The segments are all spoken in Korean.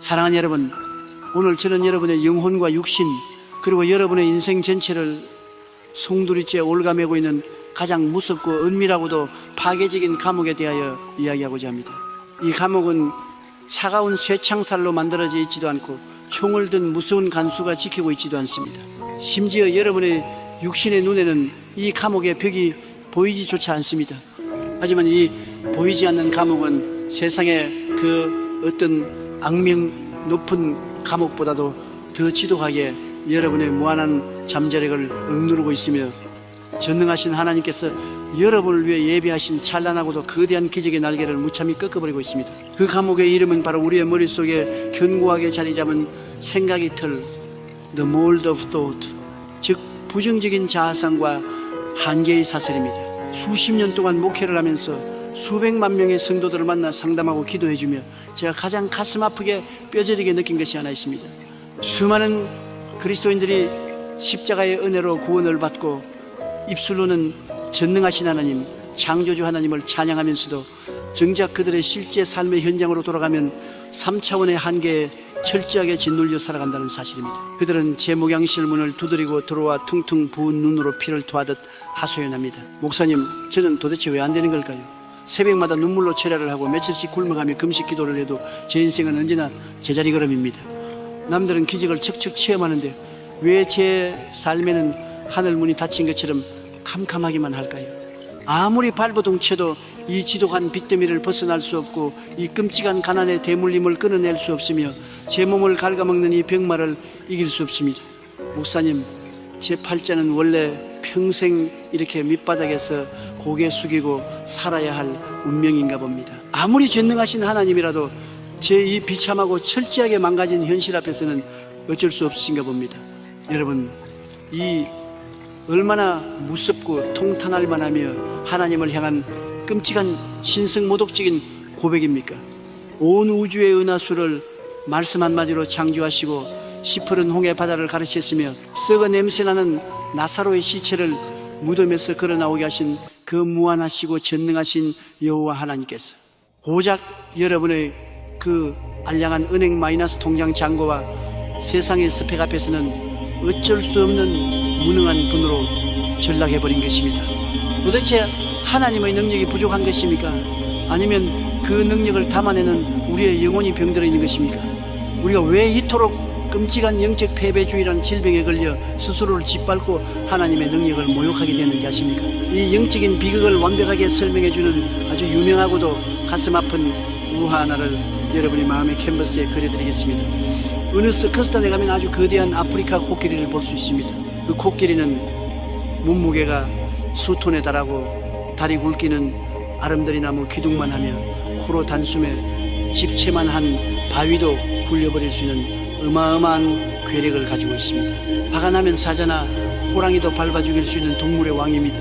사랑하는 여러분, 오늘 저는 여러분의 영혼과 육신 그리고 여러분의 인생 전체를 송두리째 올가매고 있는 가장 무섭고 은밀하고도 파괴적인 감옥에 대하여 이야기하고자 합니다. 이 감옥은 차가운 쇠창살로 만들어져 있지도 않고 총을 든 무서운 간수가 지키고 있지도 않습니다. 심지어 여러분의 육신의 눈에는 이 감옥의 벽이 보이지조차 않습니다. 하지만 이 보이지 않는 감옥은 세상의 그 어떤 악명 높은 감옥보다도 더 지독하게 여러분의 무한한 잠재력을 억누르고 있으며 전능하신 하나님께서 여러분을 위해 예비하신 찬란하고도 거대한 기적의 날개를 무참히 꺾어버리고 있습니다. 그 감옥의 이름은 바로 우리의 머릿속에 견고하게 자리 잡은 생각의 틀, The Mold of Thought, 즉 부정적인 자아상과 한계의 사슬입니다. 수십 년 동안 목회를 하면서 수백만 명의 성도들을 만나 상담하고 기도해주며 제가 가장 가슴 아프게 뼈저리게 느낀 것이 하나 있습니다. 수많은 그리스도인들이 십자가의 은혜로 구원을 받고 입술로는 전능하신 하나님, 창조주 하나님을 찬양하면서도 정작 그들의 실제 삶의 현장으로 돌아가면 3차원의 한계에 철저하게 짓눌려 살아간다는 사실입니다. 그들은 제 목양실 문을 두드리고 들어와 퉁퉁 부은 눈으로 피를 토하듯 하소연합니다. 목사님, 저는 도대체 왜 안 되는 걸까요? 새벽마다 눈물로 철야를 하고 며칠씩 굶어가며 금식 기도를 해도 제 인생은 언제나 제자리 걸음입니다. 남들은 기적을 척척 체험하는데 왜 제 삶에는 하늘문이 닫힌 것처럼 캄캄하기만 할까요? 아무리 발버둥 쳐도 이 지독한 빚더미를 벗어날 수 없고 이 끔찍한 가난의 대물림을 끊어낼 수 없으며 제 몸을 갉아먹는 이 병마를 이길 수 없습니다. 목사님, 제 팔자는 원래 평생 이렇게 밑바닥에서 고개 숙이고 살아야 할 운명인가 봅니다. 아무리 전능하신 하나님이라도 제 이 비참하고 철저하게 망가진 현실 앞에서는 어쩔 수 없으신가 봅니다. 여러분, 이 얼마나 무섭고 통탄할 만하며 하나님을 향한 끔찍한 신성모독적인 고백입니까? 온 우주의 은하수를 말씀 한마디로 창조하시고 시퍼른 홍해 바다를 가르쳤으며 썩어 냄새나는 나사로의 시체를 무덤에서 걸어나오게 하신 그 무한하시고 전능하신 여호와 하나님께서 고작 여러분의 그 알량한 은행 마이너스 통장 잔고와 세상의 스펙 앞에서는 어쩔 수 없는 무능한 분으로 전락해버린 것입니다. 도대체 하나님의 능력이 부족한 것입니까? 아니면 그 능력을 담아내는 우리의 영혼이 병들어 있는 것입니까? 우리가 왜 이토록 끔찍한 영적 패배주의라는 질병에 걸려 스스로를 짓밟고 하나님의 능력을 모욕하게 되는지 아십니까? 이 영적인 비극을 완벽하게 설명해주는 아주 유명하고도 가슴 아픈 우화 하나를 여러분의 마음의 캔버스에 그려드리겠습니다. 어느 서커스단에 가면 아주 거대한 아프리카 코끼리를 볼 수 있습니다. 그 코끼리는 몸무게가 수톤에 달하고 다리 굵기는 아름드리 나무 기둥만 하며 코로 단숨에 집채만 한 바위도 굴려버릴 수 있는 어마어마한 괴력을 가지고 있습니다. 화가 나면 사자나 호랑이도 밟아 죽일 수 있는 동물의 왕입니다.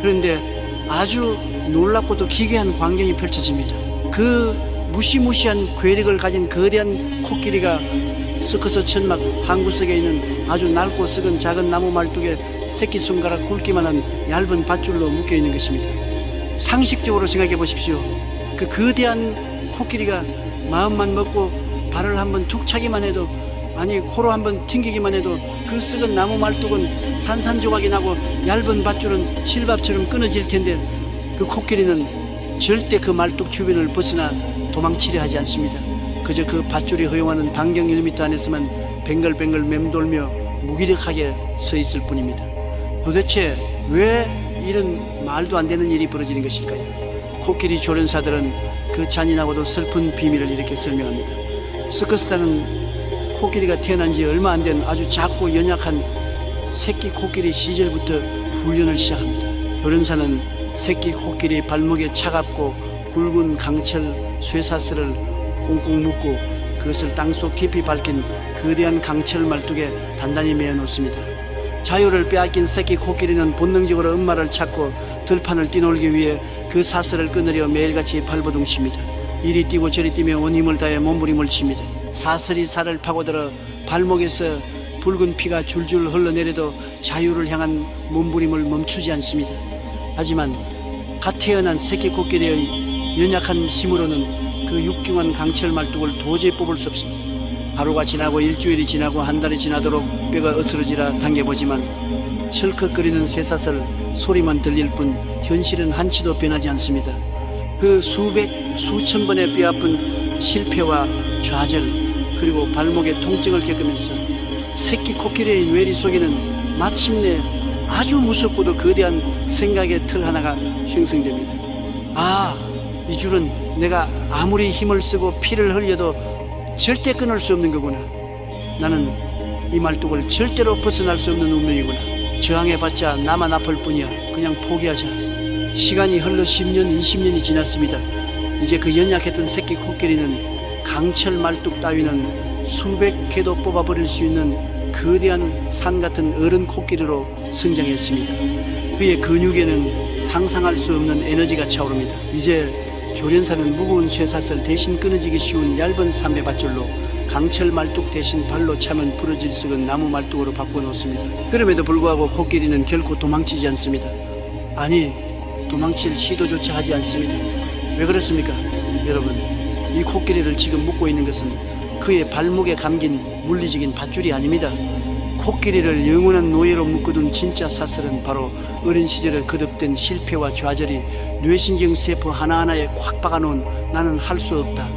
그런데 아주 놀랍고도 기괴한 광경이 펼쳐집니다. 그 무시무시한 괴력을 가진 거대한 코끼리가 서커스 천막 항구석에 있는 아주 낡고 썩은 작은 나무 말뚝에 새끼손가락 굵기만한 얇은 밧줄로 묶여있는 것입니다. 상식적으로 생각해 보십시오. 그 거대한 코끼리가 마음만 먹고 발을 한번 툭 차기만 해도, 아니 코로 한번 튕기기만 해도 그 썩은 나무 말뚝은 산산조각이 나고 얇은 밧줄은 실밥처럼 끊어질 텐데 그 코끼리는 절대 그 말뚝 주변을 벗어나 도망치려 하지 않습니다. 그저 그 밧줄이 허용하는 반경 1m 안에서만 뱅글뱅글 맴돌며 무기력하게 서 있을 뿐입니다. 도대체 왜 이런 말도 안 되는 일이 벌어지는 것일까요? 코끼리 조련사들은 그 잔인하고도 슬픈 비밀을 이렇게 설명합니다. 서커스단은 코끼리가 태어난 지 얼마 안 된 아주 작고 연약한 새끼 코끼리 시절부터 훈련을 시작합니다. 조련사는 새끼 코끼리 발목에 차갑고 굵은 강철 쇠사슬을 꽁꽁 묶고 그것을 땅속 깊이 밝힌 거대한 강철 말뚝에 단단히 매어 놓습니다. 자유를 빼앗긴 새끼 코끼리는 본능적으로 엄마를 찾고 들판을 뛰놀기 위해 그 사슬을 끊으려 매일같이 발버둥 칩니다. 이리 뛰고 저리 뛰며 온 힘을 다해 몸부림을 칩니다. 사슬이 살을 파고들어 발목에서 붉은 피가 줄줄 흘러내려도 자유를 향한 몸부림을 멈추지 않습니다. 하지만 갓 태어난 새끼 코끼리의 연약한 힘으로는 그 육중한 강철 말뚝을 도저히 뽑을 수 없습니다. 하루가 지나고 일주일이 지나고 한 달이 지나도록 뼈가 으스러지라 당겨보지만 철컥거리는 쇠사슬 소리만 들릴 뿐 현실은 한치도 변하지 않습니다. 그 수백 수천 번의 뼈아픈 실패와 좌절 그리고 발목의 통증을 겪으면서 새끼 코끼리의 뇌리 속에는 마침내 아주 무섭고도 거대한 생각의 틀 하나가 형성됩니다. 아, 이 줄은 내가 아무리 힘을 쓰고 피를 흘려도 절대 끊을 수 없는 거구나. 나는 이 말뚝을 절대로 벗어날 수 없는 운명이구나. 저항해봤자 나만 아플 뿐이야. 그냥 포기하자. 시간이 흘러 10년, 20년이 지났습니다. 이제 그 연약했던 새끼 코끼리는 강철 말뚝 따위는 수백 개도 뽑아버릴 수 있는 거대한 산 같은 어른 코끼리로 성장했습니다. 그의 근육에는 상상할 수 없는 에너지가 차오릅니다. 이제 조련사는 무거운 쇠사슬 대신 끊어지기 쉬운 얇은 삼배밧줄로 강철 말뚝 대신 발로 차면 부러질 수 있는 나무 말뚝으로 바꿔놓습니다. 그럼에도 불구하고 코끼리는 결코 도망치지 않습니다. 아니, 도망칠 시도조차 하지 않습니다. 왜 그렇습니까? 여러분, 이 코끼리를 지금 묶고 있는 것은 그의 발목에 감긴 물리적인 밧줄이 아닙니다. 코끼리를 영원한 노예로 묶어둔 진짜 사슬은 바로 어린 시절에 거듭된 실패와 좌절이 뇌신경 세포 하나하나에 콱 박아놓은 나는 할 수 없다,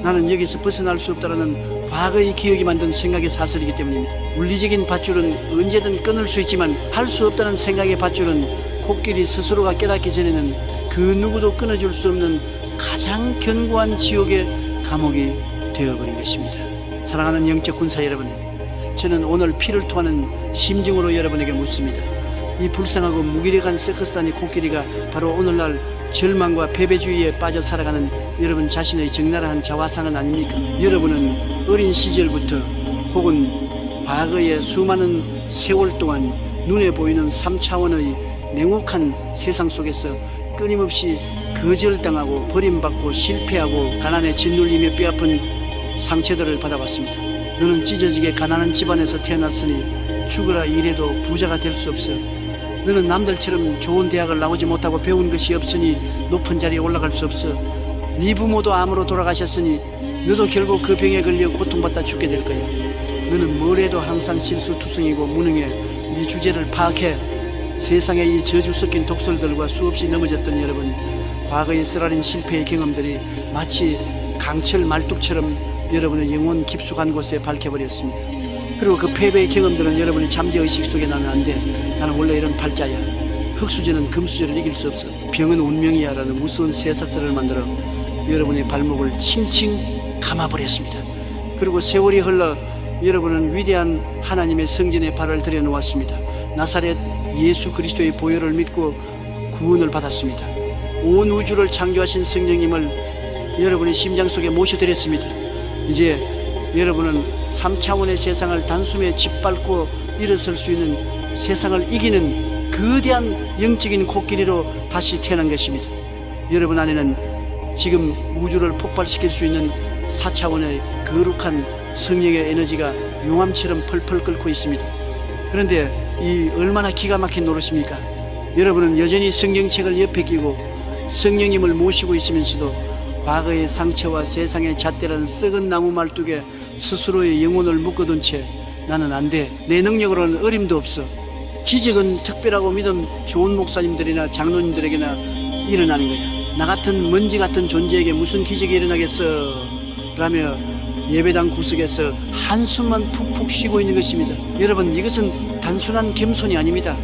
나는 여기서 벗어날 수 없다라는 과거의 기억이 만든 생각의 사슬이기 때문입니다. 물리적인 밧줄은 언제든 끊을 수 있지만 할 수 없다는 생각의 밧줄은 코끼리 스스로가 깨닫기 전에는 그 누구도 끊어줄 수 없는 가장 견고한 지옥의 감옥이 되어버린 것입니다. 사랑하는 영적 군사 여러분, 저는 오늘 피를 토하는 심정으로 여러분에게 묻습니다. 이 불쌍하고 무기력한 서커스단의 코끼리가 바로 오늘날 절망과 패배주의에 빠져 살아가는 여러분 자신의 적나라한 자화상은 아닙니까? 여러분은 어린 시절부터 혹은 과거의 수많은 세월 동안 눈에 보이는 3차원의 냉혹한 세상 속에서 끊임없이 거절당하고 버림받고 실패하고 가난에 짓눌리며 뼈아픈 상처들을 받아왔습니다. 너는 찢어지게 가난한 집안에서 태어났으니 죽으라 일해도 부자가 될 수 없어. 너는 남들처럼 좋은 대학을 나오지 못하고 배운 것이 없으니 높은 자리에 올라갈 수 없어. 네 부모도 암으로 돌아가셨으니 너도 결국 그 병에 걸려 고통받다 죽게 될 거야. 너는 뭘 해도 항상 실수투성이고 무능해. 네 주제를 파악해. 세상의 이 저주 섞인 독설들과 수없이 넘어졌던 여러분, 과거의 쓰라린 실패의 경험들이 마치 강철 말뚝처럼 여러분의 영혼 깊숙한 곳에 밝혀버렸습니다. 그리고 그 패배의 경험들은 여러분의 잠재의식 속에 나는 안 돼, 나는 원래 이런 팔자야, 흑수저는 금수저를 이길 수 없어, 병은 운명이야 라는 무서운 쇠사슬을 만들어 여러분의 발목을 칭칭 감아버렸습니다. 그리고 세월이 흘러 여러분은 위대한 하나님의 성전에 발을 들여놓았습니다. 나사렛 예수 그리스도의 보혈을 믿고 구원을 받았습니다. 온 우주를 창조하신 성령님을 여러분의 심장 속에 모셔드렸습니다. 이제 여러분은 3차원의 세상을 단숨에 짓밟고 일어설 수 있는, 세상을 이기는 거대한 영적인 코끼리로 다시 태어난 것입니다. 여러분 안에는 지금 우주를 폭발시킬 수 있는 4차원의 거룩한 성령의 에너지가 용암처럼 펄펄 끓고 있습니다. 그런데 이 얼마나 기가 막힌 노릇입니까? 여러분은 여전히 성경책을 옆에 끼고 성령님을 모시고 있으면서도 과거의 상처와 세상의 잣대라는 썩은 나무 말뚝에 스스로의 영혼을 묶어둔 채 나는 안 돼, 내 능력으로는 어림도 없어, 기적은 특별하고 믿음 좋은 목사님들이나 장로님들에게나 일어나는 거야, 나 같은 먼지 같은 존재에게 무슨 기적이 일어나겠어 라며 예배당 구석에서 한숨만 푹푹 쉬고 있는 것입니다. 여러분, 이것은 단순한 겸손이 아닙니다.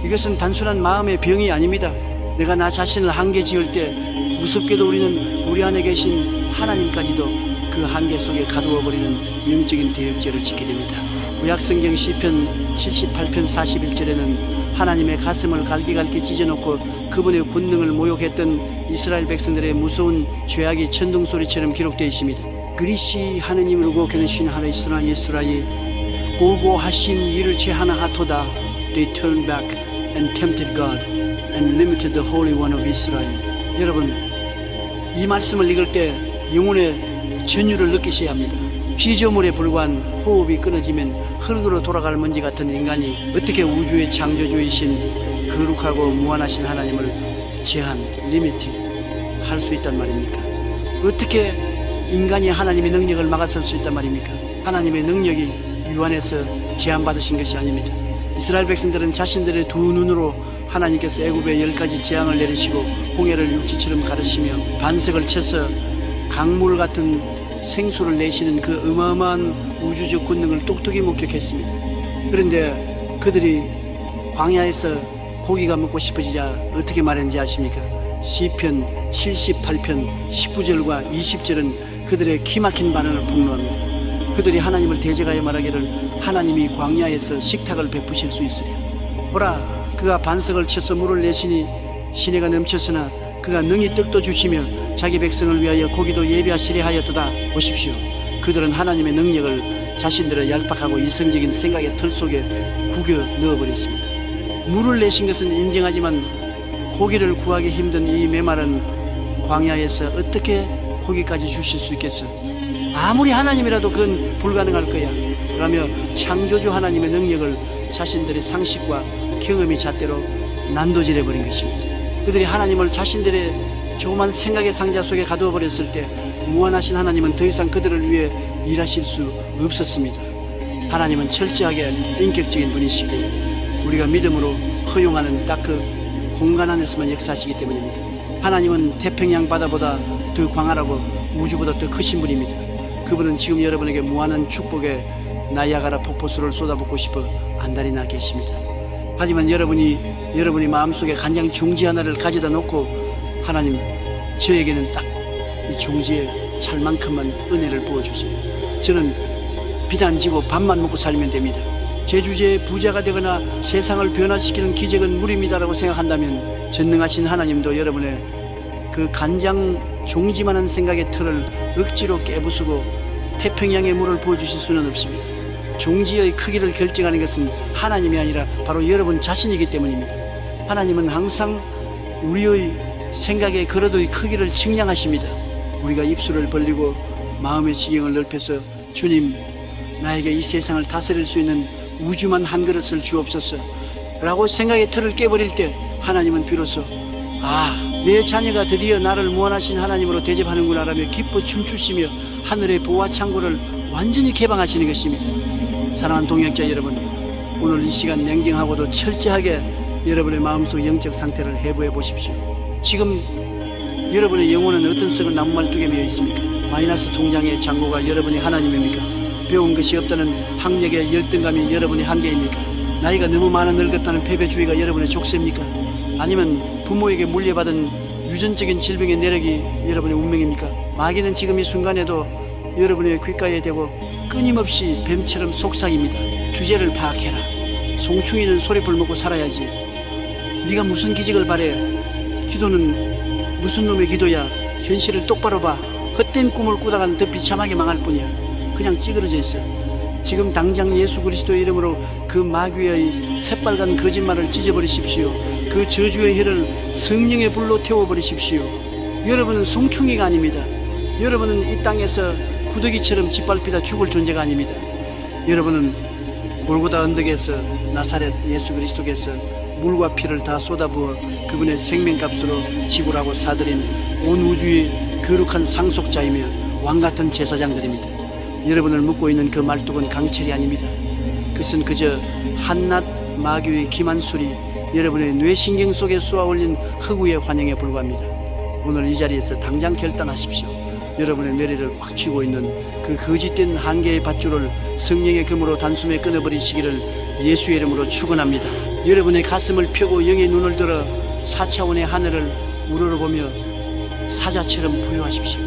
이것은 단순한 마음의 병이 아닙니다. 내가 나 자신을 한계 지을 때 무섭게도 우리는 우리 안에 계신 하나님까지도 그 한계 속에 가두어버리는 영적인 대역죄를 짓게 됩니다. 구약성경 시편 78편 41절에는 하나님의 가슴을 갈기갈기 찢어놓고 그분의 권능을 모욕했던 이스라엘 백성들의 무서운 죄악이 천둥소리처럼 기록되어 있습니다. 그리시 하느님을 고케는 하나 이스라 예스라이 고고하심 이르체 하나 하토다. They turned back and tempted God and limited the Holy One of Israel. 여러분, 이 말씀을 읽을 때 영혼의 전율을 느끼셔야 합니다. 피조물에 불과한 호흡이 끊어지면 흙으로 돌아갈 먼지 같은 인간이 어떻게 우주의 창조주이신 거룩하고 무한하신 하나님을 제한, 리미팅 할 수 있단 말입니까? 어떻게 인간이 하나님의 능력을 막아설 수 있단 말입니까? 하나님의 능력이 유한해서 제한받으신 것이 아닙니다. 이스라엘 백성들은 자신들의 두 눈으로 하나님께서 애굽에 10가지 재앙을 내리시고 홍해를 육지처럼 가르시며 반석을 쳐서 강물 같은 생수를 내시는 그 어마어마한 우주적 권능을 똑똑히 목격했습니다. 그런데 그들이 광야에서 고기가 먹고 싶어지자 어떻게 말했는지 아십니까? 시편 78편 19절과 20절은 그들의 기막힌 반응을 폭로합니다. 그들이 하나님을 대적하여 말하기를 하나님이 광야에서 식탁을 베푸실 수 있으랴. 보라, 그가 반석을 쳐서 물을 내시니 시내가 넘쳤으나 그가 능히 떡도 주시며 자기 백성을 위하여 고기도 예비하시려 하였도다. 보십시오. 그들은 하나님의 능력을 자신들의 얄팍하고 이성적인 생각의 털 속에 구겨 넣어버렸습니다. 물을 내신 것은 인정하지만 고기를 구하기 힘든 이 메마른 광야에서 어떻게 고기까지 주실 수 있겠어? 아무리 하나님이라도 그건 불가능할 거야 라며 창조주 하나님의 능력을 자신들의 상식과 경험이 잣대로 난도질해버린 것입니다. 그들이 하나님을 자신들의 조그만 생각의 상자 속에 가두어 버렸을 때 무한하신 하나님은 더 이상 그들을 위해 일하실 수 없었습니다. 하나님은 철저하게 인격적인 분이시기에 우리가 믿음으로 허용하는 딱 그 공간 안에서만 역사하시기 때문입니다. 하나님은 태평양 바다보다 더 광활하고 우주보다 더 크신 분입니다. 그분은 지금 여러분에게 무한한 축복의 나이아가라 폭포수를 쏟아붓고 싶어 안달이나 계십니다. 하지만 여러분이 마음속에 간장 종지 하나를 가져다 놓고 하나님, 저에게는 딱 이 종지에 찰만큼만 은혜를 부어주세요. 저는 비단 지고 밥만 먹고 살면 됩니다. 제 주제에 부자가 되거나 세상을 변화시키는 기적은 무리입니다라고 생각한다면 전능하신 하나님도 여러분의 그 간장 종지만한 생각의 틀을 억지로 깨부수고 태평양의 물을 부어주실 수는 없습니다. 종지의 크기를 결정하는 것은 하나님이 아니라 바로 여러분 자신이기 때문입니다. 하나님은 항상 우리의 생각의 그릇의 크기를 측량하십니다. 우리가 입술을 벌리고 마음의 지경을 넓혀서 주님, 나에게 이 세상을 다스릴 수 있는 우주만 한 그릇을 주옵소서 라고 생각의 틀을 깨버릴 때 하나님은 비로소 내 자녀가 드디어 나를 무한하신 하나님으로 대접하는구나 라며 기뻐 춤추시며 하늘의 보화 창고를 완전히 개방하시는 것입니다. 사랑하는 동역자 여러분, 오늘 이 시간 냉정하고도 철저하게 여러분의 마음속 영적 상태를 해부해 보십시오. 지금 여러분의 영혼은 어떤 썩은 나무말뚝에 매여 있습니까? 마이너스 통장의 잔고가 여러분의 하나님입니까? 배운 것이 없다는 학력의 열등감이 여러분의 한계입니까? 나이가 너무 많아 늙었다는 패배주의가 여러분의 족쇄입니까? 아니면 부모에게 물려받은 유전적인 질병의 내력이 여러분의 운명입니까? 마귀는 지금 이 순간에도 여러분의 귓가에 대고 끊임없이 뱀처럼 속삭입니다. 주제를 파악해라. 송충이는 소리불 먹고 살아야지. 네가 무슨 기적을 바래? 기도는 무슨 놈의 기도야? 현실을 똑바로 봐. 헛된 꿈을 꾸다가는 더 비참하게 망할 뿐이야. 그냥 찌그러져 있어. 지금 당장 예수 그리스도의 이름으로 그 마귀의 새빨간 거짓말을 찢어버리십시오. 그 저주의 혀를 성령의 불로 태워버리십시오. 여러분은 송충이가 아닙니다. 여러분은 이 땅에서 구더기처럼 짓밟히다 죽을 존재가 아닙니다. 여러분은 골고다 언덕에서 나사렛 예수 그리스도께서 물과 피를 다 쏟아부어 그분의 생명값으로 지불하고 사들인 온 우주의 거룩한 상속자이며 왕같은 제사장들입니다. 여러분을 묶고 있는 그 말뚝은 강철이 아닙니다. 그것은 그저 한낱 마귀의 기만 소리, 여러분의 뇌신경 속에 쏘아올린 흑우의 환영에 불과합니다. 오늘 이 자리에서 당장 결단하십시오. 여러분의 뇌리를 확 쥐고 있는 그 거짓된 한계의 밧줄을 성령의 금으로 단숨에 끊어버리시기를 예수의 이름으로 축원합니다. 여러분의 가슴을 펴고 영의 눈을 들어 4차원의 하늘을 우러러보며 사자처럼 부여하십시오.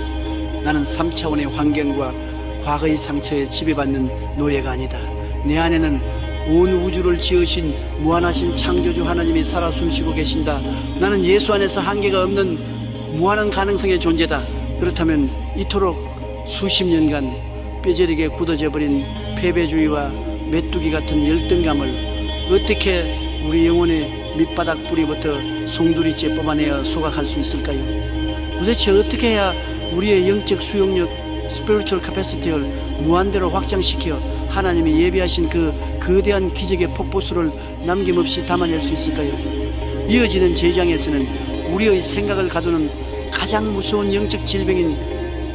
나는 3차원의 환경과 과거의 상처에 지배받는 노예가 아니다. 내 안에는 온 우주를 지으신 무한하신 창조주 하나님이 살아 숨쉬고 계신다. 나는 예수 안에서 한계가 없는 무한한 가능성의 존재다. 그렇다면 이토록 수십 년간 뼈저리게 굳어져 버린 패배주의와 메뚜기 같은 열등감을 어떻게 우리 영혼의 밑바닥 뿌리부터 송두리째 뽑아내어 소각할 수 있을까요? 도대체 어떻게 해야 우리의 영적 수용력, spiritual capacity를 무한대로 확장시켜 하나님이 예비하신 그 거대한 기적의 폭포수를 남김없이 담아낼 수 있을까요? 이어지는 제장에서는 우리의 생각을 가두는 가장 무서운 영적 질병인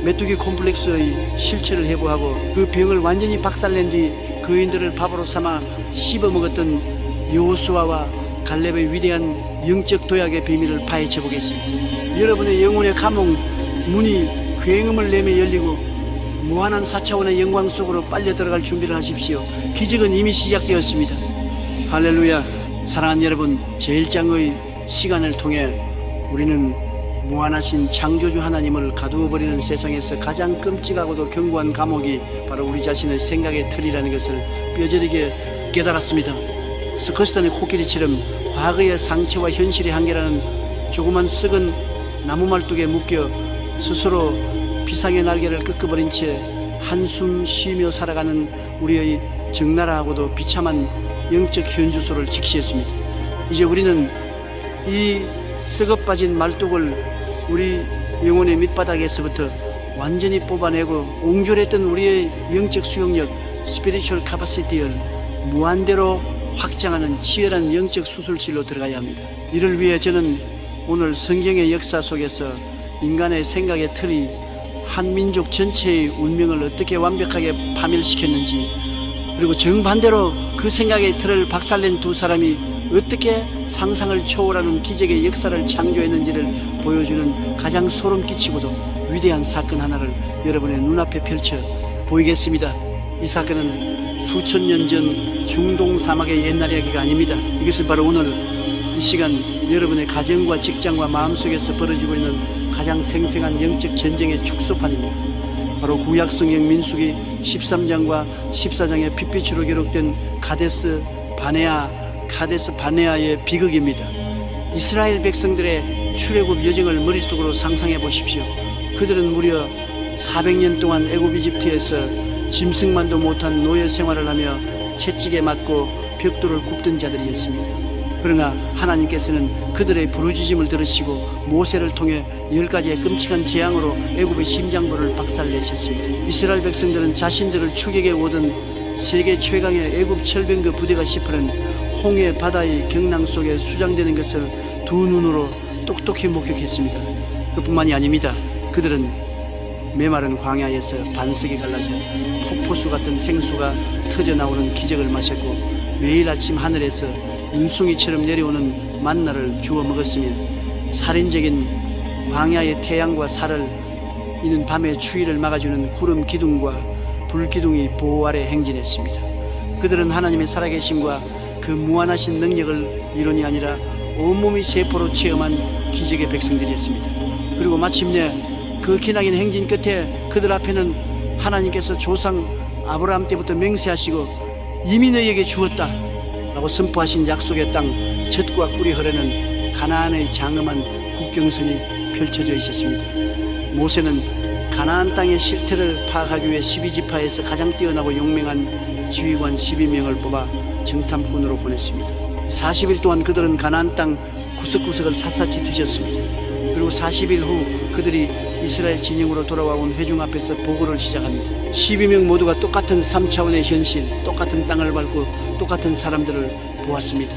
메뚜기 콤플렉스의 실체를 해부하고 그 병을 완전히 박살낸 뒤 거인들을 밥으로 삼아 씹어먹었던 여호수아와 갈렙의 위대한 영적 도약의 비밀을 파헤쳐 보겠습니다. 여러분의 영혼의 감옥 문이 굉음을 내며 열리고 무한한 4차원의 영광 속으로 빨려 들어갈 준비를 하십시오. 기적은 이미 시작되었습니다. 할렐루야. 사랑하는 여러분, 제1장의 시간을 통해 우리는 무한하신 창조주 하나님을 가두어버리는 세상에서 가장 끔찍하고도 견고한 감옥이 바로 우리 자신의 생각의 틀이라는 것을 뼈저리게 깨달았습니다. 스커스탄의 코끼리처럼 과거의 상처와 현실의 한계라는 조그만 썩은 나무말뚝에 묶여 스스로 비상의 날개를 꺾어버린 채 한숨 쉬며 살아가는 우리의 적나라하고도 비참한 영적 현주소를 직시했습니다. 이제 우리는 이 썩어빠진 말뚝을 우리 영혼의 밑바닥에서부터 완전히 뽑아내고 옹졸했던 우리의 영적 수용력 스피리추얼 카파시티를 무한대로 확장하는 치열한 영적 수술실로 들어가야 합니다. 이를 위해 저는 오늘 성경의 역사 속에서 인간의 생각의 틀이 한 민족 전체의 운명을 어떻게 완벽하게 파멸시켰는지, 그리고 정반대로 그 생각의 틀을 박살낸 두 사람이 어떻게 상상을 초월하는 기적의 역사를 창조했는지를 보여주는 가장 소름 끼치고도 위대한 사건 하나를 여러분의 눈앞에 펼쳐 보이겠습니다. 이 사건은 수천 년 전 중동 사막의 옛날 이야기가 아닙니다. 이것은 바로 오늘 이 시간 여러분의 가정과 직장과 마음속에서 벌어지고 있는 가장 생생한 영적 전쟁의 축소판입니다. 바로 구약성경 민수기 13장과 14장의 핏빛으로 기록된 카데스 바네아의 비극입니다. 이스라엘 백성들의 출애굽 여정을 머릿속으로 상상해 보십시오. 그들은 무려 400년 동안 애굽 이집트에서 짐승만도 못한 노예 생활을 하며 채찍에 맞고 벽돌을 굽던 자들이었습니다. 그러나 하나님께서는 그들의 부르짖음을 들으시고 모세를 통해 10가지의 끔찍한 재앙으로 애굽의 심장부를 박살내셨습니다. 이스라엘 백성들은 자신들을 추격해 오던 세계 최강의 애굽 철병거 부대가 시퍼런 홍해 바다의 경랑 속에 수장되는 것을 두 눈으로 똑똑히 목격했습니다. 그뿐만이 아닙니다. 그들은 메마른 광야에서 반석이 갈라져 폭포수 같은 생수가 터져나오는 기적을 마셨고 매일 아침 하늘에서 눈송이처럼 내려오는 만나를 주워 먹었으며 살인적인 광야의 태양과 살을 이는 밤의 추위를 막아주는 구름 기둥과 불 기둥이 보호 아래 행진했습니다. 그들은 하나님의 살아계심과 그 무한하신 능력을 이론이 아니라 온몸이 세포로 체험한 기적의 백성들이었습니다. 그리고 마침내 그 기나긴 행진 끝에 그들 앞에는 하나님께서 조상 아브라함 때부터 맹세하시고 이미 너희에게 주었다 라고 선포하신 약속의 땅 젖과 꿀이 흐르는 가나안의 장엄한 국경선이 펼쳐져 있었습니다. 모세는 가나안 땅의 실태를 파악하기 위해 12지파에서 가장 뛰어나고 용맹한 지휘관 12명을 뽑아 정탐꾼으로 보냈습니다. 40일 동안 그들은 가나안 땅 구석구석을 샅샅이 뒤졌습니다. 그리고 40일 후 그들이 이스라엘 진영으로 돌아와온 회중 앞에서 보고를 시작합니다. 12명 모두가 똑같은 3차원의 현실, 똑같은 땅을 밟고 똑같은 사람들을 보았습니다.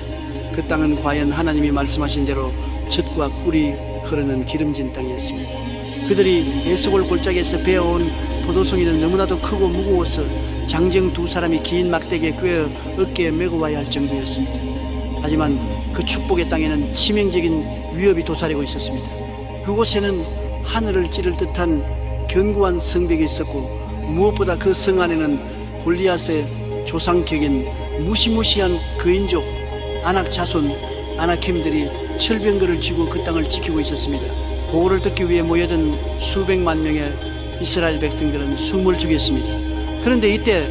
그 땅은 과연 하나님이 말씀하신 대로 젖과 꿀이 흐르는 기름진 땅이었습니다. 그들이 에스골 골짜기에서 베어온 포도송이는 너무나도 크고 무거워서 장정 두 사람이 긴 막대기에 꿰어 어깨에 메고 와야 할 정도였습니다. 하지만 그 축복의 땅에는 치명적인 위협이 도사리고 있었습니다. 그곳에는 하늘을 찌를 듯한 견고한 성벽이 있었고 무엇보다 그 성 안에는 골리앗의 조상격인 무시무시한 그인족 아낙 자손 아나킴들이 철병거를 쥐고 그 땅을 지키고 있었습니다. 보호를 듣기 위해 모여든 수백만 명의 이스라엘 백성들은 숨을 죽였습니다. 그런데 이때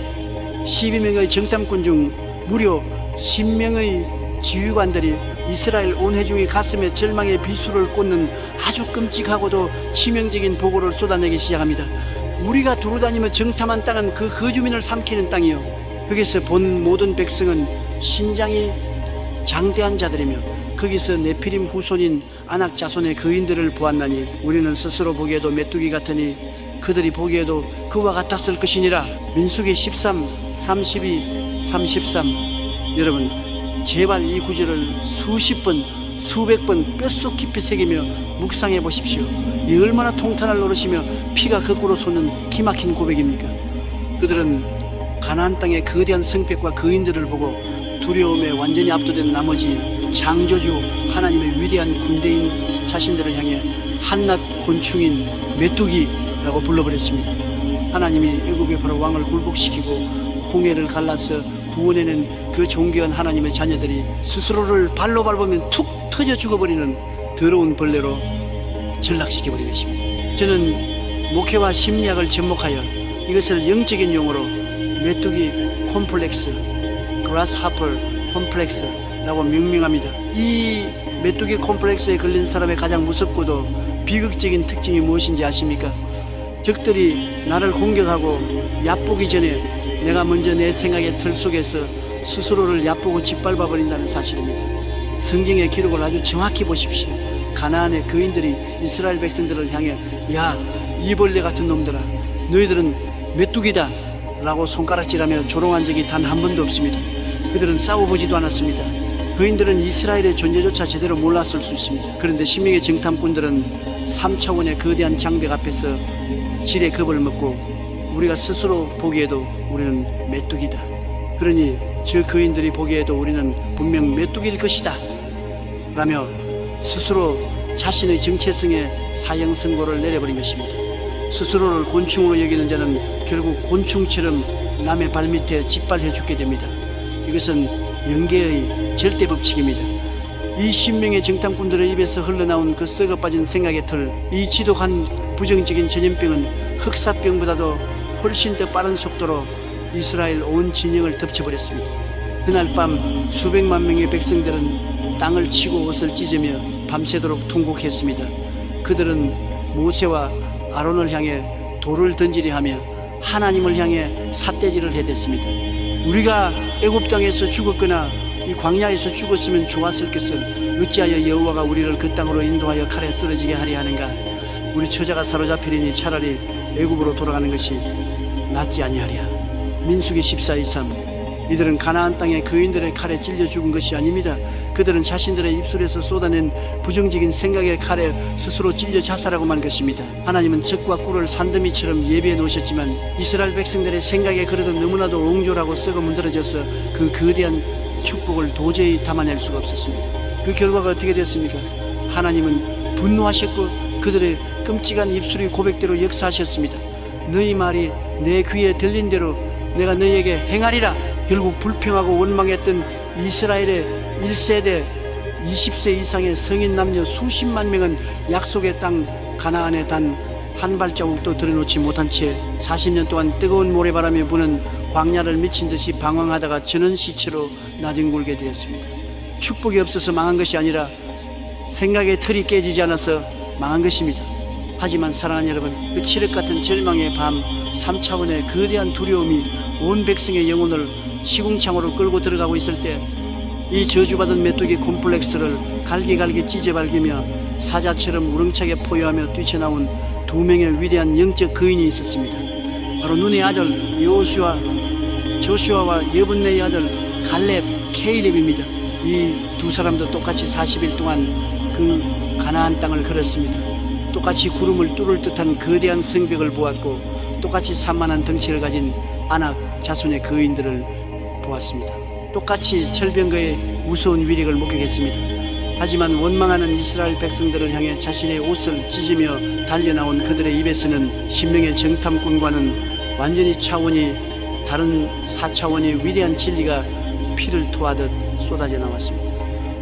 12명의 정탐꾼 중 무려 10명의 지휘관들이 이스라엘 온 회중의 가슴에 절망의 비수를 꽂는 아주 끔찍하고도 치명적인 보고를 쏟아내기 시작합니다. 우리가 두루다니며 정탐한 땅은 그 거주민을 삼키는 땅이요, 거기서 본 모든 백성은 신장이 장대한 자들이며 거기서 네피림 후손인 아낙 자손의 거인들을 보았나니 우리는 스스로 보기에도 메뚜기 같으니 그들이 보기에도 그와 같았을 것이니라. 민수기 13, 32, 33. 여러분 제발 이 구절을 수십 번 수백 번 뼛속 깊이 새기며 묵상해 보십시오. 이 얼마나 통탄할 노릇이며 피가 거꾸로 솟는 기막힌 고백입니까? 그들은 가나안 땅의 거대한 성벽과 거인들을 보고 두려움에 완전히 압도된 나머지 창조주 하나님의 위대한 군대인 자신들을 향해 한낱 곤충인 메뚜기라고 불러버렸습니다. 하나님이 애굽의 바로 왕을 굴복시키고 홍해를 갈라서 구원해낸 그 존귀한 하나님의 자녀들이 스스로를 발로 밟으면 툭 터져 죽어버리는 더러운 벌레로 전락시켜버린 것입니다. 저는 목회와 심리학을 접목하여 이것을 영적인 용어로 메뚜기 콤플렉스, 그라스하퍼 콤플렉스라고 명명합니다. 이 메뚜기 콤플렉스에 걸린 사람의 가장 무섭고도 비극적인 특징이 무엇인지 아십니까? 적들이 나를 공격하고 얕보기 전에 내가 먼저 내 생각의 틀 속에서 스스로를 얕보고 짓밟아 버린다는 사실입니다. 성경의 기록을 아주 정확히 보십시오. 가나안의 거인들이 이스라엘 백성들을 향해 야, 이벌레 같은 놈들아, 너희들은 메뚜기다 라고 손가락질하며 조롱한 적이 단 한 번도 없습니다. 그들은 싸워보지도 않았습니다. 거인들은 이스라엘의 존재조차 제대로 몰랐을 수 있습니다. 그런데 신명의 정탐꾼들은 3차원의 거대한 장벽 앞에서 질의 겁을 먹고 우리가 스스로 보기에도 우리는 메뚜기다, 그러니 저 거인들이 보기에도 우리는 분명 메뚜기일 것이다 라며 스스로 자신의 정체성에 사형선고를 내려버린 것입니다. 스스로를 곤충으로 여기는 자는 결국 곤충처럼 남의 발밑에 짓밟혀 죽게 됩니다. 이것은 영계의 절대 법칙입니다. 이 신명의 정탐꾼들의 입에서 흘러나온 그 썩어빠진 생각의 틀, 이 지독한 부정적인 전염병은 흑사병보다도 훨씬 더 빠른 속도로 이스라엘 온 진영을 덮쳐버렸습니다. 그날 밤 수백만 명의 백성들은 땅을 치고 옷을 찢으며 밤새도록 통곡했습니다. 그들은 모세와 아론을 향해 돌을 던지려 하며 하나님을 향해 삿대질을 해댔습니다. 우리가 애굽 땅에서 죽었거나 이 광야에서 죽었으면 좋았을 것을 어찌하여 여호와가 우리를 그 땅으로 인도하여 칼에 쓰러지게 하려 하는가? 우리 처자가 사로잡히리니 차라리 애굽으로 돌아가는 것이 낫지 아니하랴. 민수기 14:23. 이들은 가나안 땅의 거인들의 칼에 찔려 죽은 것이 아닙니다. 그들은 자신들의 입술에서 쏟아낸 부정적인 생각의 칼에 스스로 찔려 자살하고 만 것입니다. 하나님은 적과 꿀을 산더미처럼 예비해 놓으셨지만 이스라엘 백성들의 생각에 그래도 너무나도 옹졸하고 썩어 문드러져서 그 거대한 축복을 도저히 담아낼 수가 없었습니다. 그 결과가 어떻게 됐습니까? 하나님은 분노하셨고 그들의 끔찍한 입술의 고백대로 역사하셨습니다. 너희 말이 내 귀에 들린 대로 내가 너희에게 행하리라. 결국 불평하고 원망했던 이스라엘의 1세대 20세 이상의 성인 남녀 수십만 명은 약속의 땅 가나안에 단 한 발자국도 들여놓지 못한 채 40년 동안 뜨거운 모래바람에 부는 광야를 미친 듯이 방황하다가 전원시체로 나뒹굴게 되었습니다. 축복이 없어서 망한 것이 아니라 생각의 틀이 깨지지 않아서 망한 것입니다. 하지만 사랑하는 여러분, 그 칠흑 같은 절망의 밤 3차원의 거대한 두려움이 온 백성의 영혼을 시궁창으로 끌고 들어가고 있을 때 이 저주받은 메뚜기 콤플렉스를 갈기갈기 찢어발기며 사자처럼 우렁차게 포효하며 뛰쳐나온 두 명의 위대한 영적 거인이 있었습니다. 바로 눈의 아들 여호수아, 조슈아와 여분네의 아들 갈렙, 케일렙입니다. 이 두 사람도 똑같이 40일 동안 그 가나안 땅을 걸었습니다. 똑같이 구름을 뚫을 듯한 거대한 성벽을 보았고 똑같이 산만한 덩치를 가진 아낙 자손의 거인들을 보았습니다. 똑같이 철병거의 무서운 위력을 목격했습니다. 하지만 원망하는 이스라엘 백성들을 향해 자신의 옷을 찢으며 달려나온 그들의 입에서는 신명의 정탐꾼과는 완전히 차원이 다른 4차원의 위대한 진리가 피를 토하듯 쏟아져 나왔습니다.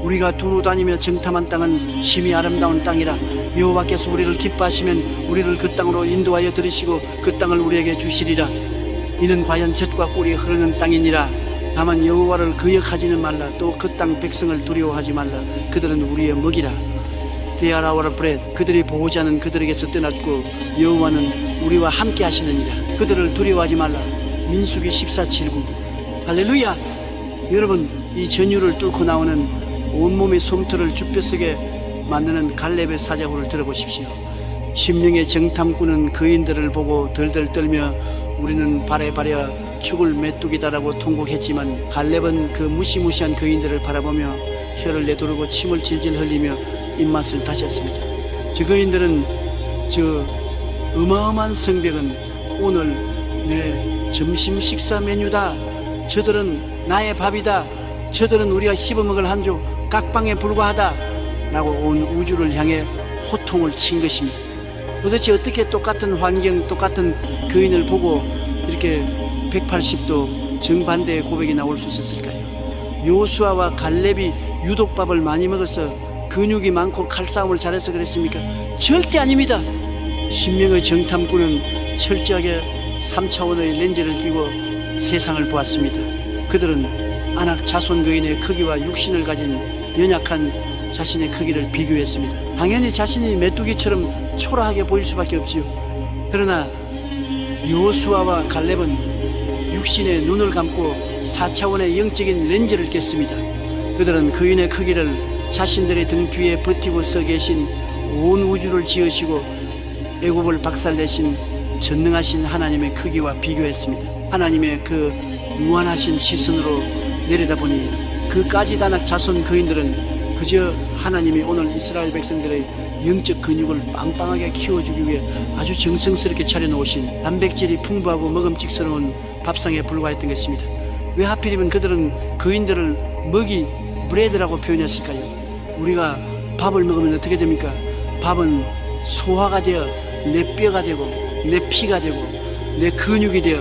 우리가 두루 다니며 정탐한 땅은 심히 아름다운 땅이라 여호와께서 우리를 기뻐하시면 우리를 그 땅으로 인도하여 들으시고 그 땅을 우리에게 주시리라. 이는 과연 젖과 꿀이 흐르는 땅이니라. 다만 여호와를 거역하지는 말라. 또 그 땅 백성을 두려워하지 말라. 그들은 우리의 먹이라. They are our bread. 그들이 보호자는 그들에게서 떠났고 여호와는 우리와 함께 하시느니라. 그들을 두려워하지 말라. 민수기 14:7-9. 할렐루야. 여러분, 이 전율을 뚫고 나오는 온몸의 솜털을 쭈뼛속에 만드는 갈렙의 사자후를 들어보십시오. 심령의 정탐꾼은 거인들을 보고 덜덜 떨며 우리는 발에 발여 죽을 메뚜기다라고 통곡했지만 갈렙은 그 무시무시한 거인들을 바라보며 혀를 내두르고 침을 질질 흘리며 입맛을 다셨습니다. 저 거인들은 저 어마어마한 성벽은 오늘 내 점심 식사 메뉴다. 저들은 나의 밥이다. 저들은 우리가 씹어먹을 한 조 깍방에 불과하다 라고 온 우주를 향해 호통을 친 것입니다. 도대체 어떻게 똑같은 환경, 똑같은 거인을 보고 이렇게 180도 정반대의 고백이 나올 수 있었을까요? 요수아와 갈렙이 유독 밥을 많이 먹어서 근육이 많고 칼싸움을 잘해서 그랬습니까? 절대 아닙니다. 신명의 정탐꾼은 철저하게 3차원의 렌즈를 끼고 세상을 보았습니다. 그들은 아낙 자손 거인의 크기와 육신을 가진 연약한 자신의 크기를 비교했습니다. 당연히 자신이 메뚜기처럼 초라하게 보일 수밖에 없지요. 그러나 요수아와 갈렙은 육신의 눈을 감고 4차원의 영적인 렌즈를 꼈습니다. 그들은 거인의 크기를 자신들의 등 뒤에 버티고 서 계신 온 우주를 지으시고 애굽을 박살내신 전능하신 하나님의 크기와 비교했습니다. 하나님의 그 무한하신 시선으로 내려다보니 그 까지다낙 자손 거인들은 그저 하나님이 오늘 이스라엘 백성들의 영적 근육을 빵빵하게 키워주기 위해 아주 정성스럽게 차려놓으신 단백질이 풍부하고 먹음직스러운 밥상에 불과했던 것입니다. 왜 하필이면 그들은 거인들을 먹이 브레드라고 표현했을까요? 우리가 밥을 먹으면 어떻게 됩니까? 밥은 소화가 되어 내 뼈가 되고 내 피가 되고 내 근육이 되어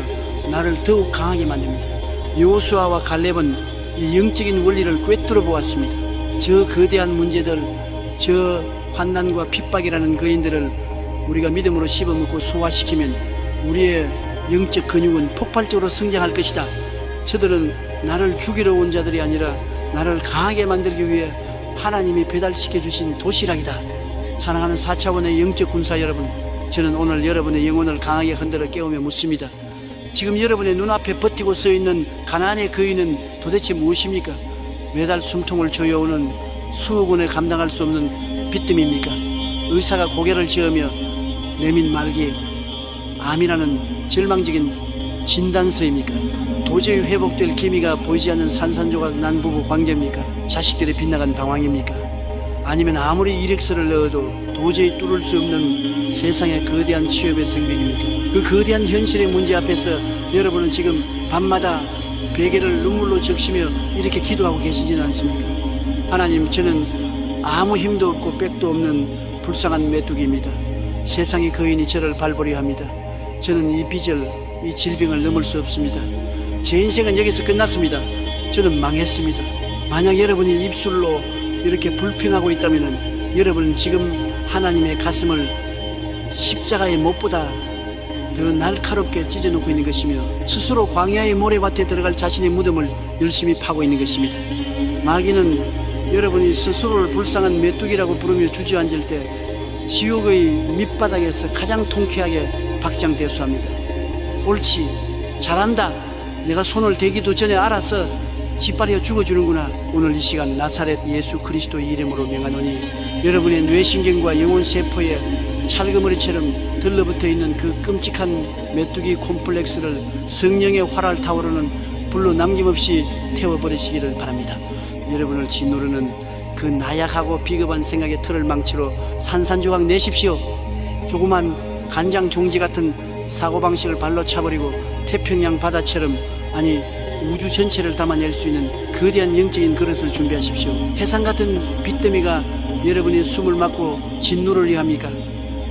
나를 더욱 강하게 만듭니다. 요수아와 갈렙은 이 영적인 원리를 꿰뚫어 보았습니다. 저 거대한 문제들, 저 환난과 핍박이라는 거인들을 우리가 믿음으로 씹어먹고 소화시키면 우리의 영적 근육은 폭발적으로 성장할 것이다. 저들은 나를 죽이러 온 자들이 아니라 나를 강하게 만들기 위해 하나님이 배달시켜 주신 도시락이다. 사랑하는 4차원의 영적 군사 여러분, 저는 오늘 여러분의 영혼을 강하게 흔들어 깨우며 묻습니다. 지금 여러분의 눈앞에 버티고 서 있는 가나안의 거인은 도대체 무엇입니까? 매달 숨통을 조여오는 수억 원에 감당할 수 없는 빚뜸입니까? 의사가 고개를 저으며 내민 말기에 암이라는 절망적인 진단서입니까? 도저히 회복될 기미가 보이지 않는 산산조각 난 부부 관계입니까? 자식들이 빗나간 방황입니까? 아니면 아무리 이력서를 넣어도 도저히 뚫을 수 없는 세상의 거대한 취업의 생명입니까? 그 거대한 현실의 문제 앞에서 여러분은 지금 밤마다 베개를 눈물로 적시며 이렇게 기도하고 계시지는 않습니까? 하나님, 저는 아무 힘도 없고 백도 없는 불쌍한 메뚜기입니다. 세상의 거인이 저를 발버려 합니다. 저는 이 빚을, 이 질병을 넘을 수 없습니다. 제 인생은 여기서 끝났습니다. 저는 망했습니다. 만약 여러분이 입술로 이렇게 불평하고 있다면 여러분은 지금 하나님의 가슴을 십자가의 못보다 더 날카롭게 찢어놓고 있는 것이며 스스로 광야의 모래밭에 들어갈 자신의 무덤을 열심히 파고 있는 것입니다. 마귀는 여러분이 스스로를 불쌍한 메뚜기라고 부르며 주저앉을 때 지옥의 밑바닥에서 가장 통쾌하게 박장대소합니다. 옳지, 잘한다, 내가 손을 대기도 전에 알아서 짓밟아 죽어주는구나. 오늘 이 시간 나사렛 예수 그리스도의 이름으로 명하노니 여러분의 뇌신경과 영혼세포에 찰그머리처럼 들러붙어 있는 그 끔찍한 메뚜기 콤플렉스를 성령의 활활 타오르는 불로 남김없이 태워버리시기를 바랍니다. 여러분을 짓누르는 그 나약하고 비겁한 생각의 틀을 망치로 산산조각 내십시오. 조그만 간장 종지 같은 사고방식을 발로 차버리고 태평양 바다처럼, 아니 우주 전체를 담아낼 수 있는 거대한 영적인 그릇을 준비하십시오. 태산 같은 빚더미가 여러분의 숨을 막고 짓누르려 합니까?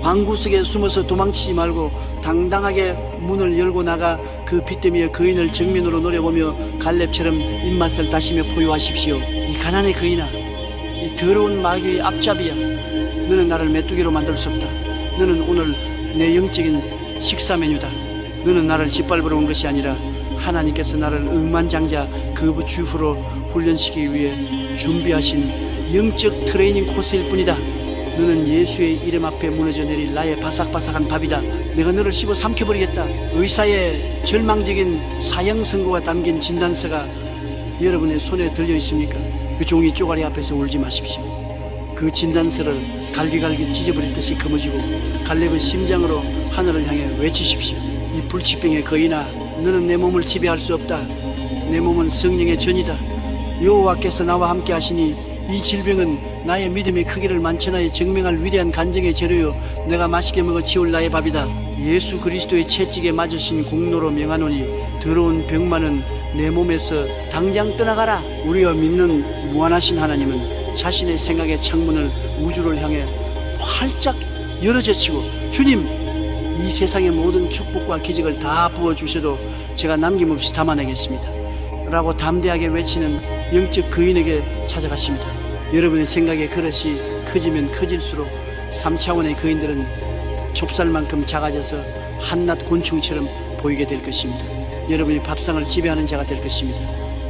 방구석에 숨어서 도망치지 말고 당당하게 문을 열고 나가 그 빚더미의 거인을 정면으로 노려보며 갈렙처럼 입맛을 다시며 포효하십시오. 이 가난의 거인아, 이 더러운 마귀의 앞잡이야, 너는 나를 메뚜기로 만들 수 없다. 너는 오늘 내 영적인 식사 메뉴다. 너는 나를 짓밟으러 온 것이 아니라 하나님께서 나를 억만장자 거부 주후로 훈련시키기 위해 준비하신 영적 트레이닝 코스일 뿐이다. 너는 예수의 이름 앞에 무너져 내릴 나의 바삭바삭한 밥이다. 내가 너를 씹어 삼켜버리겠다. 의사의 절망적인 사형 선고가 담긴 진단서가 여러분의 손에 들려 있습니까? 그 종이 쪼가리 앞에서 울지 마십시오. 그 진단서를 갈기갈기 찢어버릴 듯이 거머쥐고 갈렙의 심장으로 하늘을 향해 외치십시오. 이 불치병의 거인아, 너는 내 몸을 지배할 수 없다. 내 몸은 성령의 전이다. 여호와께서 나와 함께 하시니 이 질병은 나의 믿음의 크기를 만천하에 증명할 위대한 간증의 재료요 내가 맛있게 먹어 치울 나의 밥이다. 예수 그리스도의 채찍에 맞으신 공로로 명하노니 더러운 병만은 내 몸에서 당장 떠나가라. 우리가 믿는 무한하신 하나님은 자신의 생각의 창문을 우주를 향해 활짝 열어젖히고 주님 이 세상의 모든 축복과 기적을 다 부어주셔도 제가 남김없이 담아내겠습니다 라고 담대하게 외치는 영적 거인에게 찾아갔습니다. 여러분의 생각의 그릇이 커지면 커질수록 3차원의 거인들은 좁쌀만큼 작아져서 한낱 곤충처럼 보이게 될 것입니다. 여러분이 밥상을 지배하는 자가 될 것입니다.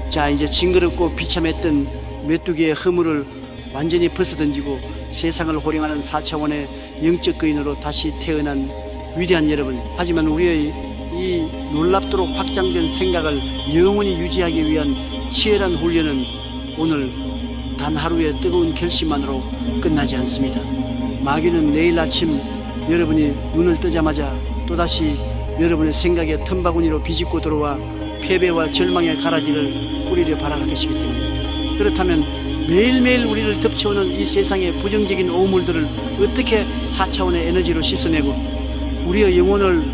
자, 이제 징그럽고 비참했던 메뚜기의 허물을 완전히 벗어던지고 세상을 호령하는 4차원의 영적 거인으로 다시 태어난 위대한 여러분, 하지만 우리의 이 놀랍도록 확장된 생각을 영원히 유지하기 위한 치열한 훈련은 오늘 단 하루의 뜨거운 결심만으로 끝나지 않습니다. 마귀는 내일 아침 여러분이 눈을 뜨자마자 또다시 여러분의 생각의 틈바구니로 비집고 들어와 패배와 절망의 가라지를 뿌리려 발악할 것이기 때문입니다. 그렇다면 매일매일 우리를 덮쳐오는 이 세상의 부정적인 오물들을 어떻게 4차원의 에너지로 씻어내고 우리의 영혼을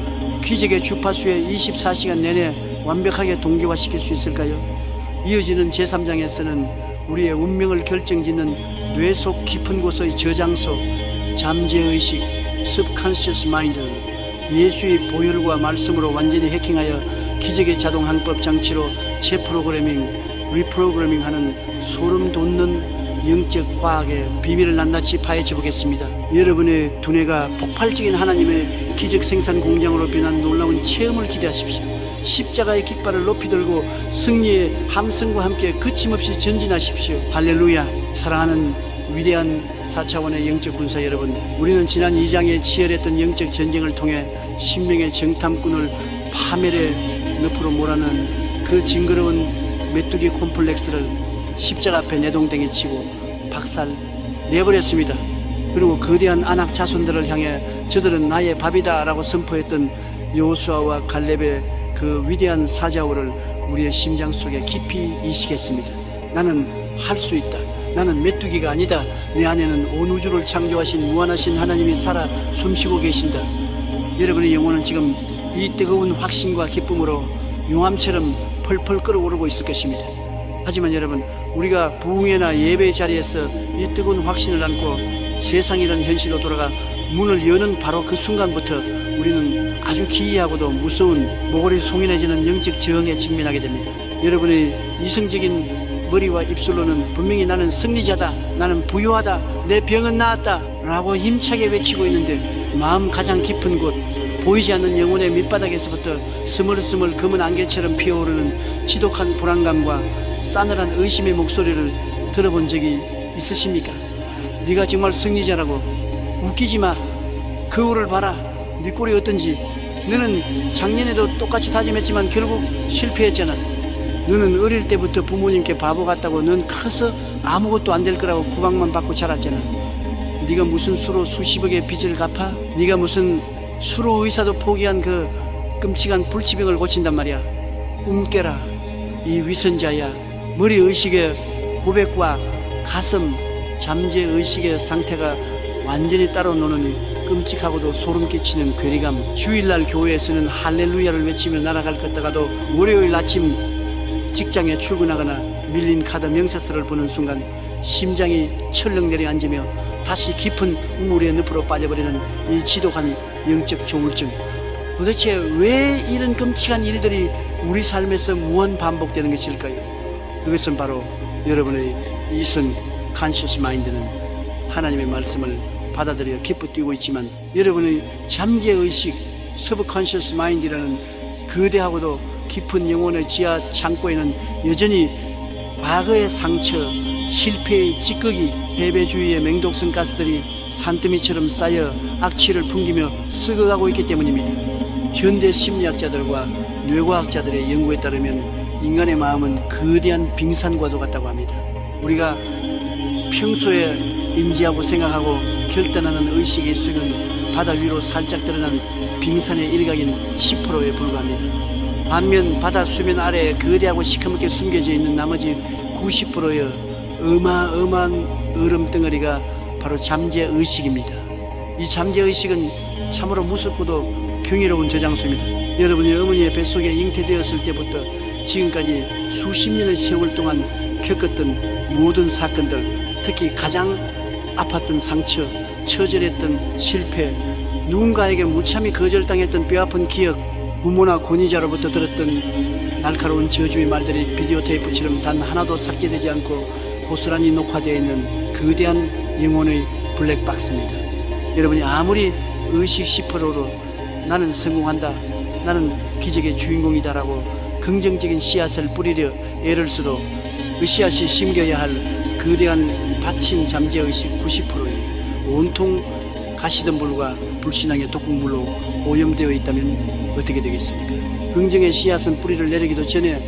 기적의 주파수에 24시간 내내 완벽하게 동기화시킬 수 있을까요? 이어지는 제3장에서는 우리의 운명을 결정짓는 뇌 속 깊은 곳의 저장소, 잠재의식, subconscious mind를 예수의 보혈과 말씀으로 완전히 해킹하여 기적의 자동 항법 장치로 재프로그래밍, 리프로그래밍하는 소름 돋는 영적 과학의 비밀을 낱낱이 파헤쳐 보겠습니다. 여러분의 두뇌가 폭발적인 하나님의 기적 생산 공장으로 변한 놀라운 체험을 기대하십시오. 십자가의 깃발을 높이 들고 승리의 함성과 함께 거침없이 전진하십시오. 할렐루야. 사랑하는 위대한 4차원의 영적 군사 여러분, 우리는 지난 2장에 치열했던 영적 전쟁을 통해 신명의 정탐꾼을 파멸의 늪으로 몰아넣은 그 징그러운 메뚜기 콤플렉스를 십자가 앞에 내동댕이 치고 박살 내버렸습니다. 그리고 거대한 아낙 자손들을 향해 저들은 나의 밥이다 라고 선포했던 여호수아와 갈렙의 그 위대한 사자오를 우리의 심장 속에 깊이 이식했습니다. 나는 할 수 있다. 나는 메뚜기가 아니다. 내 안에는 온 우주를 창조하신 무한하신 하나님이 살아 숨쉬고 계신다. 여러분의 영혼은 지금 이 뜨거운 확신과 기쁨으로 용암처럼 펄펄 끓어오르고 있을 것입니다. 하지만 여러분, 우리가 부흥회나 예배의 자리에서 이 뜨거운 확신을 안고 세상이라는 현실로 돌아가 문을 여는 바로 그 순간부터 우리는 아주 기이하고도 무서운 모골이 송인해지는 영적 저항에 직면하게 됩니다. 여러분의 이성적인 머리와 입술로는 분명히 나는 승리자다, 나는 부유하다, 내 병은 나았다 라고 힘차게 외치고 있는데 마음 가장 깊은 곳, 보이지 않는 영혼의 밑바닥에서부터 스멀스멀 검은 안개처럼 피어오르는 지독한 불안감과 싸늘한 의심의 목소리를 들어본 적이 있으십니까? 네가 정말 승리자라고, 웃기지 마, 거울을 봐라, 네 꼴이 어떤지, 너는 작년에도 똑같이 다짐했지만 결국 실패했잖아. 너는 어릴 때부터 부모님께 바보 같다고, 넌 커서 아무것도 안 될 거라고 구박만 받고 자랐잖아. 네가 무슨 수로 수십억의 빚을 갚아? 네가 무슨 수로 의사도 포기한 그 끔찍한 불치병을 고친단 말이야. 꿈 깨라, 이 위선자야. 머리의식의 고백과 가슴 잠재의식의 상태가 완전히 따로 노는 끔찍하고도 소름 끼치는 괴리감. 주일날 교회에서는 할렐루야를 외치며 날아갈 것 같다가도 월요일 아침 직장에 출근하거나 밀린 카드 명세서를 보는 순간 심장이 철렁 내려앉으며 다시 깊은 우물의 늪으로 빠져버리는 이 지독한 영적 조울증. 도대체 왜 이런 끔찍한 일들이 우리 삶에서 무한 반복되는 것일까요? 그것은 바로 여러분의 이성 컨셔스 마인드는 하나님의 말씀을 받아들여 기뻐 뛰고 있지만 여러분의 잠재의식 서브컨셔스 마인드라는 거대하고도 깊은 영혼의 지하 창고에는 여전히 과거의 상처, 실패의 찌꺼기, 패배주의의 맹독성 가스들이 산더미처럼 쌓여 악취를 풍기며 썩어가고 있기 때문입니다. 현대 심리학자들과 뇌과학자들의 연구에 따르면 인간의 마음은 거대한 빙산과도 같다고 합니다. 우리가 평소에 인지하고 생각하고 결단하는 의식의 일수는 바다 위로 살짝 드러난 빙산의 일각인 10%에 불과합니다. 반면 바다 수면 아래에 거대하고 시커멓게 숨겨져 있는 나머지 90%의 어마어마한 얼음덩어리가 바로 잠재의식입니다. 이 잠재의식은 참으로 무섭고도 경이로운 저장소입니다. 여러분이 어머니의 뱃속에 잉태되었을 때부터 지금까지 수십 년의 세월 동안 겪었던 모든 사건들, 특히 가장 아팠던 상처, 처절했던 실패, 누군가에게 무참히 거절당했던 뼈아픈 기억, 부모나 권위자로부터 들었던 날카로운 저주의 말들이 비디오 테이프처럼 단 하나도 삭제되지 않고 고스란히 녹화되어 있는 거대한 영혼의 블랙박스입니다. 여러분이 아무리 의식 10%로 나는 성공한다, 나는 기적의 주인공이다 라고 긍정적인 씨앗을 뿌리려 애를 써도 그 씨앗이 심겨야 할 거대한 받친 잠재의식 90%에 온통 가시덤불과 불신앙의 독극물로 오염되어 있다면 어떻게 되겠습니까? 긍정의 씨앗은 뿌리를 내리기도 전에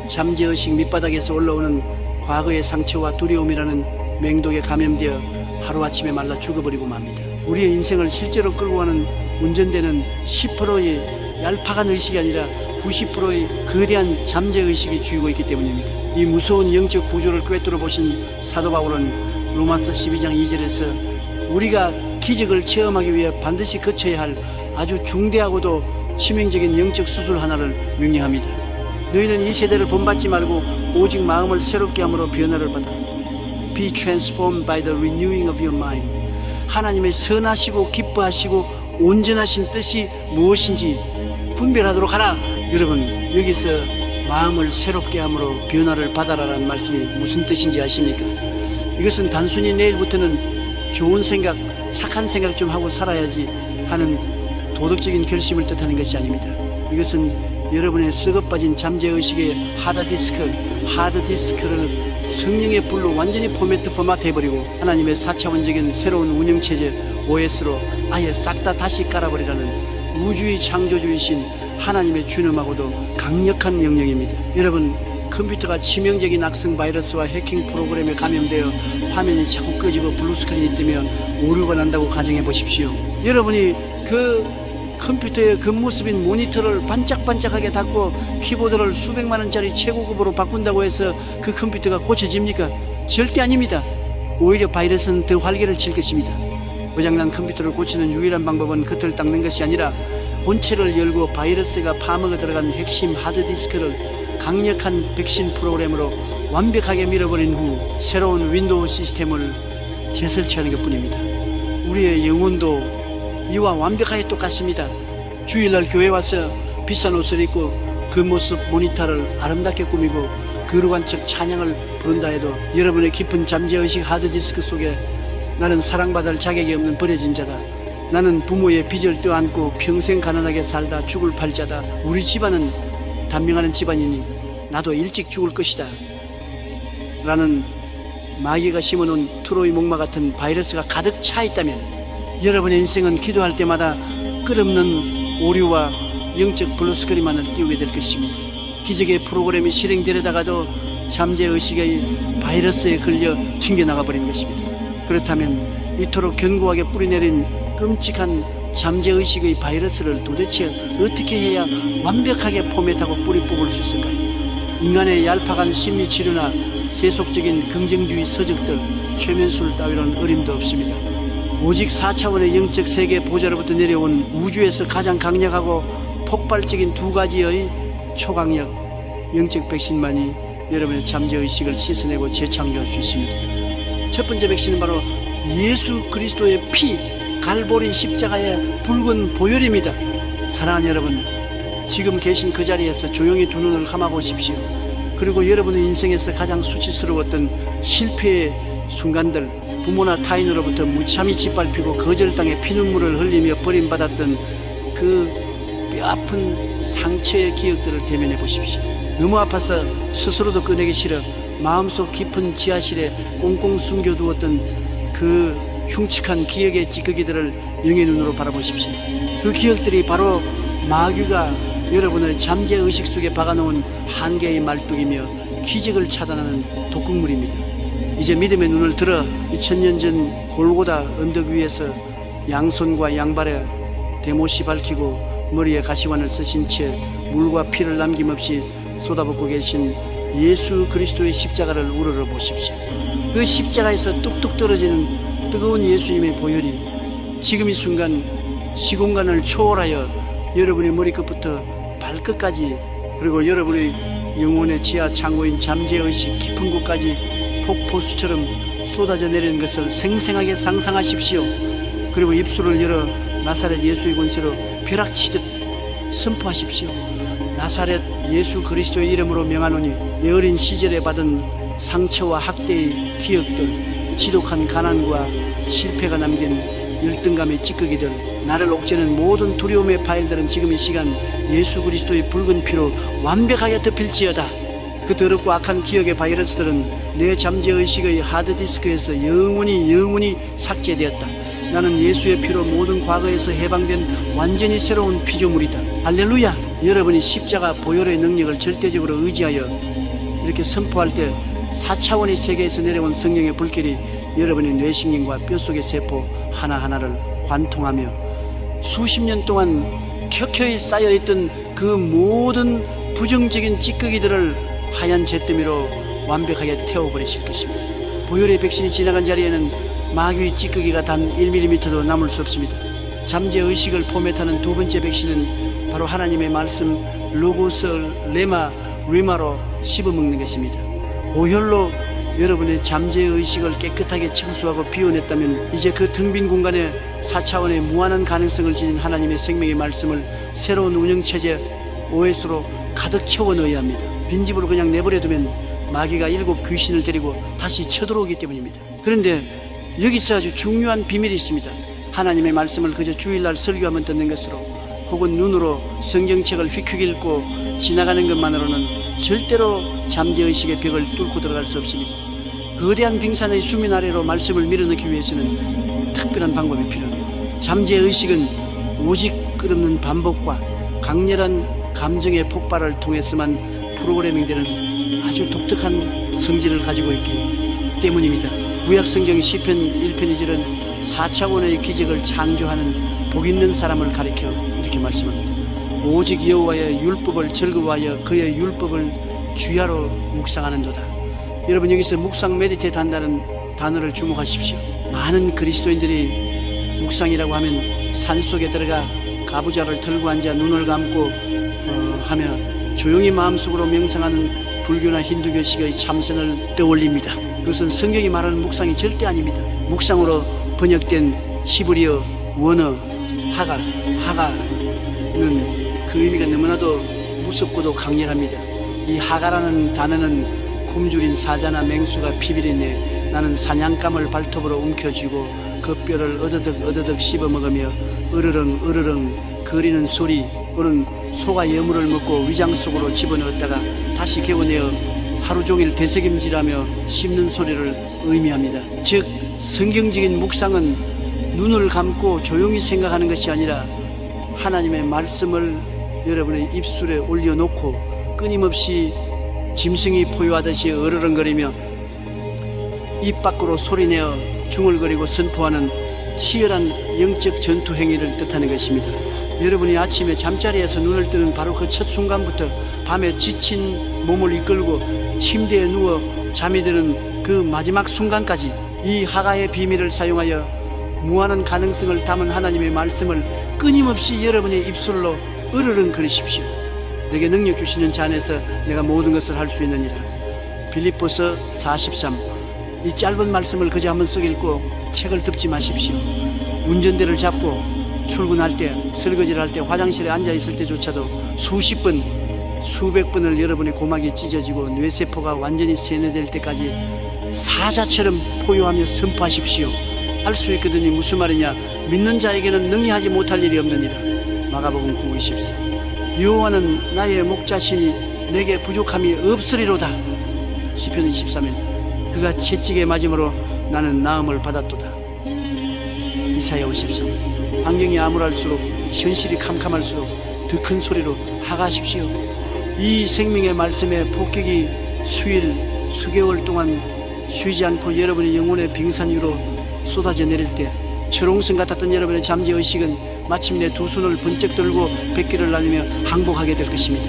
잠재의식 밑바닥에서 올라오는 과거의 상처와 두려움이라는 맹독에 감염되어 하루아침에 말라 죽어버리고 맙니다. 우리의 인생을 실제로 끌고 가는 운전되는 10%의 얄팍한 의식이 아니라 90%의 거대한 잠재의식이 쥐고 있기 때문입니다. 이 무서운 영적 구조를 꿰뚫어 보신 사도 바울은 로마서 12장 2절에서 우리가 기적을 체험하기 위해 반드시 거쳐야 할 아주 중대하고도 치명적인 영적 수술 하나를 명령합니다. 너희는 이 세대를 본받지 말고 오직 마음을 새롭게 함으로 변화를 받아. Be transformed by the renewing of your mind. 하나님의 선하시고 기뻐하시고 온전하신 뜻이 무엇인지 분별하도록 하라. 여러분, 여기서 마음을 새롭게 함으로 변화를 받아라라는 말씀이 무슨 뜻인지 아십니까? 이것은 단순히 내일부터는 좋은 생각, 착한 생각 좀 하고 살아야지 하는 도덕적인 결심을 뜻하는 것이 아닙니다. 이것은 여러분의 썩어빠진 잠재의식의 하드디스크를 성령의 불로 완전히 포마트 해버리고 하나님의 4차원적인 새로운 운영체제 OS로 아예 싹 다 다시 깔아버리라는 우주의 창조주이신 하나님의 준엄하고도 강력한 명령입니다. 여러분, 컴퓨터가 치명적인 악성 바이러스와 해킹 프로그램에 감염되어 화면이 자꾸 꺼지고 블루스크린이 뜨며 오류가 난다고 가정해 보십시오. 여러분이 그 컴퓨터의 겉모습인 모니터를 반짝반짝하게 닫고 키보드를 수백만 원짜리 최고급으로 바꾼다고 해서 그 컴퓨터가 고쳐집니까? 절대 아닙니다. 오히려 바이러스는 더 활개를 칠 것입니다. 고장난 컴퓨터를 고치는 유일한 방법은 겉을 닦는 것이 아니라 본체를 열고 바이러스가 파먹어 들어간 핵심 하드디스크를 강력한 백신 프로그램으로 완벽하게 밀어버린 후 새로운 윈도우 시스템을 재설치하는 것뿐입니다. 우리의 영혼도 이와 완벽하게 똑같습니다. 주일날 교회 와서 비싼 옷을 입고 그 모습 모니터를 아름답게 꾸미고 거룩한 척 찬양을 부른다 해도 여러분의 깊은 잠재의식 하드디스크 속에 나는 사랑받을 자격이 없는 버려진 자다, 나는 부모의 빚을 떠안고 평생 가난하게 살다 죽을 팔자다, 우리 집안은 단명하는 집안이니 나도 일찍 죽을 것이다 라는 마귀가 심어놓은 트로이 목마 같은 바이러스가 가득 차 있다면 여러분의 인생은 기도할 때마다 끝없는 오류와 영적 블루스크린만을 띄우게 될 것입니다. 기적의 프로그램이 실행되려다가도 잠재의식의 바이러스에 걸려 튕겨나가 버린 것입니다. 그렇다면 이토록 견고하게 뿌리내린 끔찍한 잠재의식의 바이러스를 도대체 어떻게 해야 완벽하게 포맷하고 뿌리 뽑을 수 있을까요? 인간의 얄팍한 심리치료나 세속적인 긍정주의 서적들, 최면술 따위로는 어림도 없습니다. 오직 4차원의 영적 세계 보좌로부터 내려온 우주에서 가장 강력하고 폭발적인 두 가지의 초강력 영적 백신만이 여러분의 잠재의식을 씻어내고 재창조할 수 있습니다. 첫 번째 백신은 바로 예수 그리스도의 피, 갈보리 십자가의 붉은 보혈입니다. 사랑하는 여러분, 지금 계신 그 자리에서 조용히 두 눈을 감아보십시오. 그리고 여러분의 인생에서 가장 수치스러웠던 실패의 순간들, 부모나 타인으로부터 무참히 짓밟히고 거절당해 피눈물을 흘리며 버림받았던 그 뼈아픈 상처의 기억들을 대면해 보십시오. 너무 아파서 스스로도 꺼내기 싫어 마음속 깊은 지하실에 꽁꽁 숨겨두었던 그 흉측한 기억의 찌꺼기들을 영의 눈으로 바라보십시오. 그 기억들이 바로 마귀가 여러분의 잠재의식 속에 박아놓은 한계의 말뚝이며 기적을 차단하는 독극물입니다. 이제 믿음의 눈을 들어 2000년 전 골고다 언덕 위에서 양손과 양발에 대못이 밝히고 머리에 가시관을 쓰신 채 물과 피를 남김없이 쏟아붓고 계신 예수 그리스도의 십자가를 우러러 보십시오. 그 십자가에서 뚝뚝 떨어지는 뜨거운 예수님의 보혈이 지금 이 순간 시공간을 초월하여 여러분의 머리끝부터 발끝까지, 그리고 여러분의 영혼의 지하 창고인 잠재의식 깊은 곳까지 폭포수처럼 쏟아져 내리는 것을 생생하게 상상하십시오. 그리고 입술을 열어 나사렛 예수의 권세로 벼락치듯 선포하십시오. 나사렛 예수 그리스도의 이름으로 명하노니 내 어린 시절에 받은 상처와 학대의 기억들, 지독한 가난과 실패가 남긴 열등감의 찌꺼기들, 나를 옥죄는 모든 두려움의 파일들은 지금 이 시간 예수 그리스도의 붉은 피로 완벽하게 덮일지어다. 그 더럽고 악한 기억의 바이러스들은 내 잠재의식의 하드디스크에서 영원히 삭제되었다. 나는 예수의 피로 모든 과거에서 해방된 완전히 새로운 피조물이다. 할렐루야! 여러분이 십자가 보혈의 능력을 절대적으로 의지하여 이렇게 선포할 때 4차원의 세계에서 내려온 성령의 불길이 여러분의 뇌신경과 뼛속의 세포 하나하나를 관통하며 수십 년 동안 켜켜이 쌓여있던 그 모든 부정적인 찌꺼기들을 하얀 잿더미로 완벽하게 태워버리실 것입니다. 보혈의 백신이 지나간 자리에는 마귀의 찌꺼기가 단 1mm도 남을 수 없습니다. 잠재의식을 포맷하는 두 번째 백신은 바로 하나님의 말씀 로고스 리마로 씹어먹는 것입니다. 보혈로 여러분의 잠재의식을 깨끗하게 청소하고 비워냈다면 이제 그 텅 빈 공간에 4차원의 무한한 가능성을 지닌 하나님의 생명의 말씀을 새로운 운영체제 OS로 가득 채워 넣어야 합니다. 빈집으로 그냥 내버려두면 마귀가 7 귀신을 데리고 다시 쳐들어오기 때문입니다. 그런데 여기서 아주 중요한 비밀이 있습니다. 하나님의 말씀을 그저 주일날 설교하면 듣는 것으로 혹은 눈으로 성경책을 휙휙 읽고 지나가는 것만으로는 절대로 잠재의식의 벽을 뚫고 들어갈 수 없습니다. 거대한 빙산의 수면 아래로 말씀을 밀어넣기 위해서는 특별한 방법이 필요합니다. 잠재의식은 오직 끝없는 반복과 강렬한 감정의 폭발을 통해서만 프로그래밍되는 아주 독특한 성질을 가지고 있기 때문입니다. 구약성경 시편 1편 2절은 4차원의 기적을 창조하는 복 있는 사람을 가리켜 이렇게 말씀합니다. 오직 여호와의 율법을 즐거워하여 그의 율법을 주야로 묵상하는도다. 여러분, 여기서 묵상 메디테이트 한다는 단어를 주목하십시오. 많은 그리스도인들이 묵상이라고 하면 산속에 들어가 가부좌를 들고 앉아 눈을 감고 하며 조용히 마음속으로 명상하는 불교나 힌두교식의 참선을 떠올립니다. 그것은 성경이 말하는 묵상이 절대 아닙니다. 묵상으로 번역된 히브리어 원어 하가는 그 의미가 너무나도 무섭고도 강렬합니다. 이 하가라는 단어는 굶주린 사자나 맹수가 피비린내 나는 사냥감을 발톱으로 움켜쥐고 그 뼈를 어드득 씹어먹으며 으르렁 거리는 소리, 또는 소가 여물을 먹고 위장 속으로 집어넣었다가 다시 개어내어 하루 종일 되새김질하며 씹는 소리를 의미합니다. 즉 성경적인 묵상은 눈을 감고 조용히 생각하는 것이 아니라 하나님의 말씀을 여러분의 입술에 올려놓고 끊임없이 짐승이 포효하듯이 으르렁거리며 입 밖으로 소리내어 중얼거리고 선포하는 치열한 영적 전투 행위를 뜻하는 것입니다. 여러분이 아침에 잠자리에서 눈을 뜨는 바로 그 첫 순간부터 밤에 지친 몸을 이끌고 침대에 누워 잠이 드는 그 마지막 순간까지 이 하가의 비밀을 사용하여 무한한 가능성을 담은 하나님의 말씀을 끊임없이 여러분의 입술로 으르렁거리십시오. 내게 능력 주시는 자 안에서 내가 모든 것을 할 수 있느니라. 빌립보서 4:13. 이 짧은 말씀을 그저 한번 쏙 읽고 책을 덮지 마십시오. 운전대를 잡고 출근할 때, 설거지를 할 때, 화장실에 앉아있을 때조차도 수십 번, 수백 번을 여러분의 고막이 찢어지고 뇌세포가 완전히 세뇌될 때까지 사자처럼 포효하며 선포하십시오. 할 수 있거든요. 무슨 말이냐? 믿는 자에게는 능히 하지 못할 일이 없느니라. 마가복음 9:24. 여호와는 나의 목자시니 내게 부족함이 없으리로다. 시편 23일. 그가 채찍에 맞음으로 나는 나음을 받았도다. 이사야 53. 환경이 암울할수록, 현실이 캄캄할수록 더 큰 소리로 하가십시오. 이 생명의 말씀에 폭격이 수일, 수개월 동안 쉬지 않고 여러분의 영혼의 빙산 위로 쏟아져 내릴 때 철옹성 같았던 여러분의 잠재의식은 마침내 두 손을 번쩍 들고 백기를 날리며 항복하게 될 것입니다.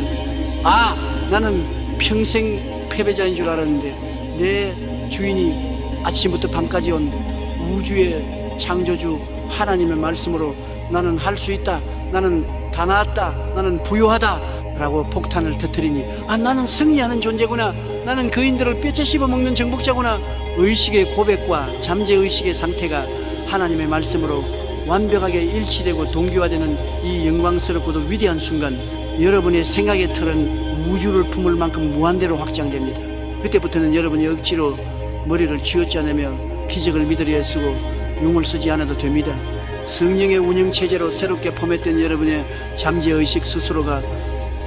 아, 나는 평생 패배자인 줄 알았는데 내 주인이 아침부터 밤까지 온 우주의 창조주 하나님의 말씀으로 나는 할 수 있다, 나는 다 나았다, 나는 부유하다 라고 폭탄을 터뜨리니 나는 승리하는 존재구나, 나는 거인들을 뼈째 씹어먹는 정복자구나. 의식의 고백과 잠재의식의 상태가 하나님의 말씀으로 완벽하게 일치되고 동기화되는 이 영광스럽고도 위대한 순간, 여러분의 생각의 틀은 우주를 품을 만큼 무한대로 확장됩니다. 그때부터는 여러분이 억지로 머리를 쥐어짜내며 기적을 믿으려 애쓰고 용을 쓰지 않아도 됩니다. 성령의 운영체제로 새롭게 포맷된 여러분의 잠재의식 스스로가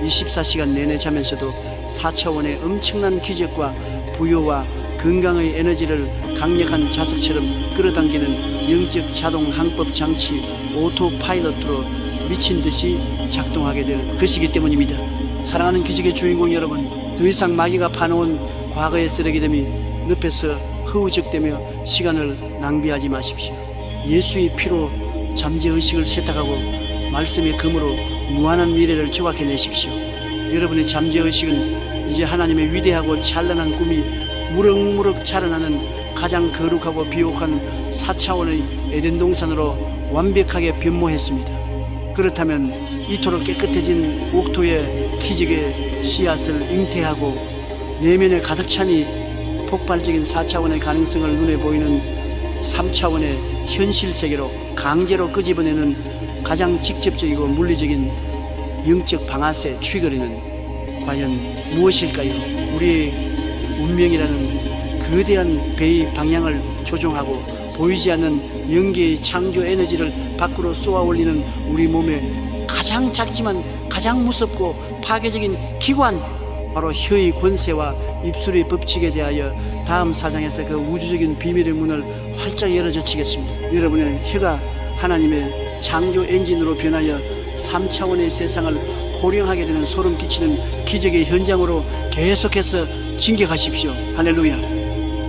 24시간 내내 자면서도 4차원의 엄청난 기적과 부여와 건강의 에너지를 강력한 자석처럼 끌어당기는 영적 자동 항법 장치 오토 파일럿으로 미친듯이 작동하게 될 것이기 때문입니다. 사랑하는 기적의 주인공 여러분, 더 이상 마귀가 파놓은 과거의 쓰레기됨이 늪에서 허우적대며 시간을 낭비하지 마십시오. 예수의 피로 잠재의식을 세탁하고 말씀의 검으로 무한한 미래를 조각해내십시오. 여러분의 잠재의식은 이제 하나님의 위대하고 찬란한 꿈이 무럭무럭 자라나는 가장 거룩하고 비옥한 4차원의 에덴 동산으로 완벽하게 변모했습니다. 그렇다면 이토록 깨끗해진 옥토의 기적의 씨앗을 잉태하고 내면에 가득 차니 폭발적인 4차원의 가능성을 눈에 보이는 3차원의 현실 세계로 강제로 끄집어내는 가장 직접적이고 물리적인 영적 방아쇠 트리거리는 과연 무엇일까요? 우리의 운명이라는 거대한 배의 방향을 조종하고 보이지 않는 영계의 창조 에너지를 밖으로 쏘아 올리는 우리 몸의 가장 작지만 가장 무섭고 파괴적인 기관, 바로 혀의 권세와 입술의 법칙에 대하여 다음 사장에서 그 우주적인 비밀의 문을 활짝 열어젖히겠습니다. 여러분의 혀가 하나님의 창조 엔진으로 변하여 3차원의 세상을 호령하게 되는 소름 끼치는 기적의 현장으로 계속해서 진격하십시오. 할렐루야.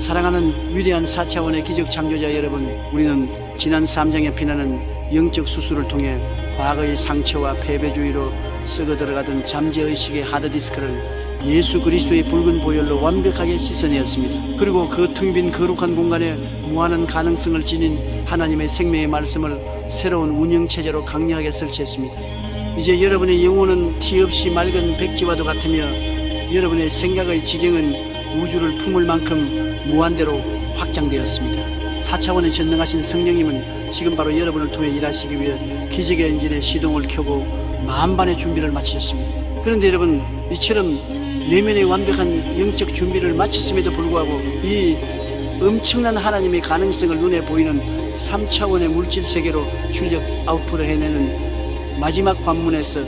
사랑하는 위대한 4차원의 기적 창조자 여러분, 우리는 지난 3장에 피나는 영적 수술을 통해 과거의 상처와 패배주의로 썩어 들어가던 잠재의식의 하드디스크를 예수 그리스도의 붉은 보혈로 완벽하게 씻어내었습니다. 그리고 그 텅 빈 거룩한 공간에 무한한 가능성을 지닌 하나님의 생명의 말씀을 새로운 운영체제로 강력하게 설치했습니다. 이제 여러분의 영혼은 티 없이 맑은 백지와도 같으며 여러분의 생각의 지경은 우주를 품을 만큼 무한대로 확장되었습니다. 4차원의 전능하신 성령님은 지금 바로 여러분을 통해 일하시기 위해 기적의 엔진의 시동을 켜고 만반의 준비를 마치셨습니다. 그런데 여러분, 이처럼 내면의 완벽한 영적 준비를 마쳤음에도 불구하고 이 엄청난 하나님의 가능성을 눈에 보이는 3차원의 물질 세계로 출력 아웃풋을 해내는 마지막 관문에서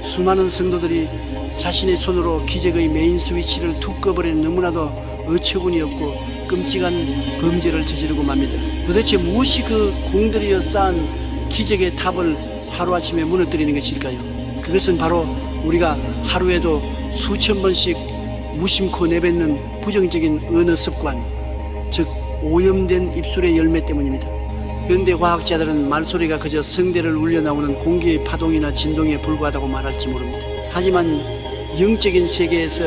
수많은 성도들이 자신의 손으로 기적의 메인 스위치를 툭 꺼버리는 너무나도 어처구니 없고 끔찍한 범죄를 저지르고 맙니다. 도대체 무엇이 그 공들여 쌓은 기적의 탑을 하루아침에 무너뜨리는 것일까요? 그것은 바로 우리가 하루에도 수천 번씩 무심코 내뱉는 부정적인 언어 습관, 즉 오염된 입술의 열매 때문입니다. 현대 과학자들은 말소리가 그저 성대를 울려 나오는 공기의 파동이나 진동에 불과하다고 말할지 모릅니다. 하지만 영적인 세계에서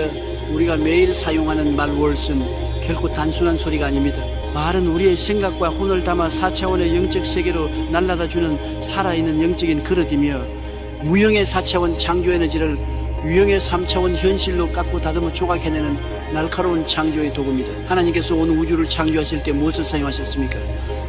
우리가 매일 사용하는 말월슨 결코 단순한 소리가 아닙니다. 말은 우리의 생각과 혼을 담아 4차원의 영적 세계로 날아다주는 살아있는 영적인 그릇이며 무형의 4차원 창조 에너지를 유형의 3차원 현실로 깎고 다듬어 조각해내는 날카로운 창조의 도구입니다. 하나님께서 온 우주를 창조하실 때 무엇을 사용하셨습니까?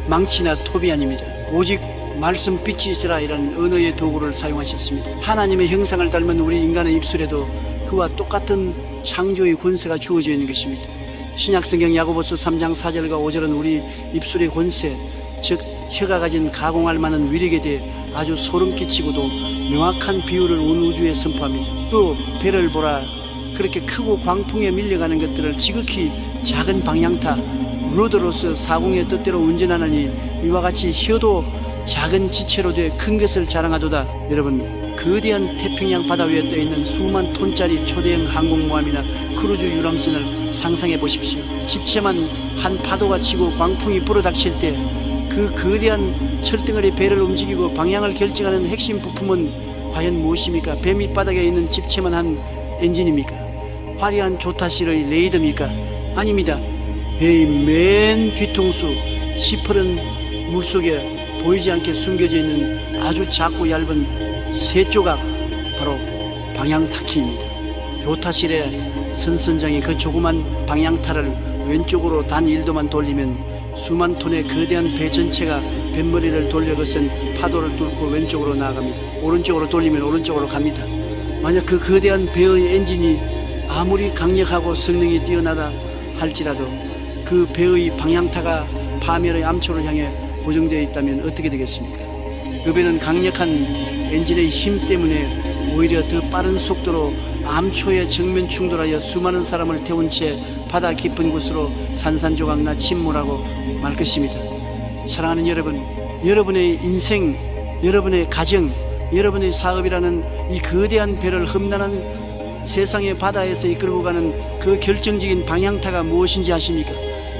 망치나 톱이 아닙니다. 오직 말씀 빛이 있으라 이런 언어의 도구를 사용하셨습니다. 하나님의 형상을 닮은 우리 인간의 입술에도 그와 똑같은 창조의 권세가 주어져 있는 것입니다. 신약성경 야고보서 3장 4절과 5절은 우리 입술의 권세, 즉 혀가 가진 가공할 만한 위력에 대해 아주 소름 끼치고도 명확한 비율을 온 우주에 선포합니다. 또 배를 보라, 그렇게 크고 광풍에 밀려가는 것들을 지극히 작은 방향타 로드로서 사공의 뜻대로 운전하느니 이와 같이 혀도 작은 지체로 돼 큰 것을 자랑하도다. 여러분, 거대한 태평양 바다 위에 떠있는 수만 톤짜리 초대형 항공모함이나 크루즈 유람선을 상상해 보십시오. 집채만 한 파도가 치고 광풍이 불어닥칠 때 그 거대한 철덩어리 배를 움직이고 방향을 결정하는 핵심 부품은 과연 무엇입니까? 배 밑바닥에 있는 집채만 한 엔진입니까? 화려한 조타실의 레이더입니까? 아닙니다. 배의 맨 뒤통수 시퍼런 물속에 보이지 않게 숨겨져 있는 아주 작고 얇은 새 조각, 바로 방향타키입니다. 교타실의 선선장이 그 조그만 방향타를 왼쪽으로 단 1도만 돌리면 수만 톤의 거대한 배 전체가 뱃머리를 돌려 거센 파도를 뚫고 왼쪽으로 나아갑니다. 오른쪽으로 돌리면 오른쪽으로 갑니다. 만약 그 거대한 배의 엔진이 아무리 강력하고 성능이 뛰어나다 할지라도 그 배의 방향타가 파멸의 암초를 향해 고정되어 있다면 어떻게 되겠습니까? 그 배는 강력한 엔진의 힘 때문에 오히려 더 빠른 속도로 암초에 정면 충돌하여 수많은 사람을 태운 채 바다 깊은 곳으로 산산조각나 침몰하고 말 것입니다. 사랑하는 여러분, 여러분의 인생, 여러분의 가정, 여러분의 사업이라는 이 거대한 배를 험난한 세상의 바다에서 이끌고 가는 그 결정적인 방향타가 무엇인지 아십니까?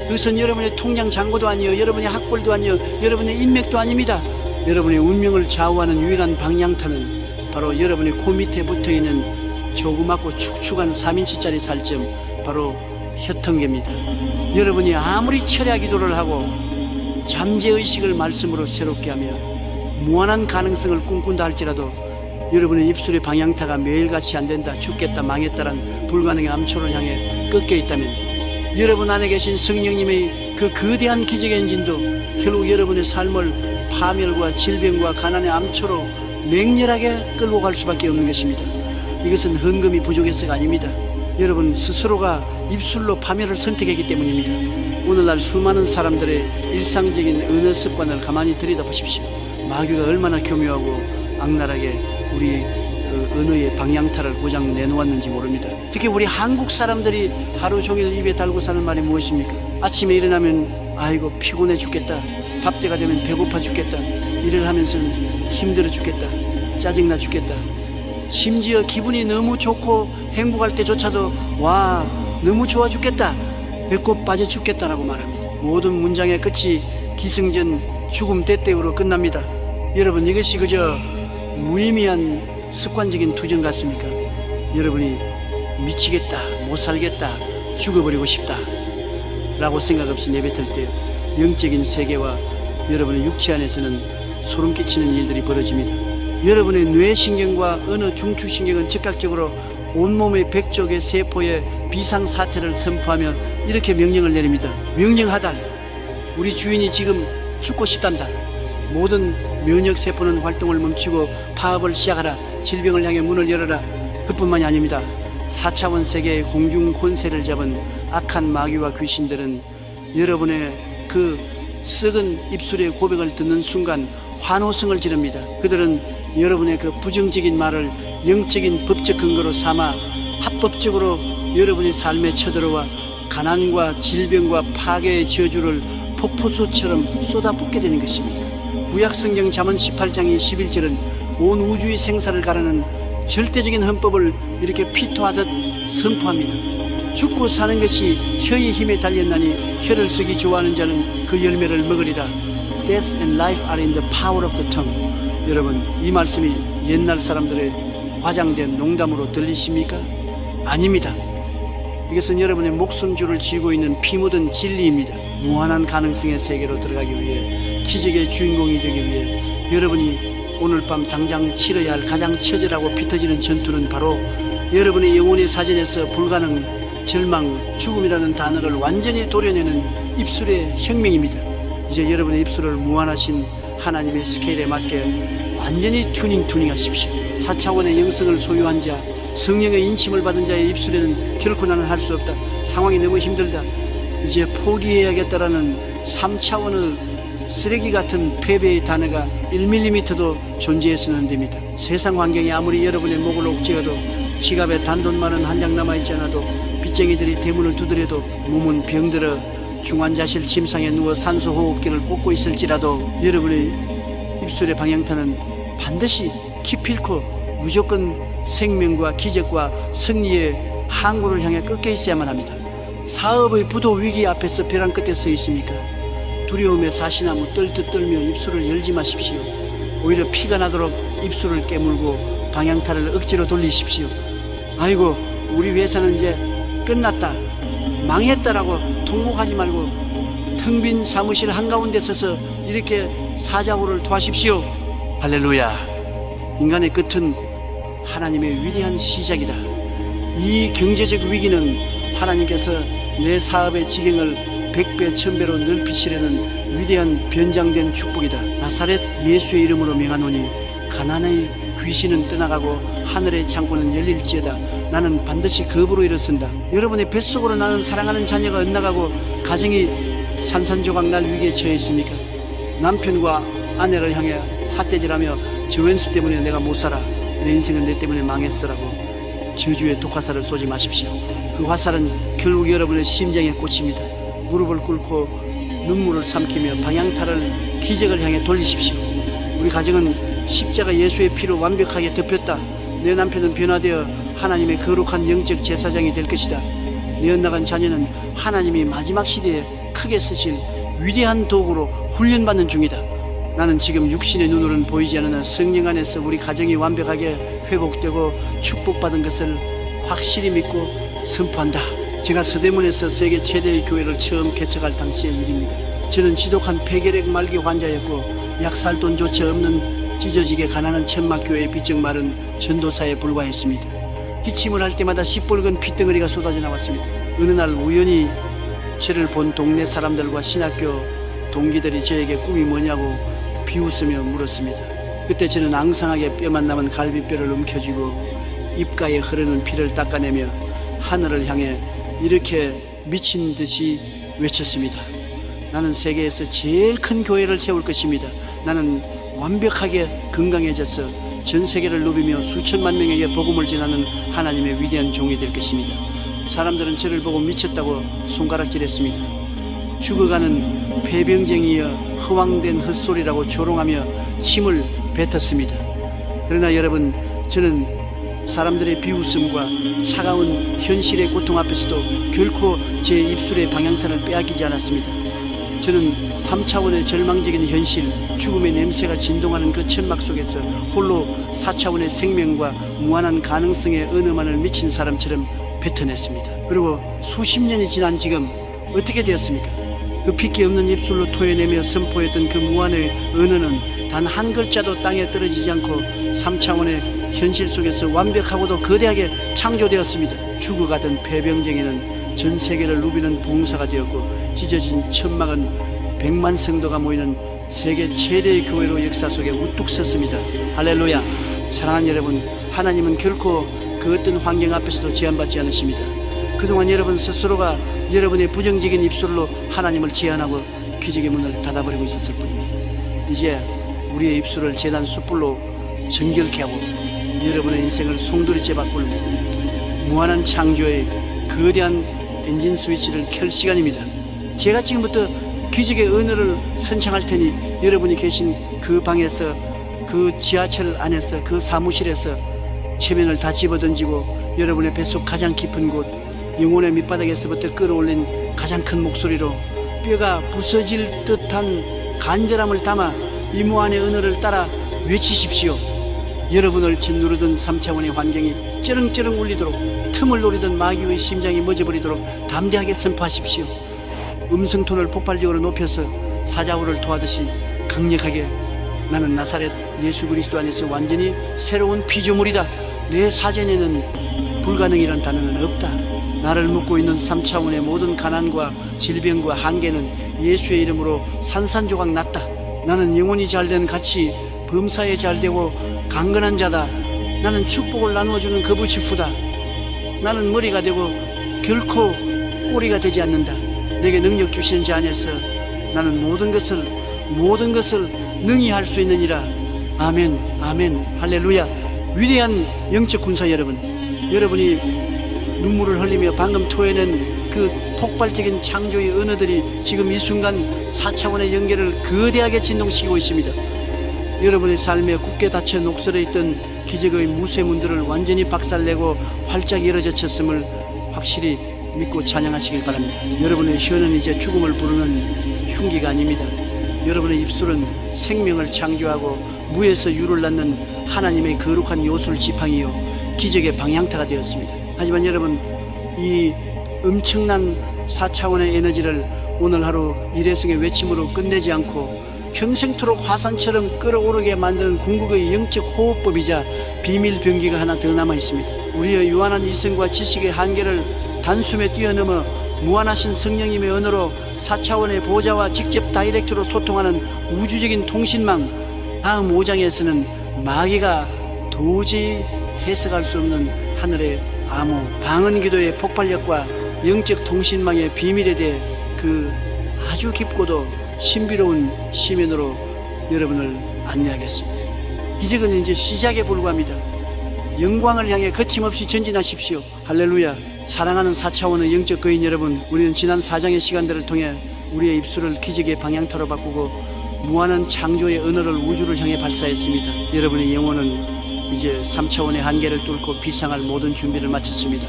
그것은 여러분의 통장 잔고도 아니요, 여러분의 학벌도 아니요, 여러분의 인맥도 아닙니다. 여러분의 운명을 좌우하는 유일한 방향타는 바로 여러분의 코 밑에 붙어있는 조그맣고 축축한 3인치짜리 살점, 바로 혈통계입니다. 여러분이 아무리 철야 기도를 하고 잠재의식을 말씀으로 새롭게 하며 무한한 가능성을 꿈꾼다 할지라도 여러분의 입술의 방향타가 매일같이 안된다, 죽겠다, 망했다란 불가능의 암초를 향해 꺾여 있다면 여러분 안에 계신 성령님의 그 거대한 기적의 엔진도 결국 여러분의 삶을 파멸과 질병과 가난의 암초로 맹렬하게 끌고 갈 수밖에 없는 것입니다. 이것은 헌금이 부족해서가 아닙니다. 여러분 스스로가 입술로 파멸을 선택했기 때문입니다. 오늘날 수많은 사람들의 일상적인 언어 습관을 가만히 들여다보십시오. 마귀가 얼마나 교묘하고 악랄하게 우리 언어의 방향타를 고장 내놓았는지 모릅니다. 특히 우리 한국 사람들이 하루 종일 입에 달고 사는 말이 무엇입니까? 아침에 일어나면 아이고 피곤해 죽겠다, 밥때가 되면 배고파 죽겠다, 일을 하면서는 힘들어 죽겠다, 짜증나 죽겠다, 심지어 기분이 너무 좋고 행복할 때조차도 와 너무 좋아 죽겠다, 배꼽 빠져 죽겠다라고 말합니다. 모든 문장의 끝이 기승전 죽음 때때우로 끝납니다. 여러분 이것이 그저 무의미한 습관적인 투정 같습니까? 여러분이 미치겠다, 못 살겠다, 죽어버리고 싶다 라고 생각 없이 내뱉을 때 영적인 세계와 여러분의 육체 안에서는 소름 끼치는 일들이 벌어집니다. 여러분의 뇌신경과 어느 중추신경은 즉각적으로 온몸의 100쪽의 세포에 비상사태를 선포하며 이렇게 명령을 내립니다. 명령하달, 우리 주인이 지금 죽고 싶단다. 모든 면역세포는 활동을 멈추고 파업을 시작하라. 질병을 향해 문을 열어라. 그뿐만이 아닙니다. 4차원 세계의 공중 혼세를 잡은 악한 마귀와 귀신들은 여러분의 그 썩은 입술의 고백을 듣는 순간 환호성을 지릅니다. 그들은 여러분의 그 부정적인 말을 영적인 법적 근거로 삼아 합법적으로 여러분의 삶에 쳐들어와 가난과 질병과 파괴의 저주를 폭포수처럼 쏟아붓게 되는 것입니다. 구약성경 잠언 18장의 11절은 온 우주의 생사를 가르는 절대적인 헌법을 이렇게 피토하듯 선포합니다. 죽고 사는 것이 혀의 힘에 달렸나니 혀를 쓰기 좋아하는 자는 그 열매를 먹으리라. Death and life are in the power of the tongue. 여러분 이 말씀이 옛날 사람들의 과장된 농담으로 들리십니까? 아닙니다. 이것은 여러분의 목숨줄을 쥐고 있는 피 묻은 진리입니다. 무한한 가능성의 세계로 들어가기 위해, 기적의 주인공이 되기 위해 여러분이 오늘 밤 당장 치러야 할 가장 처절하고 피 터지는 전투는 바로 여러분의 영혼의 사전에서 불가능, 절망, 죽음이라는 단어를 완전히 도려내는 입술의 혁명입니다. 이제 여러분의 입술을 무한하신 하나님의 스케일에 맞게 완전히 튜닝하십시오. 4차원의 영성을 소유한 자, 성령의 인침을 받은 자의 입술에는 결코 나는 할 수 없다, 상황이 너무 힘들다, 이제 포기해야겠다라는 3차원의 쓰레기 같은 패배의 단어가 1mm도 존재해서는 안 됩니다. 세상 환경이 아무리 여러분의 목을 옥죄어도, 지갑에 단돈만은 한 장 남아있지 않아도, 빚쟁이들이 대문을 두드려도, 몸은 병들어 중환자실 침상에 누워 산소호흡기를 꽂고 있을지라도 여러분의 입술의 방향타는 반드시 기필코 무조건 생명과 기적과 승리의 항구를 향해 꺾여 있어야만 합니다. 사업의 부도 위기 앞에서 벼랑 끝에 서 있습니까? 두려움에 사시나무 떨듯 떨며 입술을 열지 마십시오. 오히려 피가 나도록 입술을 깨물고 방향타를 억지로 돌리십시오. 아이고 우리 회사는 이제 끝났다, 망했다라고 통곡하지 말고 텅 빈 사무실 한가운데 서서 이렇게 사자후를 토하십시오. 할렐루야. 인간의 끝은 하나님의 위대한 시작이다. 이 경제적 위기는 하나님께서 내 사업의 지경을 100배 1000배로 넓히시려는 위대한 변장된 축복이다. 나사렛 예수의 이름으로 명하노니 가나안의 귀신은 떠나가고 하늘의 창고는 열릴지어다. 나는 반드시 겁으로 일어선다. 여러분의 뱃속으로 나는 사랑하는 자녀가 엇나가고 가정이 산산조각 날 위기에 처해 있습니까? 남편과 아내를 향해 삿대질하며 저 왼수 때문에 내가 못 살아, 내 인생은 내 때문에 망했어라고 저주의 독화살을 쏘지 마십시오. 그 화살은 결국 여러분의 심장에 꽂힙니다. 무릎을 꿇고 눈물을 삼키며 방향타를 기적을 향해 돌리십시오. 우리 가정은 십자가 예수의 피로 완벽하게 덮였다. 내 남편은 변화되어 하나님의 거룩한 영적 제사장이 될 것이다. 내 엇나간 자녀는 하나님이 마지막 시대에 크게 쓰실 위대한 도구로 훈련받는 중이다. 나는 지금 육신의 눈으로는 보이지 않으나 성령 안에서 우리 가정이 완벽하게 회복되고 축복받은 것을 확실히 믿고 선포한다. 제가 서대문에서 세계 최대의 교회를 처음 개척할 당시의 일입니다. 저는 지독한 폐결핵 말기 환자였고 약 살 돈조차 없는 찢어지게 가난한 천막교회의 비쩍 마른 전도사에 불과했습니다. 기침을 할 때마다 시뻘건 핏덩어리가 쏟아져 나왔습니다. 어느 날 우연히 저를 본 동네 사람들과 신학교 동기들이 저에게 꿈이 뭐냐고 비웃으며 물었습니다. 그때 저는 앙상하게 뼈만 남은 갈비뼈를 움켜쥐고 입가에 흐르는 피를 닦아내며 하늘을 향해 이렇게 미친 듯이 외쳤습니다. 나는 세계에서 제일 큰 교회를 세울 것입니다. 나는 완벽하게 건강해져서 전 세계를 누비며 수천만 명에게 복음을 전하는 하나님의 위대한 종이 될 것입니다. 사람들은 저를 보고 미쳤다고 손가락질했습니다. 죽어가는 폐병쟁이여 허황된 헛소리라고 조롱하며 침을 뱉었습니다. 그러나 여러분, 저는 사람들의 비웃음과 차가운 현실의 고통 앞에서도 결코 제 입술의 방향타를 빼앗기지 않았습니다. 저는 3차원의 절망적인 현실, 죽음의 냄새가 진동하는 그 천막 속에서 홀로 4차원의 생명과 무한한 가능성의 언어만을 미친 사람처럼 뱉어냈습니다. 그리고 수십 년이 지난 지금 어떻게 되었습니까? 그 핏기 없는 입술로 토해내며 선포했던 그 무한의 언어는 단 한 글자도 땅에 떨어지지 않고 3차원의 현실 속에서 완벽하고도 거대하게 창조되었습니다. 죽어가던 폐병쟁이는 전 세계를 누비는 봉사가 되었고 찢어진 천막은 100만 성도가 모이는 세계 최대의 교회로 역사 속에 우뚝 섰습니다. 할렐루야. 사랑하는 여러분, 하나님은 결코 그 어떤 환경 앞에서도 제한받지 않으십니다. 그동안 여러분 스스로가 여러분의 부정적인 입술로 하나님을 제한하고 기적의 문을 닫아버리고 있었을 뿐입니다. 이제 우리의 입술을 제단 숯불로 정결케 하고 여러분의 인생을 송두리째 바꿀 무한한 창조의 거대한 엔진 스위치를 켤 시간입니다. 제가 지금부터 기적의 언어를 선창할 테니 여러분이 계신 그 방에서, 그 지하철 안에서, 그 사무실에서 체면을 다 집어던지고 여러분의 뱃속 가장 깊은 곳, 영혼의 밑바닥에서부터 끌어올린 가장 큰 목소리로 뼈가 부서질 듯한 간절함을 담아 이 무한의 언어를 따라 외치십시오. 여러분을 짓누르던 3차원의 환경이 쩌렁쩌렁 울리도록, 틈을 노리던 마귀의 심장이 멎어버리도록 담대하게 선포하십시오. 음성톤을 폭발적으로 높여서 사자후를 토하듯이 강력하게, 나는 나사렛 예수 그리스도 안에서 완전히 새로운 피조물이다. 내 사전에는 불가능이란 단어는 없다. 나를 묶고 있는 3차원의 모든 가난과 질병과 한계는 예수의 이름으로 산산조각 났다. 나는 영혼이 잘된 같이 범사에 잘되고 강건한 자다. 나는 축복을 나누어주는 거부치프다. 나는 머리가 되고 결코 꼬리가 되지 않는다. 내게 능력 주시는 자 안에서 나는 모든 것을 능히 할 수 있느니라. 아멘, 아멘, 할렐루야. 위대한 영적 군사 여러분, 여러분이 눈물을 흘리며 방금 토해낸 그 폭발적인 창조의 언어들이 지금 이 순간 4차원의 연계를 거대하게 진동시키고 있습니다. 여러분의 삶에 굳게 닫혀 녹슬어 있던 기적의 무쇠문들을 완전히 박살내고 활짝 열어젖혔음을 확실히 믿고 찬양하시길 바랍니다. 여러분의 혀는 이제 죽음을 부르는 흉기가 아닙니다. 여러분의 입술은 생명을 창조하고 무에서 유를 낳는 하나님의 거룩한 요술 지팡이요 기적의 방향타가 되었습니다. 하지만 여러분, 이 엄청난 4차원의 에너지를 오늘 하루 일회성의 외침으로 끝내지 않고 평생토록 화산처럼 끓어오르게 만드는 궁극의 영적 호흡법이자 비밀 병기가 하나 더 남아 있습니다. 우리의 유한한 이성과 지식의 한계를 단숨에 뛰어넘어 무한하신 성령님의 언어로 4차원의 보좌와 직접 다이렉트로 소통하는 우주적인 통신망, 다음 5장에서는 마귀가 도저히 해석할 수 없는 하늘의 암호, 방언기도의 폭발력과 영적 통신망의 비밀에 대해 그 아주 깊고도 신비로운 시면으로 여러분을 안내하겠습니다. 이제는 이제 시작에 불과합니다. 영광을 향해 거침없이 전진하십시오. 할렐루야. 사랑하는 4차원의 영적 거인 여러분, 우리는 지난 4장의 시간들을 통해 우리의 입술을 기적의 방향타로 바꾸고 무한한 창조의 언어를 우주를 향해 발사했습니다. 여러분의 영혼은 이제 3차원의 한계를 뚫고 비상할 모든 준비를 마쳤습니다.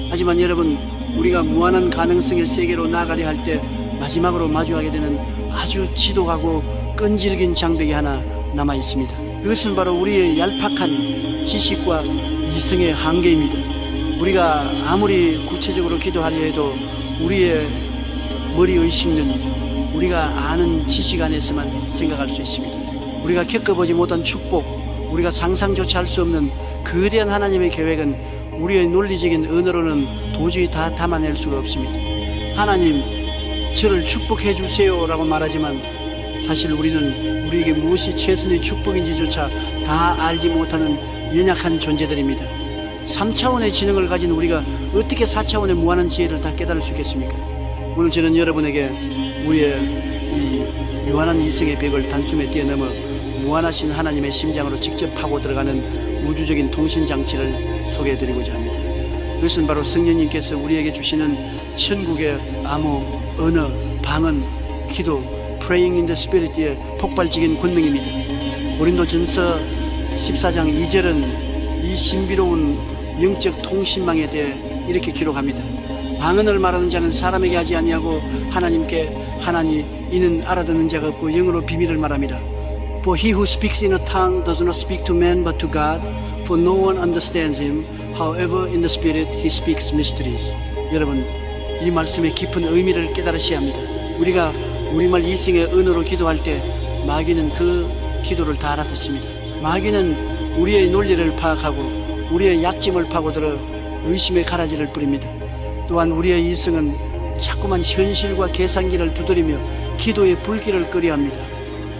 하지만 여러분, 우리가 무한한 가능성의 세계로 나아가려 할 때 마지막으로 마주하게 되는 아주 지독하고 끈질긴 장벽이 하나 남아 있습니다. 그것은 바로 우리의 얄팍한 지식과 이성의 한계입니다. 우리가 아무리 구체적으로 기도하려 해도 우리의 머리 의식은 우리가 아는 지식 안에서만 생각할 수 있습니다. 우리가 겪어보지 못한 축복, 우리가 상상조차 할 수 없는 거대한 하나님의 계획은 우리의 논리적인 언어로는 도저히 다 담아낼 수가 없습니다. 하나님, 저를 축복해 주세요 라고 말하지만 사실 우리는 우리에게 무엇이 최선의 축복인지조차 다 알지 못하는 연약한 존재들입니다. 3차원의 지능을 가진 우리가 어떻게 4차원의 무한한 지혜를 다 깨달을 수 있겠습니까? 오늘 저는 여러분에게 우리의 이 유한한 이성의 벽을 단숨에 뛰어넘어 무한하신 하나님의 심장으로 직접 파고 들어가는 우주적인 통신장치를 소개해드리고자 합니다. 그것은 바로 성령님께서 우리에게 주시는 천국의 암호, 언어, 방언, 기도, Praying in the Spirit의 폭발적인 권능입니다. 고린도전서 14장 2절은 이 신비로운 영적 통신망에 대해 이렇게 기록합니다. 방언을 말하는 자는 사람에게 하지 아니하고 하나님께 하나니 이는 알아듣는 자가 없고 영으로 비밀을 말합니다. For he who speaks in a tongue does not speak to man but to God, for no one understands him. However, in the Spirit he speaks mysteries. 여러분, 이 말씀의 깊은 의미를 깨달으셔야 합니다. 우리가 우리말 이성의 언어로 기도할 때 마귀는 그 기도를 다 알아듣습니다. 마귀는 우리의 논리를 파악하고 우리의 약점을 파고들어 의심의 가라지를 뿌립니다. 또한 우리의 이성은 자꾸만 현실과 계산기를 두드리며 기도의 불길을 끄려합니다.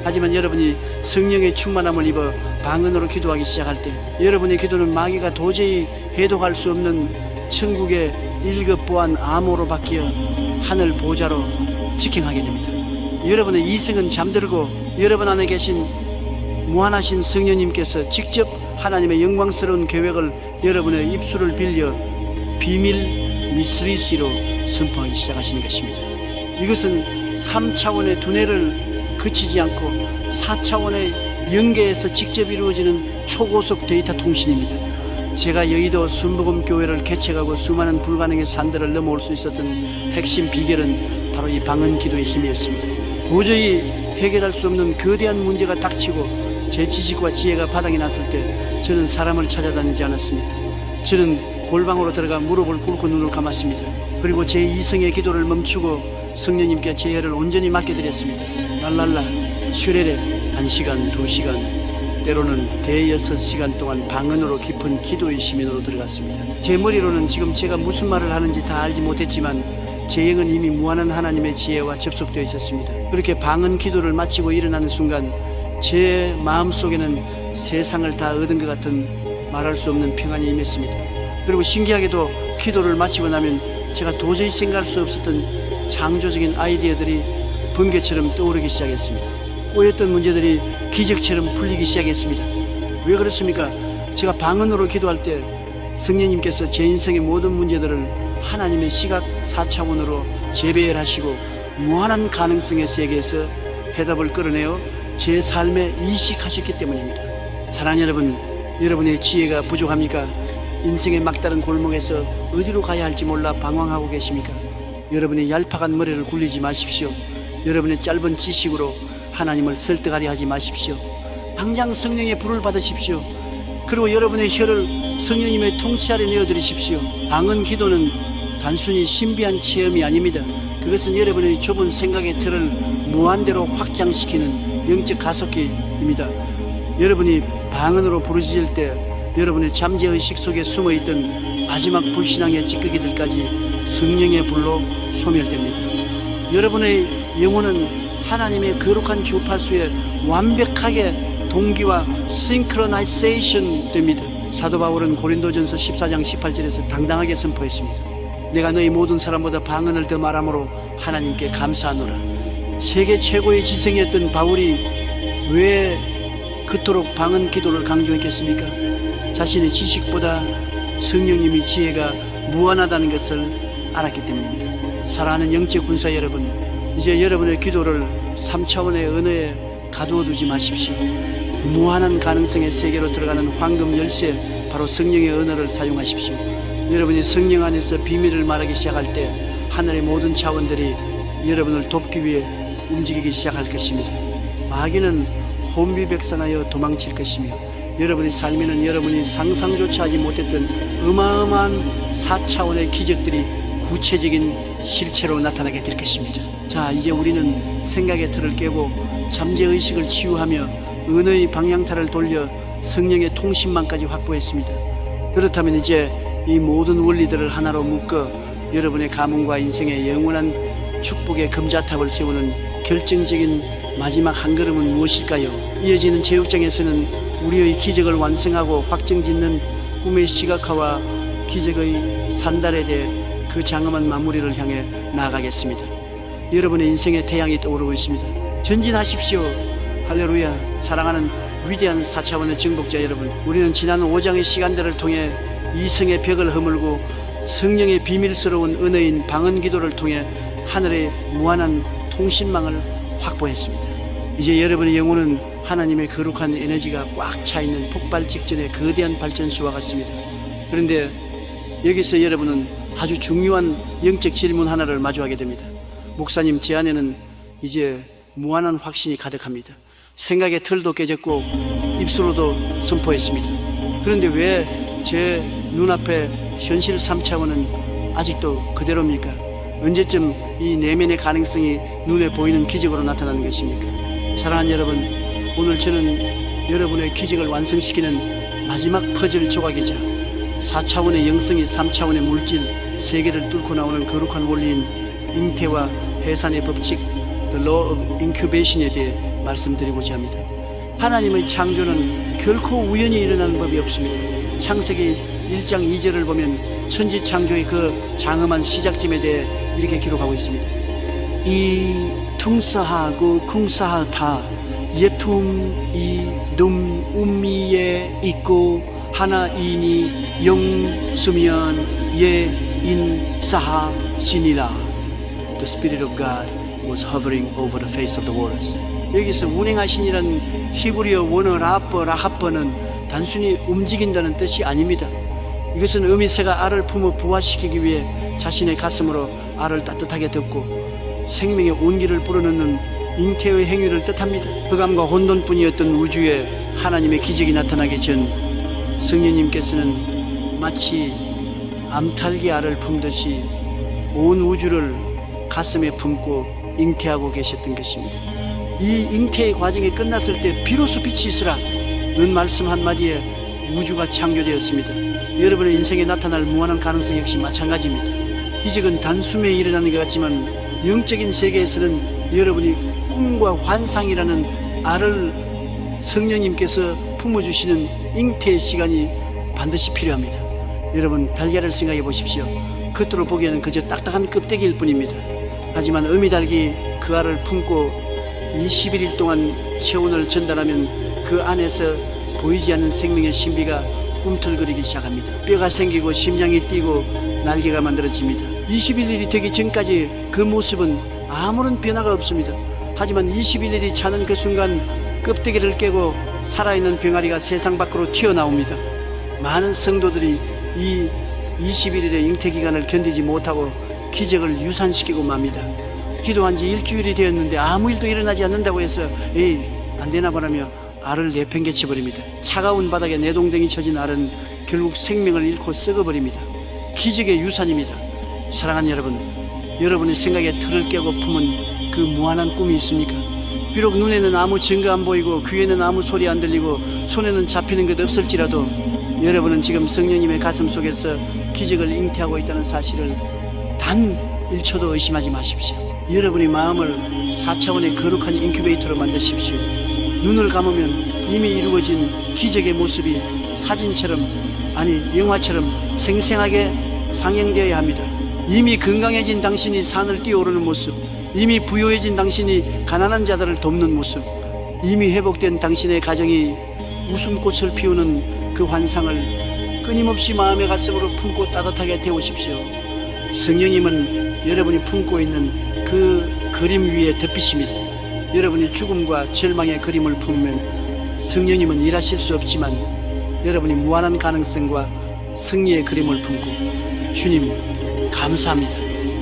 하지만 여러분이 성령의 충만함을 입어 방언으로 기도하기 시작할 때 여러분의 기도는 마귀가 도저히 해독할 수 없는 천국의 1급 보안 암호로 바뀌어 하늘 보좌로 직행하게 됩니다. 여러분의 이성은 잠들고 여러분 안에 계신 무한하신 성령님께서 직접 하나님의 영광스러운 계획을 여러분의 입술을 빌려 비밀 미스리시로 선포하기 시작하시는 것입니다. 이것은 3차원의 두뇌를 거치지 않고 4차원의 영계에서 직접 이루어지는 초고속 데이터 통신입니다. 제가 여의도 순복음교회를 개척하고 수많은 불가능의 산들을 넘어올 수 있었던 핵심 비결은 바로 이 방언 기도의 힘이었습니다. 도저히 해결할 수 없는 거대한 문제가 닥치고 제 지식과 지혜가 바닥이 났을 때 저는 사람을 찾아다니지 않았습니다. 저는 골방으로 들어가 무릎을 꿇고 눈을 감았습니다. 그리고 제 이성의 기도를 멈추고 성령님께 제 애를 온전히 맡겨드렸습니다. 랄랄라 슈레레 1시간 2시간 때로는 대여섯 시간 동안 방언으로 깊은 기도의 시민으로 들어갔습니다. 제 머리로는 지금 제가 무슨 말을 하는지 다 알지 못했지만 제 영은 이미 무한한 하나님의 지혜와 접속되어 있었습니다. 그렇게 방언 기도를 마치고 일어나는 순간 제 마음속에는 세상을 다 얻은 것 같은 말할 수 없는 평안이 임했습니다. 그리고 신기하게도 기도를 마치고 나면 제가 도저히 생각할 수 없었던 창조적인 아이디어들이 번개처럼 떠오르기 시작했습니다. 꼬였던 문제들이 기적처럼 풀리기 시작했습니다. 왜 그렇습니까? 제가 방언으로 기도할 때 성령님께서 제 인생의 모든 문제들을 하나님의 시각 4차원으로 재배열하시고 무한한 가능성의 세계에서 해답을 끌어내어 제 삶에 이식하셨기 때문입니다. 사랑하는 여러분, 여러분의 지혜가 부족합니까? 인생의 막다른 골목에서 어디로 가야 할지 몰라 방황하고 계십니까? 여러분의 얄팍한 머리를 굴리지 마십시오. 여러분의 짧은 지식으로 하나님을 설득하려 하지 마십시오. 당장 성령의 불을 받으십시오. 그리고 여러분의 혀를 성령님의 통치 아래 내어드리십시오. 방언 기도는 단순히 신비한 체험이 아닙니다. 그것은 여러분의 좁은 생각의 틀을 무한대로 확장시키는 영적 가속기입니다. 여러분이 방언으로 부르짖을 때 여러분의 잠재의식 속에 숨어있던 마지막 불신앙의 찌꺼기들까지 성령의 불로 소멸됩니다. 여러분의 영혼은 하나님의 거룩한 주파수에 완벽하게 동기와 싱크로나이제이션 됩니다. 사도 바울은 고린도전서 14장 18절에서 당당하게 선포했습니다. 내가 너희 모든 사람보다 방언을 더 말함으로 하나님께 감사하노라. 세계 최고의 지성이었던 바울이 왜 그토록 방언 기도를 강조했겠습니까? 자신의 지식보다 성령님의 지혜가 무한하다는 것을 알았기 때문입니다. 사랑하는 영적 군사 여러분, 이제 여러분의 기도를 3차원의 언어에 가두어 두지 마십시오. 무한한 가능성의 세계로 들어가는 황금 열쇠, 바로 성령의 언어를 사용하십시오. 여러분이 성령 안에서 비밀을 말하기 시작할 때 하늘의 모든 차원들이 여러분을 돕기 위해 움직이기 시작할 것입니다. 마귀는 혼비백산하여 도망칠 것이며 여러분의 삶에는 여러분이 상상조차 하지 못했던 어마어마한 4차원의 기적들이 구체적인 실체로 나타나게 될 것입니다. 자, 이제 우리는 생각의 틀을 깨고 잠재의식을 치유하며 언어의 방향타를 돌려 성령의 통신망까지 확보했습니다. 그렇다면 이제 이 모든 원리들을 하나로 묶어 여러분의 가문과 인생의 영원한 축복의 금자탑을 세우는 결정적인 마지막 한 걸음은 무엇일까요? 이어지는 제육장에서는 우리의 기적을 완성하고 확정짓는 꿈의 시각화와 기적의 산달에 대해 그 장엄한 마무리를 향해 나아가겠습니다. 여러분의 인생의 태양이 떠오르고 있습니다. 전진하십시오. 할렐루야. 사랑하는 위대한 4차원의 정복자 여러분, 우리는 지난 5장의 시간들을 통해 이성의 벽을 허물고 성령의 비밀스러운 은혜인 방언 기도를 통해 하늘의 무한한 통신망을 확보했습니다. 이제 여러분의 영혼은 하나님의 거룩한 에너지가 꽉 차있는 폭발 직전의 거대한 발전소와 같습니다. 그런데 여기서 여러분은 아주 중요한 영적 질문 하나를 마주하게 됩니다. 목사님, 제 안에는 이제 무한한 확신이 가득합니다. 생각의 틀도 깨졌고 입술로도 선포했습니다. 그런데 왜 제 눈앞에 현실 3차원은 아직도 그대로입니까? 언제쯤 이 내면의 가능성이 눈에 보이는 기적으로 나타나는 것입니까? 사랑하는 여러분, 오늘 저는 여러분의 기적을 완성시키는 마지막 퍼즐 조각이자 4차원의 영성이 3차원의 물질 세계를 뚫고 나오는 거룩한 원리인 잉태와 해산의 법칙, The Law of Incubation에 대해 말씀드리고자 합니다. 하나님의 창조는 결코 우연히 일어나는 법이 없습니다. 창세기 1장 2절을 보면 천지 창조의 그 장엄한 시작점에 대해 이렇게 기록하고 있습니다. 이 퉁사하고 쿵사하다 예툼 이둠 음미에 있고 하나이니 영수면 예인사하 신이라. The Spirit of God was hovering over the face of the waters. 여기서 운행하신이라는 히브리어 원어 라하버는 단순히 움직인다는 뜻이 아닙니다. 이것은 어미새가 알을 품어 부화시키기 위해 자신의 가슴으로 알을 따뜻하게 덮고 생명의 온기를 불어넣는 잉태의 행위를 뜻합니다. 흑암과 혼돈뿐이었던 우주에 하나님의 기적이 나타나기 전 성령님께서는 마치 암탉이 알을 품듯이 온 우주를 가슴에 품고 잉태하고 계셨던 것입니다. 이 잉태의 과정이 끝났을 때 비로소 빛이 있으라 는 말씀 한마디에 우주가 창조되었습니다. 여러분의 인생에 나타날 무한한 가능성 역시 마찬가지입니다. 기적은 단숨에 일어나는 것 같지만 영적인 세계에서는 여러분이 꿈과 환상이라는 알을 성령님께서 품어주시는 잉태의 시간이 반드시 필요합니다. 여러분, 달걀을 생각해 보십시오. 겉으로 보기에는 그저 딱딱한 껍데기일 뿐입니다. 하지만 어미닭이 그 알을 품고 21일 동안 체온을 전달하면 그 안에서 보이지 않는 생명의 신비가 꿈틀거리기 시작합니다. 뼈가 생기고 심장이 뛰고 날개가 만들어집니다. 21일이 되기 전까지 그 모습은 아무런 변화가 없습니다. 하지만 21일이 차는 그 순간 껍데기를 깨고 살아있는 병아리가 세상 밖으로 튀어나옵니다. 많은 성도들이 이 21일의 잉태기간을 견디지 못하고 기적을 유산시키고 맙니다. 기도한 지 일주일이 되었는데 아무 일도 일어나지 않는다고 해서 에이, 안 되나 보라며 알을 내팽개쳐버립니다. 차가운 바닥에 내동댕이 쳐진 알은 결국 생명을 잃고 썩어버립니다. 기적의 유산입니다. 사랑하는 여러분, 여러분의 생각에 틀을 깨고 품은 그 무한한 꿈이 있습니까? 비록 눈에는 아무 증거 안 보이고 귀에는 아무 소리 안 들리고 손에는 잡히는 것 없을지라도 여러분은 지금 성령님의 가슴 속에서 기적을 잉태하고 있다는 사실을 단 1초도 의심하지 마십시오. 여러분의 마음을 4차원의 거룩한 인큐베이터로 만드십시오. 눈을 감으면 이미 이루어진 기적의 모습이 사진처럼, 아니 영화처럼 생생하게 상영되어야 합니다. 이미 건강해진 당신이 산을 뛰어오르는 모습, 이미 부유해진 당신이 가난한 자들을 돕는 모습, 이미 회복된 당신의 가정이 웃음꽃을 피우는 그 환상을 끊임없이 마음의 가슴으로 품고 따뜻하게 태우십시오. 성령님은 여러분이 품고 있는 그 그림 위에 덮이십니다. 여러분이 죽음과 절망의 그림을 품으면 성령님은 일하실 수 없지만 여러분이 무한한 가능성과 승리의 그림을 품고 주님 감사합니다,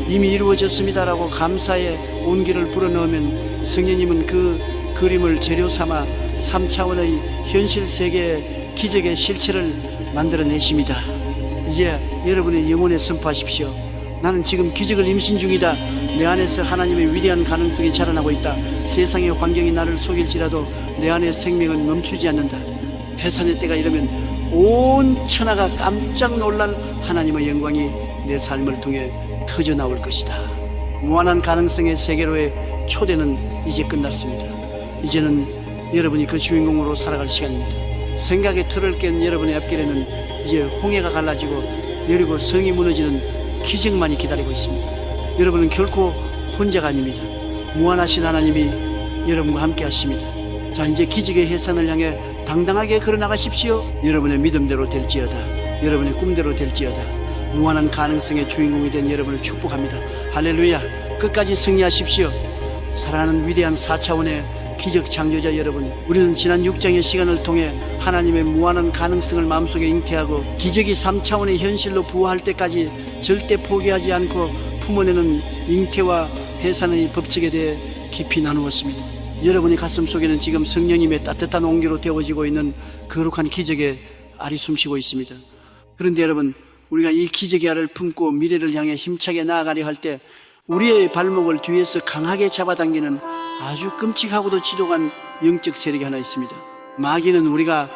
이미 이루어졌습니다라고 감사의 온기를 불어넣으면 성령님은 그 그림을 재료 삼아 3차원의 현실 세계의 기적의 실체를 만들어내십니다. 이제 여러분의 영혼에 선포하십시오. 나는 지금 기적을 임신 중이다. 내 안에서 하나님의 위대한 가능성이 자라나고 있다. 세상의 환경이 나를 속일지라도 내 안의 생명은 멈추지 않는다. 해산의 때가 이르면 온 천하가 깜짝 놀랄 하나님의 영광이 내 삶을 통해 터져 나올 것이다. 무한한 가능성의 세계로의 초대는 이제 끝났습니다. 이제는 여러분이 그 주인공으로 살아갈 시간입니다. 생각의 틀을 깬 여러분의 앞길에는 이제 홍해가 갈라지고 여리고 성이 무너지는 기적만이 기다리고 있습니다. 여러분은 결코 혼자가 아닙니다. 무한하신 하나님이 여러분과 함께 하십니다. 자, 이제 기적의 해산을 향해 당당하게 걸어나가십시오. 여러분의 믿음대로 될지어다. 여러분의 꿈대로 될지어다. 무한한 가능성의 주인공이 된 여러분을 축복합니다. 할렐루야. 끝까지 승리하십시오. 사랑하는 위대한 4차원의 기적 창조자 여러분, 우리는 지난 6장의 시간을 통해 하나님의 무한한 가능성을 마음속에 잉태하고 기적이 3차원의 현실로 부화할 때까지 절대 포기하지 않고 품어내는 잉태와 해산의 법칙에 대해 깊이 나누었습니다. 여러분의 가슴 속에는 지금 성령님의 따뜻한 온기로 데워지고 있는 거룩한 기적의 알이 숨쉬고 있습니다. 그런데 여러분, 우리가 이 기적의 알을 품고 미래를 향해 힘차게 나아가려 할 때 우리의 발목을 뒤에서 강하게 잡아당기는 아주 끔찍하고도 지독한 영적 세력이 하나 있습니다. 마귀는 우리가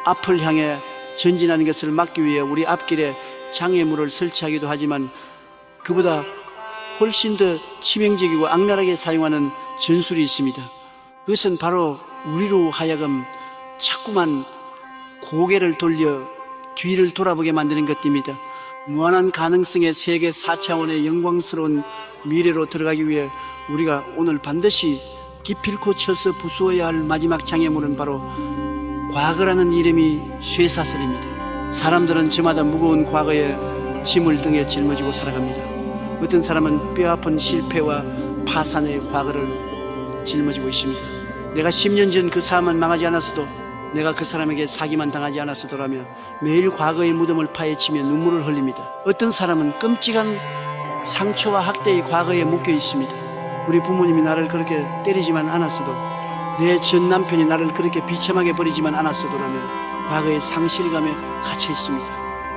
앞을 향해 전진하는 것을 막기 위해 우리 앞길에 장애물을 설치하기도 하지만 그보다 훨씬 더 치명적이고 악랄하게 사용하는 전술이 있습니다. 그것은 바로 우리로 하여금 자꾸만 고개를 돌려 뒤를 돌아보게 만드는 것입니다. 무한한 가능성의 세계 4차원의 영광스러운 미래로 들어가기 위해 우리가 오늘 반드시 기필코 쳐서 부수어야 할 마지막 장애물은 바로 과거라는 이름이 쇠사슬입니다. 사람들은 저마다 무거운 과거의 짐을 등에 짊어지고 살아갑니다. 어떤 사람은 뼈아픈 실패와 파산의 과거를 짊어지고 있습니다. 내가 10년 전 그 사람은 망하지 않았어도, 내가 그 사람에게 사기만 당하지 않았어도라며 매일 과거의 무덤을 파헤치며 눈물을 흘립니다. 어떤 사람은 끔찍한 상처와 학대의 과거에 묶여 있습니다. 우리 부모님이 나를 그렇게 때리지만 않았어도, 내 전 남편이 나를 그렇게 비참하게 버리지만 않았어도라며 과거의 상실감에 갇혀 있습니다.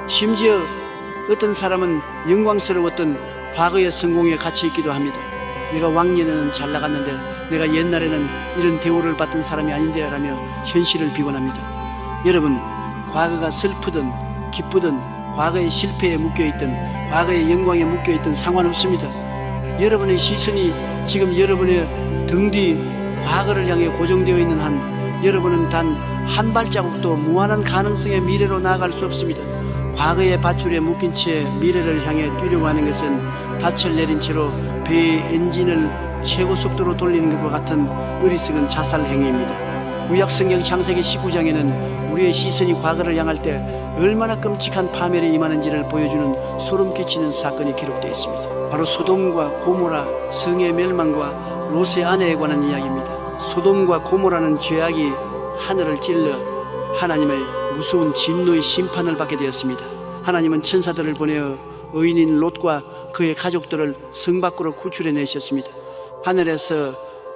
심지어 어떤 사람은 영광스러웠던 과거의 성공에 갇혀 있기도 합니다. 내가 왕년에는 잘 나갔는데 내가 옛날에는 이런 대우를 받던 사람이 아닌데 라며 현실을 비관합니다. 여러분, 과거가 슬프든 기쁘든 과거의 실패에 묶여있든 과거의 영광에 묶여있든 상관없습니다. 여러분의 시선이 지금 여러분의 등 뒤 과거를 향해 고정되어 있는 한 여러분은 단 한 발자국도 무한한 가능성의 미래로 나아갈 수 없습니다. 과거의 밧줄에 묶인 채 미래를 향해 뛰려고 하는 것은 닻을 내린 채로 배의 엔진을 최고 속도로 돌리는 것과 같은 어리석은 자살 행위입니다. 구약성경 창세기 19장에는 우리의 시선이 과거를 향할 때 얼마나 끔찍한 파멸이 임하는지를 보여주는 소름 끼치는 사건이 기록되어 있습니다. 바로 소돔과 고모라 성의 멸망과 롯의 아내에 관한 이야기입니다. 소돔과 고모라는 죄악이 하늘을 찔러 하나님의 무서운 진노의 심판을 받게 되었습니다. 하나님은 천사들을 보내어 의인인 롯과 그의 가족들을 성 밖으로 구출해 내셨습니다. 하늘에서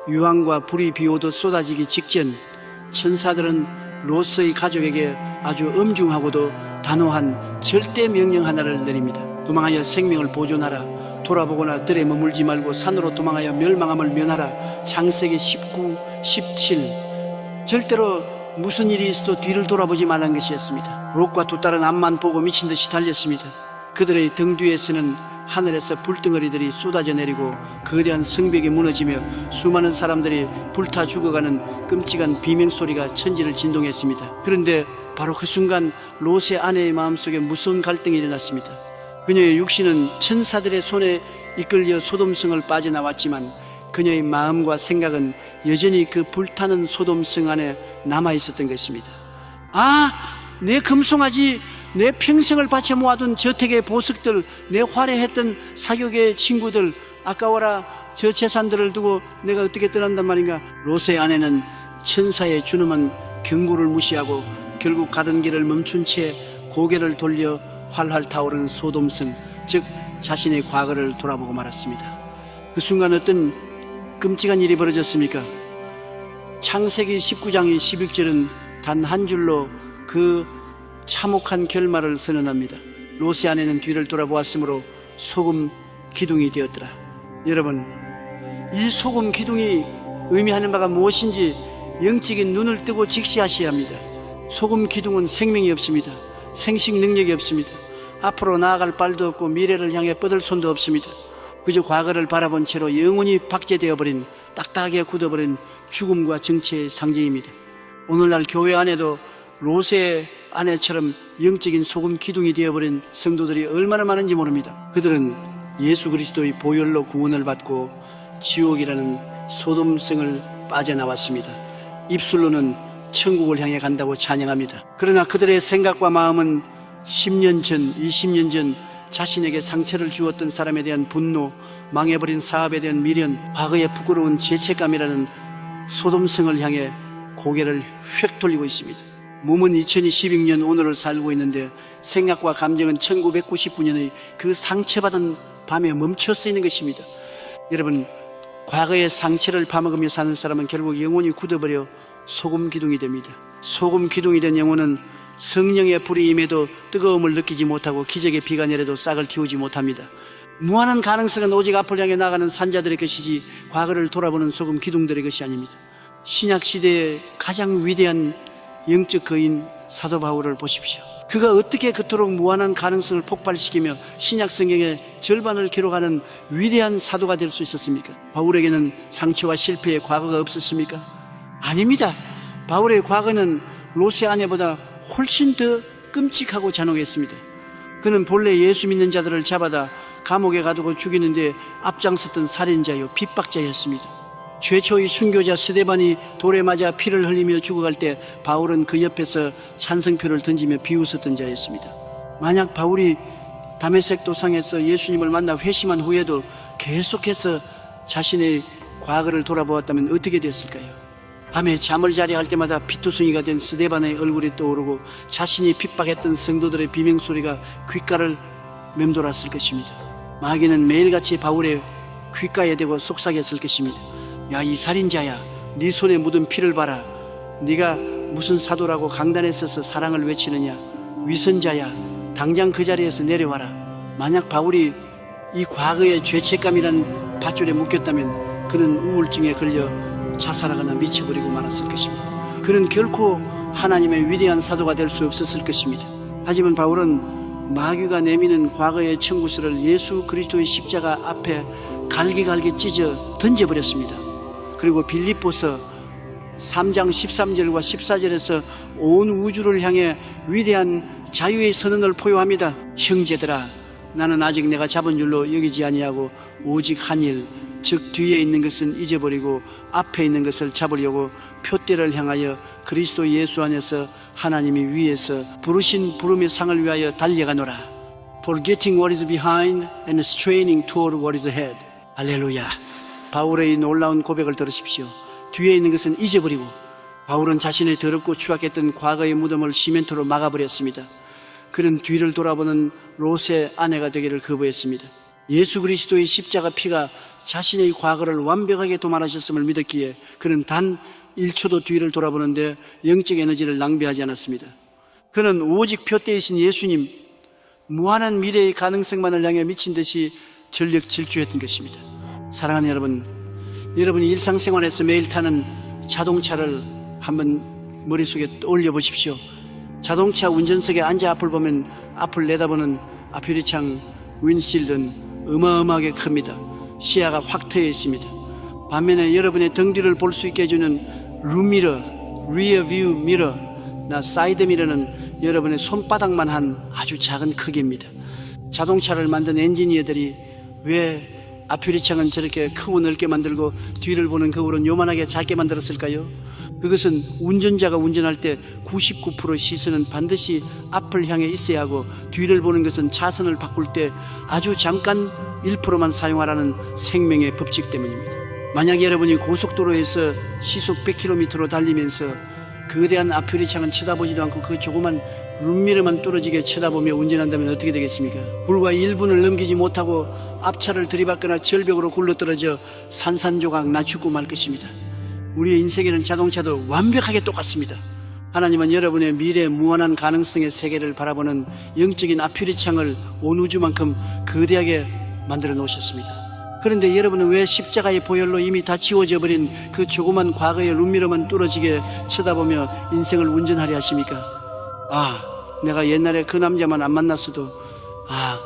유황과 불이 비오듯 쏟아지기 직전 천사들은 롯의 가족에게 아주 엄중하고도 단호한 절대 명령 하나를 내립니다. 도망하여 생명을 보존하라. 돌아보거나 들에 머물지 말고 산으로 도망하여 멸망함을 면하라. 창세기 19, 17. 절대로 무슨 일이 있어도 뒤를 돌아보지 말라는 것이었습니다. 롯과 두 딸은 앞만 보고 미친 듯이 달렸습니다. 그들의 등 뒤에서는 하늘에서 불덩어리들이 쏟아져 내리고 거대한 성벽이 무너지며 수많은 사람들이 불타 죽어가는 끔찍한 비명소리가 천지를 진동했습니다. 그런데 바로 그 순간 롯의 아내의 마음속에 무서운 갈등이 일어났습니다. 그녀의 육신은 천사들의 손에 이끌려 소돔성을 빠져나왔지만 그녀의 마음과 생각은 여전히 그 불타는 소돔성 안에 남아있었던 것입니다. 내 금송아지, 내 평생을 바쳐 모아둔 저택의 보석들, 내 화려했던 사교계의 친구들, 아까워라. 저 재산들을 두고 내가 어떻게 떠난단 말인가. 롯의 아내는 천사의 준엄한 경고를 무시하고 결국 가던 길을 멈춘 채 고개를 돌려 활활 타오르는 소돔성, 즉 자신의 과거를 돌아보고 말았습니다. 그 순간 어떤 끔찍한 일이 벌어졌습니까? 창세기 19장 11절은 단 한 줄로 그 참혹한 결말을 선언합니다. 롯의 아내는 뒤를 돌아보았으므로 소금 기둥이 되었더라. 여러분, 이 소금 기둥이 의미하는 바가 무엇인지 영적인 눈을 뜨고 직시하셔야 합니다. 소금 기둥은 생명이 없습니다. 생식 능력이 없습니다. 앞으로 나아갈 발도 없고 미래를 향해 뻗을 손도 없습니다. 그저 과거를 바라본 채로 영원히 박제되어버린, 딱딱하게 굳어버린 죽음과 정체의 상징입니다. 오늘날 교회 안에도 롯의 아내처럼 영적인 소금 기둥이 되어버린 성도들이 얼마나 많은지 모릅니다. 그들은 예수 그리스도의 보혈로 구원을 받고 지옥이라는 소돔성을 빠져나왔습니다. 입술로는 천국을 향해 간다고 찬양합니다. 그러나 그들의 생각과 마음은 10년 전, 20년 전 자신에게 상처를 주었던 사람에 대한 분노, 망해버린 사업에 대한 미련, 과거의 부끄러운 죄책감이라는 소돔성을 향해 고개를 휙 돌리고 있습니다. 몸은 2022년 오늘을 살고 있는데 생각과 감정은 1999년의 그 상처받은 밤에 멈춰서 있는 것입니다. 여러분, 과거의 상처를 파먹으며 사는 사람은 결국 영혼이 굳어버려 소금 기둥이 됩니다. 소금 기둥이 된 영혼은 성령의 불이 임해도 뜨거움을 느끼지 못하고 기적의 비가 내려도 싹을 틔우지 못합니다. 무한한 가능성은 오직 앞을 향해 나가는 산자들의 것이지 과거를 돌아보는 소금 기둥들의 것이 아닙니다. 신약시대의 가장 위대한 영적 거인 사도 바울을 보십시오. 그가 어떻게 그토록 무한한 가능성을 폭발시키며 신약 성경의 절반을 기록하는 위대한 사도가 될 수 있었습니까? 바울에게는 상처와 실패의 과거가 없었습니까? 아닙니다. 바울의 과거는 롯의 아내보다 훨씬 더 끔찍하고 잔혹했습니다. 그는 본래 예수 믿는 자들을 잡아다 감옥에 가두고 죽이는데 앞장섰던 살인자요, 핍박자였습니다. 최초의 순교자 스데반이 돌에 맞아 피를 흘리며 죽어갈 때 바울은 그 옆에서 찬성표를 던지며 비웃었던 자였습니다. 만약 바울이 다메섹 도상에서 예수님을 만나 회심한 후에도 계속해서 자신의 과거를 돌아보았다면 어떻게 됐을까요? 밤에 잠을 자려 할 때마다 피투성이가 된 스데반의 얼굴이 떠오르고 자신이 핍박했던 성도들의 비명소리가 귓가를 맴돌았을 것입니다. 마귀는 매일같이 바울의 귓가에 대고 속삭였을 것입니다. 야, 이 살인자야, 네 손에 묻은 피를 봐라. 네가 무슨 사도라고 강단에 서서 사랑을 외치느냐. 위선자야, 당장 그 자리에서 내려와라. 만약 바울이 이 과거의 죄책감이라는 밧줄에 묶였다면 그는 우울증에 걸려 자살하거나 미쳐버리고 말았을 것입니다. 그는 결코 하나님의 위대한 사도가 될 수 없었을 것입니다. 하지만 바울은 마귀가 내미는 과거의 청구서를 예수 그리스도의 십자가 앞에 갈기갈기 찢어 던져버렸습니다. 그리고 빌립보서 3장 13절과 14절에서 온 우주를 향해 위대한 자유의 선언을 포효합니다. 형제들아, 나는 아직 내가 잡은 줄로 여기지 아니하고 오직 한 일, 즉 뒤에 있는 것은 잊어버리고 앞에 있는 것을 잡으려고 표대를 향하여 그리스도 예수 안에서 하나님이 위에서 부르신 부름의 상을 위하여 달려가노라. Forgetting what is behind and straining toward what is ahead. 할렐루야. 바울의 놀라운 고백을 들으십시오. 뒤에 있는 것은 잊어버리고, 바울은 자신의 더럽고 추악했던 과거의 무덤을 시멘트로 막아버렸습니다. 그는 뒤를 돌아보는 롯의 아내가 되기를 거부했습니다. 예수 그리스도의 십자가 피가 자신의 과거를 완벽하게 도말하셨음을 믿었기에 그는 단 1초도 뒤를 돌아보는데 영적 에너지를 낭비하지 않았습니다. 그는 오직 표대이신 예수님, 무한한 미래의 가능성만을 향해 미친 듯이 전력 질주했던 것입니다. 사랑하는 여러분, 여러분이 일상생활에서 매일 타는 자동차를 한번 머릿속에 떠올려 보십시오. 자동차 운전석에 앉아 앞을 보면 앞을 내다보는 앞 유리창 윈실드는 어마어마하게 큽니다. 시야가 확 트여 있습니다. 반면에 여러분의 등 뒤를 볼 수 있게 해주는 룸미러, 리어뷰 미러, 사이드 미러는 여러분의 손바닥만 한 아주 작은 크기입니다. 자동차를 만든 엔지니어들이 왜 앞유리창은 저렇게 크고 넓게 만들고 뒤를 보는 거울은 요만하게 작게 만들었을까요? 그것은 운전자가 운전할 때 99% 시선은 반드시 앞을 향해 있어야 하고, 뒤를 보는 것은 차선을 바꿀 때 아주 잠깐 1%만 사용하라는 생명의 법칙 때문입니다. 만약 여러분이 고속도로에서 시속 100km로 달리면서 거대한 앞유리창은 쳐다보지도 않고 그 조그만 룸미러만 뚫어지게 쳐다보며 운전한다면 어떻게 되겠습니까? 불과 1분을 넘기지 못하고 앞차를 들이받거나 절벽으로 굴러떨어져 산산조각 낮추고 말 것입니다. 우리의 인생에는 자동차도 완벽하게 똑같습니다. 하나님은 여러분의 미래 무한한 가능성의 세계를 바라보는 영적인 앞유리창을 온 우주만큼 거대하게 만들어 놓으셨습니다. 그런데 여러분은 왜 십자가의 보혈로 이미 다 지워져 버린 그 조그만 과거의 룸미러만 뚫어지게 쳐다보며 인생을 운전하려 하십니까? 내가 옛날에 그 남자만 안 만났어도,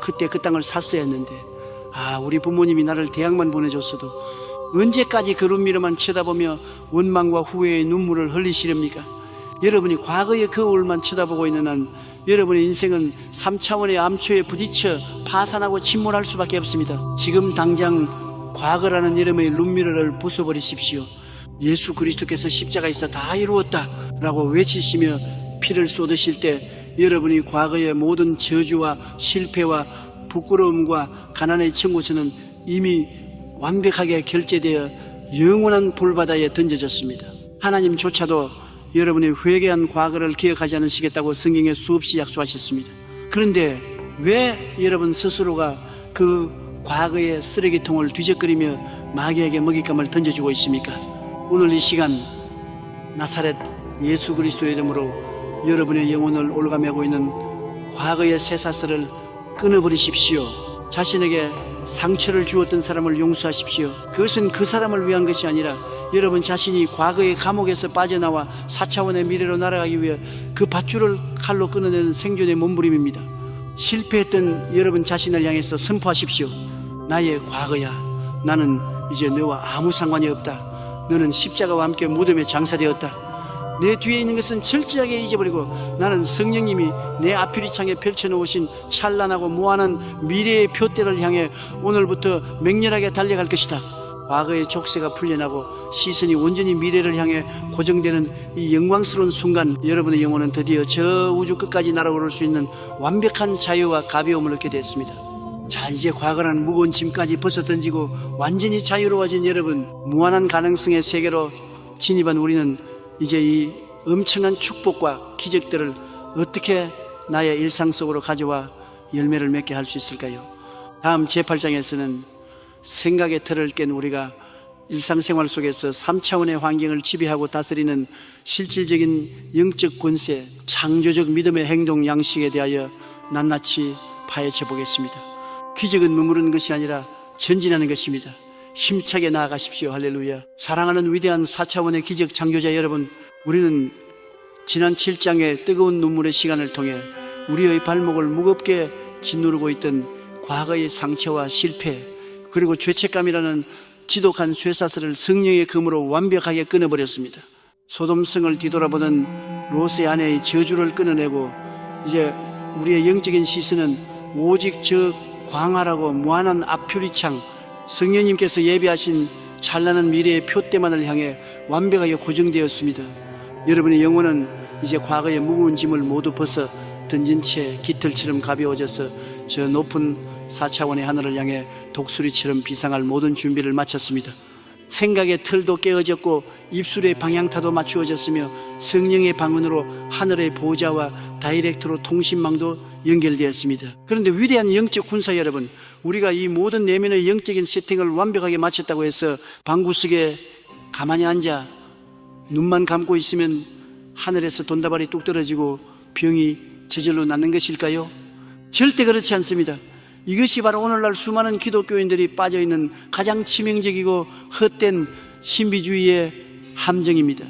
그때 그 땅을 샀어야 했는데, 우리 부모님이 나를 대학만 보내줬어도, 언제까지 그 룸미러만 쳐다보며 원망과 후회의 눈물을 흘리시렵니까? 여러분이 과거의 거울만 쳐다보고 있는 한 여러분의 인생은 3차원의 암초에 부딪혀 파산하고 침몰할 수밖에 없습니다. 지금 당장 과거라는 이름의 룸미러를 부숴버리십시오. 예수 그리스도께서 십자가에서 다 이루었다 라고 외치시며 피를 쏟으실 때 여러분이 과거의 모든 저주와 실패와 부끄러움과 가난의 청구서는 이미 완벽하게 결제되어 영원한 불바다에 던져졌습니다. 하나님조차도 여러분의 회개한 과거를 기억하지 않으시겠다고 성경에 수없이 약속하셨습니다. 그런데 왜 여러분 스스로가 그 과거의 쓰레기통을 뒤적거리며 마귀에게 먹잇감을 던져주고 있습니까? 오늘 이 시간 나사렛 예수 그리스도의 이름으로 여러분의 영혼을 올가매고 있는 과거의 쇠사슬을 끊어버리십시오. 자신에게 상처를 주었던 사람을 용서하십시오. 그것은 그 사람을 위한 것이 아니라 여러분 자신이 과거의 감옥에서 빠져나와 4차원의 미래로 날아가기 위해 그 밧줄을 칼로 끊어내는 생존의 몸부림입니다. 실패했던 여러분 자신을 향해서 선포하십시오. 나의 과거야, 나는 이제 너와 아무 상관이 없다. 너는 십자가와 함께 무덤에 장사되었다. 내 뒤에 있는 것은 철저하게 잊어버리고 나는 성령님이 내 앞유리창에 펼쳐놓으신 찬란하고 무한한 미래의 표대를 향해 오늘부터 맹렬하게 달려갈 것이다. 과거의 족쇄가 풀려나고 시선이 온전히 미래를 향해 고정되는 이 영광스러운 순간, 여러분의 영혼은 드디어 저 우주 끝까지 날아오를 수 있는 완벽한 자유와 가벼움을 얻게 됐습니다. 자, 이제 과거라는 무거운 짐까지 벗어던지고 완전히 자유로워진 여러분, 무한한 가능성의 세계로 진입한 우리는 이제 이 엄청난 축복과 기적들을 어떻게 나의 일상 속으로 가져와 열매를 맺게 할 수 있을까요? 다음 제8장에서는 생각의 틀을 깬 우리가 일상생활 속에서 3차원의 환경을 지배하고 다스리는 실질적인 영적 권세, 창조적 믿음의 행동 양식에 대하여 낱낱이 파헤쳐 보겠습니다. 기적은 머무르는 것이 아니라 전진하는 것입니다. 힘차게 나아가십시오. 할렐루야. 사랑하는 위대한 4차원의 기적 창조자 여러분, 우리는 지난 7장의 뜨거운 눈물의 시간을 통해 우리의 발목을 무겁게 짓누르고 있던 과거의 상처와 실패, 그리고 죄책감이라는 지독한 쇠사슬을 성령의 검으로 완벽하게 끊어버렸습니다. 소돔성을 뒤돌아보던 롯의 아내의 저주를 끊어내고 이제 우리의 영적인 시선은 오직 저 광활하고 무한한 앞유리창, 성령님께서 예비하신 찬란한 미래의 표대만을 향해 완벽하게 고정되었습니다. 여러분의 영혼은 이제 과거의 무거운 짐을 모두 벗어 던진 채 깃털처럼 가벼워져서 저 높은 4차원의 하늘을 향해 독수리처럼 비상할 모든 준비를 마쳤습니다. 생각의 틀도 깨어졌고 입술의 방향타도 맞추어졌으며 성령의 방언으로 하늘의 보좌와 다이렉트로 통신망도 연결되었습니다. 그런데 위대한 영적 군사 여러분, 우리가 이 모든 내면의 영적인 세팅을 완벽하게 마쳤다고 해서 방구석에 가만히 앉아 눈만 감고 있으면 하늘에서 돈다발이 뚝 떨어지고 병이 저절로 낫는 것일까요? 절대 그렇지 않습니다. 이것이 바로 오늘날 수많은 기독교인들이 빠져있는 가장 치명적이고 헛된 신비주의의 함정입니다.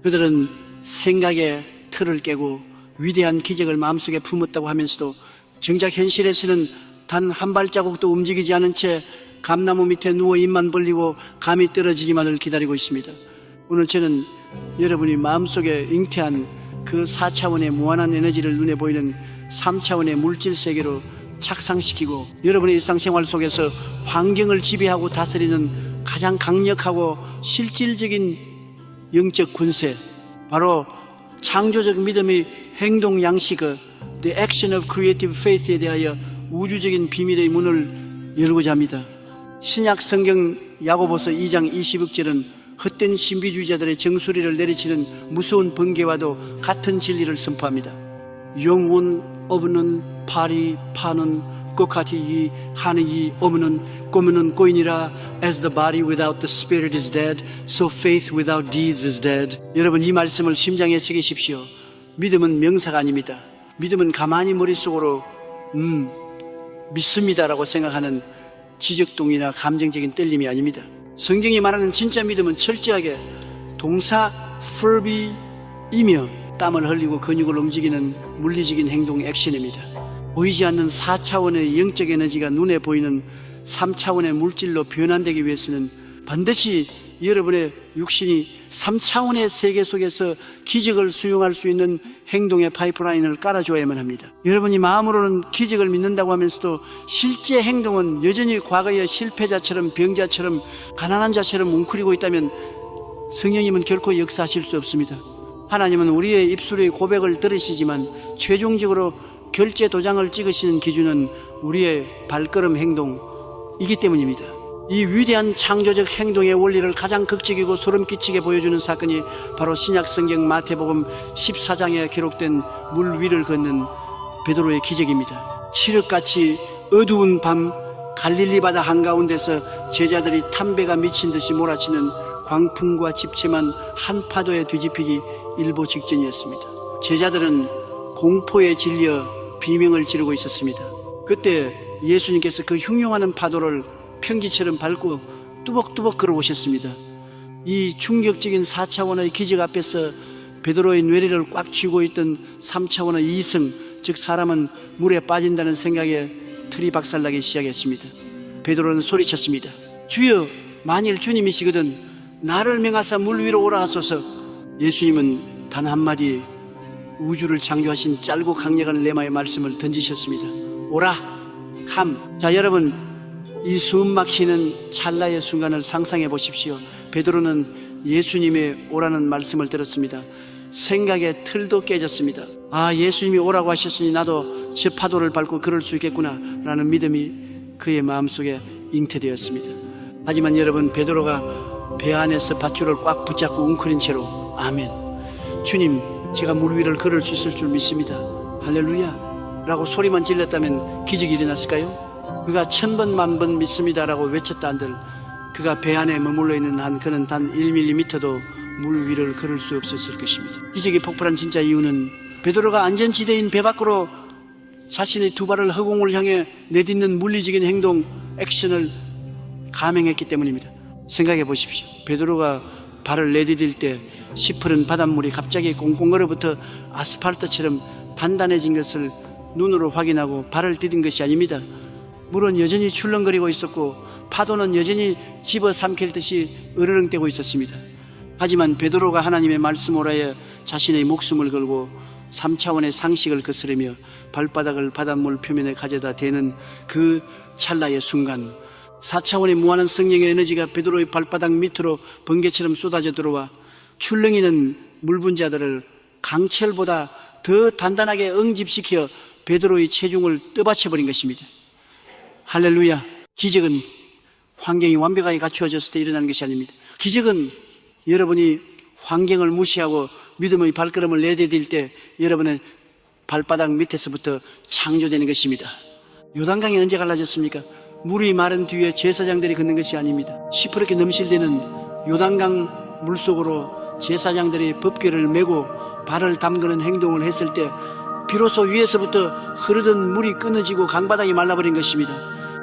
그들은 생각의 틀을 깨고 위대한 기적을 마음속에 품었다고 하면서도 정작 현실에서는 단 한 발자국도 움직이지 않은 채 감나무 밑에 누워 입만 벌리고 감이 떨어지기만을 기다리고 있습니다. 오늘 저는 여러분이 마음속에 잉태한 그 4차원의 무한한 에너지를 눈에 보이는 3차원의 물질 세계로 착상시키고 여러분의 일상생활 속에서 환경을 지배하고 다스리는 가장 강력하고 실질적인 영적 권세, 바로 창조적 믿음의 행동 양식의 The Action of Creative Faith에 대하여 우주적인 비밀의 문을 열고자 합니다. 신약 성경 야고보서 2장 20절은 헛된 신비주의자들의 정수리를 내리치는 무서운 번개와도 같은 진리를 선포합니다. 영혼 없는 팔이 파는 것같이 이 하늘이 없는 꼬무는 꼬이니라. As the body without the spirit is dead, so faith without deeds is dead. 여러분, 이 말씀을 심장에 새기십시오. 믿음은 명사가 아닙니다. 믿음은 가만히 머릿속으로 믿습니다라고 생각하는 지적동이나 감정적인 떨림이 아닙니다. 성경이 말하는 진짜 믿음은 철저하게 동사 verbi이며 땀을 흘리고 근육을 움직이는 물리적인 행동 액션입니다. 보이지 않는 4차원의 영적 에너지가 눈에 보이는 3차원의 물질로 변환되기 위해서는 반드시 여러분의 육신이 3차원의 세계 속에서 기적을 수용할 수 있는 행동의 파이프라인을 깔아줘야만 합니다. 여러분이 마음으로는 기적을 믿는다고 하면서도 실제 행동은 여전히 과거의 실패자처럼 병자처럼 가난한 자처럼 웅크리고 있다면 성령님은 결코 역사하실 수 없습니다. 하나님은 우리의 입술의 고백을 들으시지만 최종적으로 결제 도장을 찍으시는 기준은 우리의 발걸음 행동이기 때문입니다. 이 위대한 창조적 행동의 원리를 가장 극적이고 소름 끼치게 보여주는 사건이 바로 신약 성경 마태복음 14장에 기록된 물 위를 걷는 베드로의 기적입니다. 칠흑같이 어두운 밤 갈릴리 바다 한가운데서 제자들이 담배가 미친 듯이 몰아치는 광풍과 집채만 한 파도에 뒤집히기 일보 직전이었습니다. 제자들은 공포에 질려 비명을 지르고 있었습니다. 그때 예수님께서 그 흉흉하는 파도를 평기처럼 밟고 뚜벅뚜벅 걸어오셨습니다. 이 충격적인 4차원의 기적 앞에서 베드로의 뇌리를 꽉 쥐고 있던 3차원의 이성, 즉 사람은 물에 빠진다는 생각에 틀이 박살나기 시작했습니다. 베드로는 소리쳤습니다. 주여, 만일 주님이시거든 나를 명하사 물 위로 오라 하소서. 예수님은 단 한마디 우주를 창조하신 짧고 강력한 레마의 말씀을 던지셨습니다. 오라, 감. 자, 여러분, 이 숨 막히는 찰나의 순간을 상상해 보십시오. 베드로는 예수님의 오라는 말씀을 들었습니다. 생각의 틀도 깨졌습니다. 아, 예수님이 오라고 하셨으니 나도 저 파도를 밟고 걸을 수 있겠구나 라는 믿음이 그의 마음속에 잉태되었습니다. 하지만 여러분, 베드로가 배 안에서 밧줄을 꽉 붙잡고 웅크린 채로 아멘, 주님, 제가 물 위를 걸을 수 있을 줄 믿습니다, 할렐루야 라고 소리만 질렀다면 기적이 일어났을까요? 그가 1000번 만번 믿습니다 라고 외쳤다 한들 그가 배 안에 머물러 있는 한 그는 단 1mm도 물 위를 걸을 수 없었을 것입니다. 기적이 폭발한 진짜 이유는 베드로가 안전지대인 배 밖으로 자신의 두 발을 허공을 향해 내딛는 물리적인 행동 액션을 감행했기 때문입니다. 생각해 보십시오. 베드로가 발을 내디딜 때 시퍼런 바닷물이 갑자기 꽁꽁 얼어붙어 아스팔트처럼 단단해진 것을 눈으로 확인하고 발을 디딘 것이 아닙니다. 물은 여전히 출렁거리고 있었고 파도는 여전히 집어삼킬 듯이 으르렁대고 있었습니다. 하지만 베드로가 하나님의 말씀 오라에 자신의 목숨을 걸고 3차원의 상식을 거스르며 발바닥을 바닷물 표면에 가져다 대는 그 찰나의 순간 4차원의 무한한 성령의 에너지가 베드로의 발바닥 밑으로 번개처럼 쏟아져 들어와 출렁이는 물분자들을 강철보다 더 단단하게 응집시켜 베드로의 체중을 떠받쳐버린 것입니다. 할렐루야. 기적은 환경이 완벽하게 갖추어졌을 때 일어나는 것이 아닙니다. 기적은 여러분이 환경을 무시하고 믿음의 발걸음을 내디딜 때 여러분의 발바닥 밑에서부터 창조되는 것입니다. 요단강이 언제 갈라졌습니까? 물이 마른 뒤에 제사장들이 걷는 것이 아닙니다. 시퍼렇게 넘실대는 요단강 물속으로 제사장들이 법궤를 메고 발을 담그는 행동을 했을 때 비로소 위에서부터 흐르던 물이 끊어지고 강바닥이 말라버린 것입니다.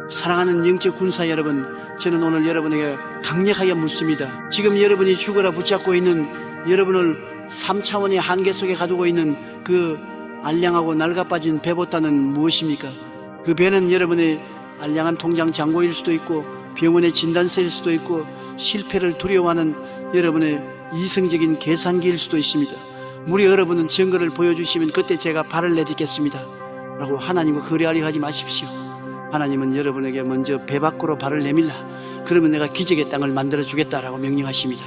사랑하는 영적 군사 여러분, 저는 오늘 여러분에게 강력하게 묻습니다. 지금 여러분이 죽어라 붙잡고 있는, 여러분을 3차원의 한계 속에 가두고 있는 그 알량하고 낡아빠진 배보따는 무엇입니까? 그 배는 여러분의 알량한 통장 잔고일 수도 있고, 병원의 진단서일 수도 있고, 실패를 두려워하는 여러분의 이성적인 계산기일 수도 있습니다. 물이 여러분은 증거를 보여주시면 그때 제가 발을 내딛겠습니다 라고 하나님과 거래하려 하지 마십시오. 하나님은 여러분에게 먼저 배 밖으로 발을 내밀라, 그러면 내가 기적의 땅을 만들어주겠다라고 명령하십니다.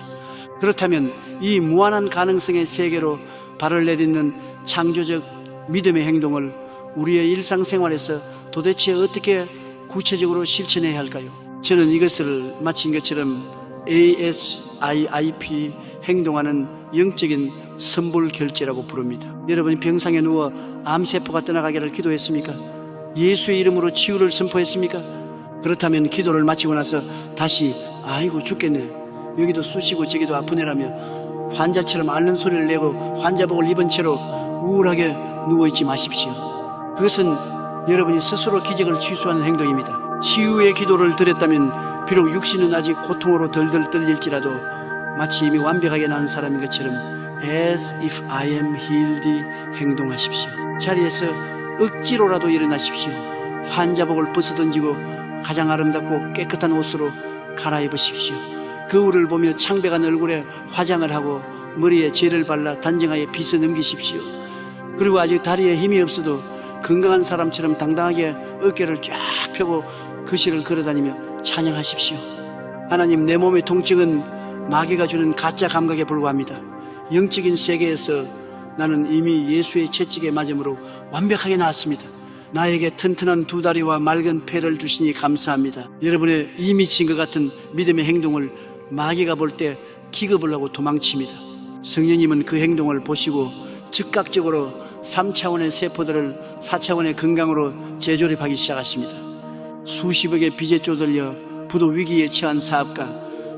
그렇다면 이 무한한 가능성의 세계로 발을 내딛는 창조적 믿음의 행동을 우리의 일상생활에서 도대체 어떻게 구체적으로 실천해야 할까요? 저는 이것을 마친 것처럼 ASIP, 행동하는 영적인 선불 결제라고 부릅니다. 여러분이 병상에 누워 암세포가 떠나가기를 기도했습니까? 예수의 이름으로 치유를 선포했습니까? 그렇다면 기도를 마치고 나서 다시 아이고 죽겠네, 여기도 쑤시고 저기도 아프네라며 환자처럼 앓는 소리를 내고 환자복을 입은 채로 우울하게 누워있지 마십시오. 그것은 여러분이 스스로 기적을 취소하는 행동입니다. 치유의 기도를 드렸다면 비록 육신은 아직 고통으로 덜덜 떨릴지라도 마치 이미 완벽하게 난 사람인 것처럼 As if I am healed 행동하십시오. 자리에서 억지로라도 일어나십시오. 환자복을 벗어던지고 가장 아름답고 깨끗한 옷으로 갈아입으십시오. 거울을 보며 창백한 얼굴에 화장을 하고 머리에 젤을 발라 단정하게 빗어 넘기십시오. 그리고 아직 다리에 힘이 없어도 건강한 사람처럼 당당하게 어깨를 쫙 펴고 거실을 걸어다니며 찬양하십시오. 하나님, 내 몸의 통증은 마귀가 주는 가짜 감각에 불과합니다. 영적인 세계에서 나는 이미 예수의 채찍에 맞음으로 완벽하게 나았습니다. 나에게 튼튼한 두 다리와 맑은 폐를 주시니 감사합니다. 여러분의 이 미친 것 같은 믿음의 행동을 마귀가 볼 때 기겁을 하고 도망칩니다. 성령님은 그 행동을 보시고 즉각적으로 3차원의 세포들을 4차원의 건강으로 재조립하기 시작하십니다. 수십억의 빚에 쪼들려 부도 위기에 처한 사업가,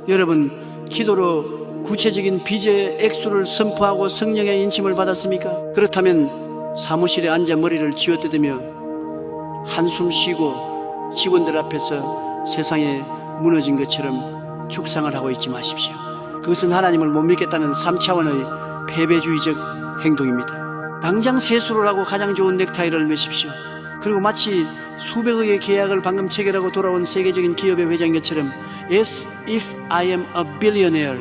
여러분 기도로 구체적인 빚의 액수를 선포하고 성령의 인침을 받았습니까? 그렇다면 사무실에 앉아 머리를 쥐어뜯으며 한숨 쉬고 직원들 앞에서 세상에 무너진 것처럼 죽상을 하고 있지 마십시오. 그것은 하나님을 못 믿겠다는 3차원의 패배주의적 행동입니다. 당장 세수를 하고 가장 좋은 넥타이를 매십시오. 그리고 마치 수백억의 계약을 방금 체결하고 돌아온 세계적인 기업의 회장인 것처럼 As if I am a billionaire,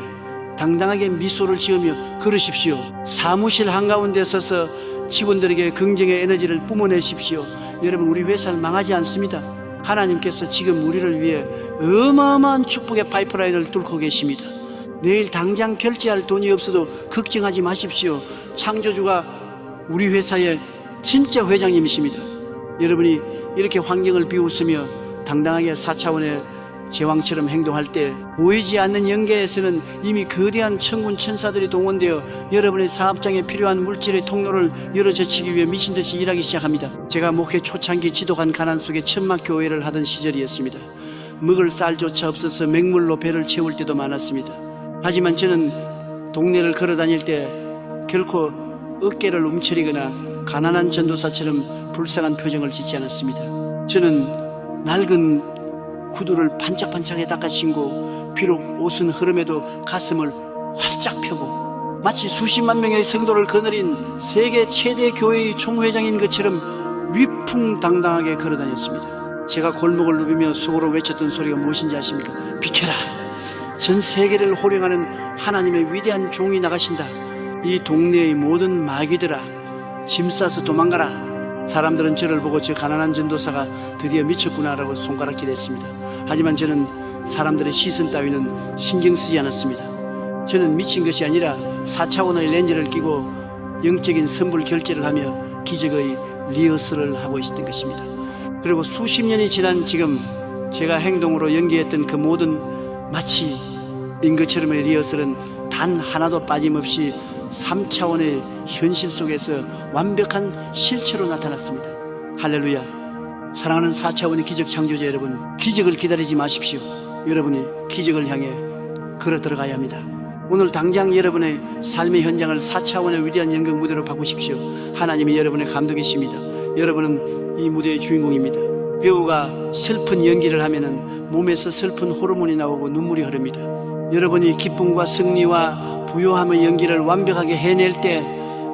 당당하게 미소를 지으며 걸으십시오. 사무실 한가운데 서서 직원들에게 긍정의 에너지를 뿜어내십시오. 여러분, 우리 회사는 망하지 않습니다. 하나님께서 지금 우리를 위해 어마어마한 축복의 파이프라인을 뚫고 계십니다. 내일 당장 결제할 돈이 없어도 걱정하지 마십시오. 창조주가 우리 회사의 진짜 회장님이십니다. 여러분이 이렇게 환경을 비웃으며 당당하게 4차원의 제왕처럼 행동할 때 보이지 않는 영계에서는 이미 거대한 천군 천사들이 동원되어 여러분의 사업장에 필요한 물질의 통로를 열어젖히기 위해 미친듯이 일하기 시작합니다. 제가 목회 초창기 지독한 가난 속에 천막 교회를 하던 시절이었습니다. 먹을 쌀조차 없어서 맹물로 배를 채울 때도 많았습니다. 하지만 저는 동네를 걸어다닐 때 결코 어깨를 움츠리거나 가난한 전도사처럼 불쌍한 표정을 짓지 않았습니다. 저는 낡은 구두를 반짝반짝하게 닦아 신고 비록 옷은 흐름에도 가슴을 활짝 펴고 마치 수십만 명의 성도를 거느린 세계 최대 교회의 총회장인 것처럼 위풍당당하게 걸어다녔습니다. 제가 골목을 누비며 속으로 외쳤던 소리가 무엇인지 아십니까? 비켜라! 전 세계를 호령하는 하나님의 위대한 종이 나가신다. 이 동네의 모든 마귀들아, 짐 싸서 도망가라. 사람들은 저를 보고 저 가난한 전도사가 드디어 미쳤구나라고 손가락질했습니다. 하지만 저는 사람들의 시선 따위는 신경 쓰지 않았습니다. 저는 미친 것이 아니라 4차원의 렌즈를 끼고 영적인 선불 결제를 하며 기적의 리허설을 하고 있었던 것입니다. 그리고 수십 년이 지난 지금 제가 행동으로 연기했던 그 모든 마치 인 것처럼의 리허설은 단 하나도 빠짐없이 3차원의 현실 속에서 완벽한 실체로 나타났습니다. 할렐루야. 사랑하는 4차원의 기적 창조자 여러분, 기적을 기다리지 마십시오. 여러분이 기적을 향해 걸어 들어가야 합니다. 오늘 당장 여러분의 삶의 현장을 4차원의 위대한 연극 무대로 바꾸십시오. 하나님이 여러분의 감독이십니다. 여러분은 이 무대의 주인공입니다. 배우가 슬픈 연기를 하면은 몸에서 슬픈 호르몬이 나오고 눈물이 흐릅니다. 여러분이 기쁨과 승리와 부요함의 연기를 완벽하게 해낼 때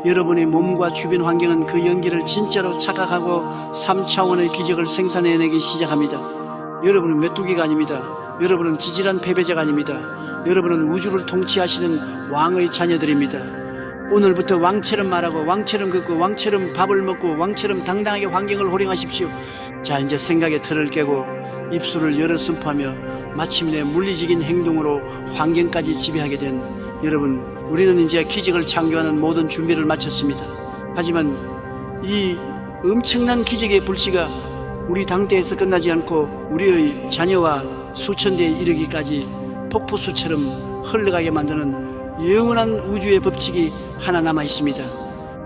여러분의 몸과 주변 환경은 그 연기를 진짜로 착각하고 3차원의 기적을 생산해내기 시작합니다. 여러분은 메뚜기가 아닙니다. 여러분은 지질한 패배자가 아닙니다. 여러분은 우주를 통치하시는 왕의 자녀들입니다. 오늘부터 왕처럼 말하고 왕처럼 걷고 왕처럼 밥을 먹고 왕처럼 당당하게 환경을 호령하십시오. 자, 이제 생각의 틀을 깨고 입술을 열어 선포하며 마침내 물리적인 행동으로 환경까지 지배하게 된 여러분, 우리는 이제 기적을 창조하는 모든 준비를 마쳤습니다. 하지만 이 엄청난 기적의 불씨가 우리 당대에서 끝나지 않고 우리의 자녀와 수천 대에 이르기까지 폭포수처럼 흘러가게 만드는 영원한 우주의 법칙이 하나 남아 있습니다.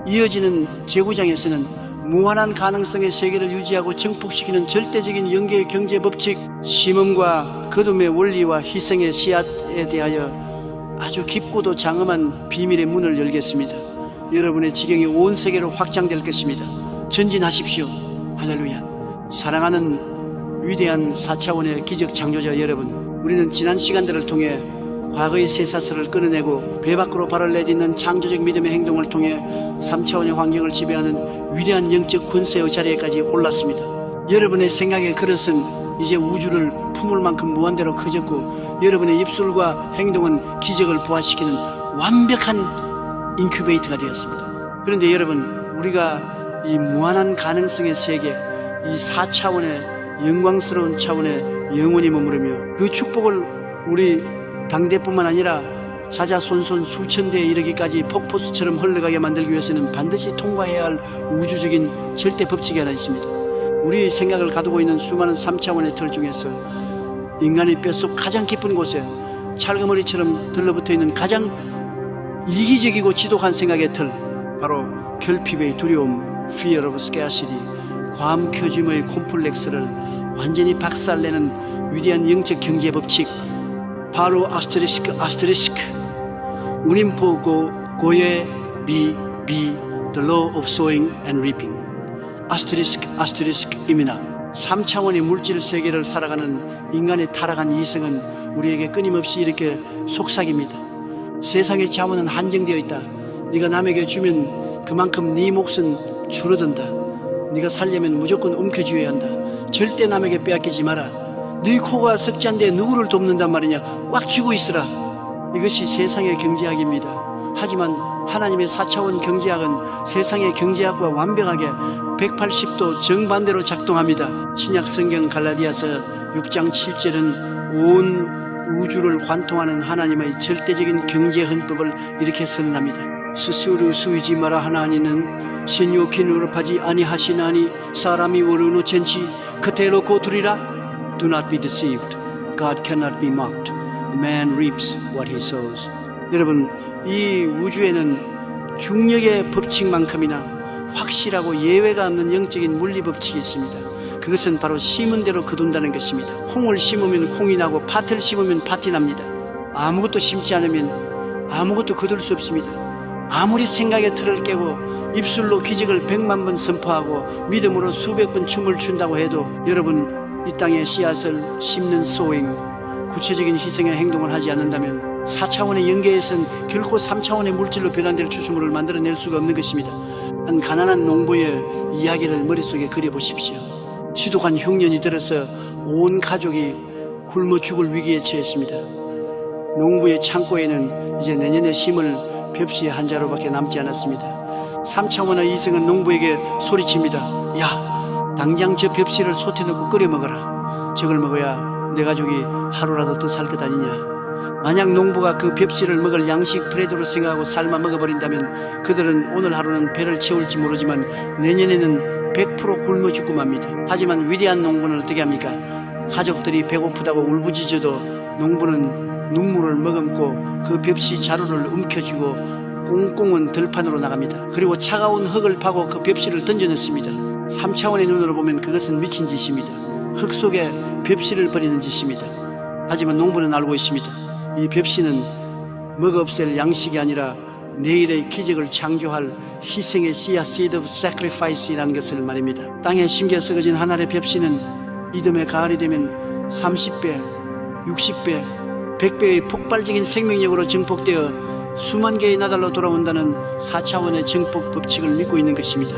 이어지는 제구장에서는 무한한 가능성의 세계를 유지하고 증폭시키는 절대적인 영계의 경제 법칙, 심음과 거둠의 원리와 희생의 씨앗에 대하여 아주 깊고도 장엄한 비밀의 문을 열겠습니다. 여러분의 지경이 온 세계로 확장될 것입니다. 전진하십시오. 할렐루야. 사랑하는 위대한 4차원의 기적 창조자 여러분, 우리는 지난 시간들을 통해 과거의 쇠사슬을 끊어내고 배 밖으로 발을 내딛는 창조적 믿음의 행동을 통해 3차원의 환경을 지배하는 위대한 영적 권세의 자리에까지 올랐습니다. 여러분의 생각의 그릇은 이제 우주를 품을 만큼 무한대로 커졌고 여러분의 입술과 행동은 기적을 부활시키는 완벽한 인큐베이터가 되었습니다. 그런데 여러분, 우리가 이 무한한 가능성의 세계, 이 4차원의 영광스러운 차원에 영원히 머무르며 그 축복을 우리 당대뿐만 아니라 자자손손 수천 대에 이르기까지 폭포수처럼 흘러가게 만들기 위해서는 반드시 통과해야 할 우주적인 절대 법칙이 하나 있습니다. 우리의 생각을 가두고 있는 수많은 3차원의 틀 중에서 인간의 뼛속 가장 깊은 곳에 찰그머리처럼 들러붙어 있는 가장 이기적이고 지독한 생각의 틀, 바로 결핍의 두려움, fear of scarcity, 과음표짐의 콤플렉스를 완전히 박살내는 위대한 영적 경제 법칙, 바로 아스테리스크 운임포 고에 비 the law of sowing and reaping. 아스테리스크입니다. 3차원의 물질 세계를 살아가는 인간의 타락한 이성은 우리에게 끊임없이 이렇게 속삭입니다. 세상의 자원은 한정되어 있다. 네가 남에게 주면 그만큼 네 몫은 줄어든다. 네가 살려면 무조건 움켜쥐어야 한다. 절대 남에게 빼앗기지 마라. 네 코가 석잔데 누구를 돕는단 말이냐. 꽉 쥐고 있으라. 이것이 세상의 경제학입니다. 하지만 하나님의 4차원 경제학은 세상의 경제학과 완벽하게 180도 정반대로 작동합니다. 신약 성경 갈라디아서 6장 7절은 온 우주를 관통하는 하나님의 절대적인 경제 헌법을 이렇게 선언합니다. 스스로 수이지 마라 하나니는 신요 기누럽하지 아니하시나니 사람이 오르노 첸치 그대로 고투리라. Do not be deceived. God cannot be mocked. A man reaps what he sows. 여러분, 이 우주에는 중력의 법칙만큼이나 확실하고 예외가 없는 영적인 물리 법칙이 있습니다. 그것은 바로 심은 대로 거둔다는 것입니다. 콩을 심으면 콩이 나고 팥을 심으면 팥이 납니다. 아무것도 심지 않으면 아무것도 거둘 수 없습니다. 아무리 생각의 틀을 깨고 입술로 기적을 100만 번 선포하고 믿음으로 수백 번 춤을 춘다고 해도 여러분, 이 땅에 씨앗을 심는 소잉, 구체적인 희생의 행동을 하지 않는다면 4차원의 영계에선 결코 3차원의 물질로 변환될 추수물을 만들어낼 수가 없는 것입니다. 한 가난한 농부의 이야기를 머릿속에 그려보십시오. 지독한 흉년이 들어서 온 가족이 굶어 죽을 위기에 처했습니다. 농부의 창고에는 이제 내년에 심을 벽시 한 자루밖에 남지 않았습니다. 3차원의 이성은 농부에게 소리칩니다. 야, 당장 저 벽시를 솥에 넣고 끓여 먹어라. 저걸 먹어야 내 가족이 하루라도 더 살 것 아니냐. 만약 농부가 그 벽시를 먹을 양식 브레드로 생각하고 삶아 먹어버린다면 그들은 오늘 하루는 배를 채울지 모르지만 내년에는 100% 굶어 죽고 맙니다. 하지만 위대한 농부는 어떻게 합니까? 가족들이 배고프다고 울부짖어도 농부는 눈물을 머금고 그 벽시 자루를 움켜쥐고 꽁꽁은 들판으로 나갑니다. 그리고 차가운 흙을 파고 그 벽시를 던져넣습니다. 3차원의 눈으로 보면 그것은 미친 짓입니다. 흙 속에 벽시를 버리는 짓입니다. 하지만 농부는 알고 있습니다. 이 벽시는 먹어 없앨 양식이 아니라 내일의 기적을 창조할 희생의 씨앗, seed of sacrifice이라는 것을 말입니다. 땅에 심겨 썩어진 한 알의 벽씨는 이듬해 가을이 되면 30배, 60배, 100배의 폭발적인 생명력으로 증폭되어 수만 개의 나달로 돌아온다는 4차원의 증폭 법칙을 믿고 있는 것입니다.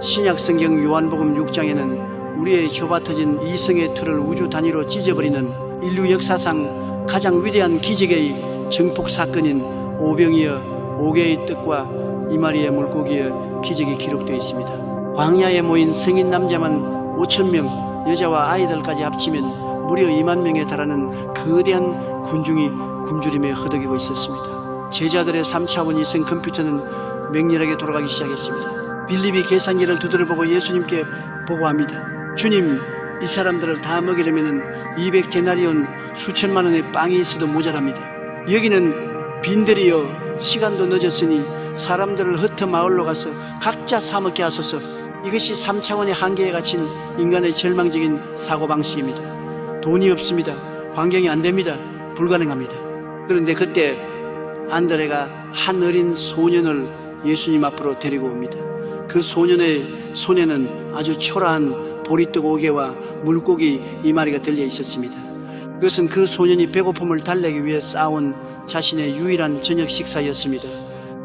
신약 성경 요한복음 6장에는 우리의 좁아터진 이성의 틀을 우주 단위로 찢어버리는 인류 역사상 가장 위대한 기적의 증폭 사건인 오병이어 5개의 떡과 2마리의 물고기의 기적이 기록되어 있습니다. 광야에 모인 성인 남자만 5,000명, 여자와 아이들까지 합치면 무려 2만 명에 달하는 거대한 군중이 굶주림에 허덕이고 있었습니다. 제자들의 3차원 이성 컴퓨터는 맹렬하게 돌아가기 시작했습니다. 빌립이 계산기를 두드려보고 예수님께 보고합니다. 주님, 이 사람들을 다 먹이려면 200데나리온 수천만 원의 빵이 있어도 모자랍니다. 여기는 빈들이여 시간도 늦었으니 사람들을 흩어 마을로 가서 각자 사먹게 하소서. 이것이 3차원의 한계에 갇힌 인간의 절망적인 사고방식입니다. 돈이 없습니다. 환경이 안 됩니다. 불가능합니다. 그런데 그때 안드레가 한 어린 소년을 예수님 앞으로 데리고 옵니다. 그 소년의 손에는 아주 초라한 보리떡 5개와 물고기 2마리가 들려 있었습니다. 그것은 그 소년이 배고픔을 달래기 위해 쌓아온 자신의 유일한 저녁 식사였습니다.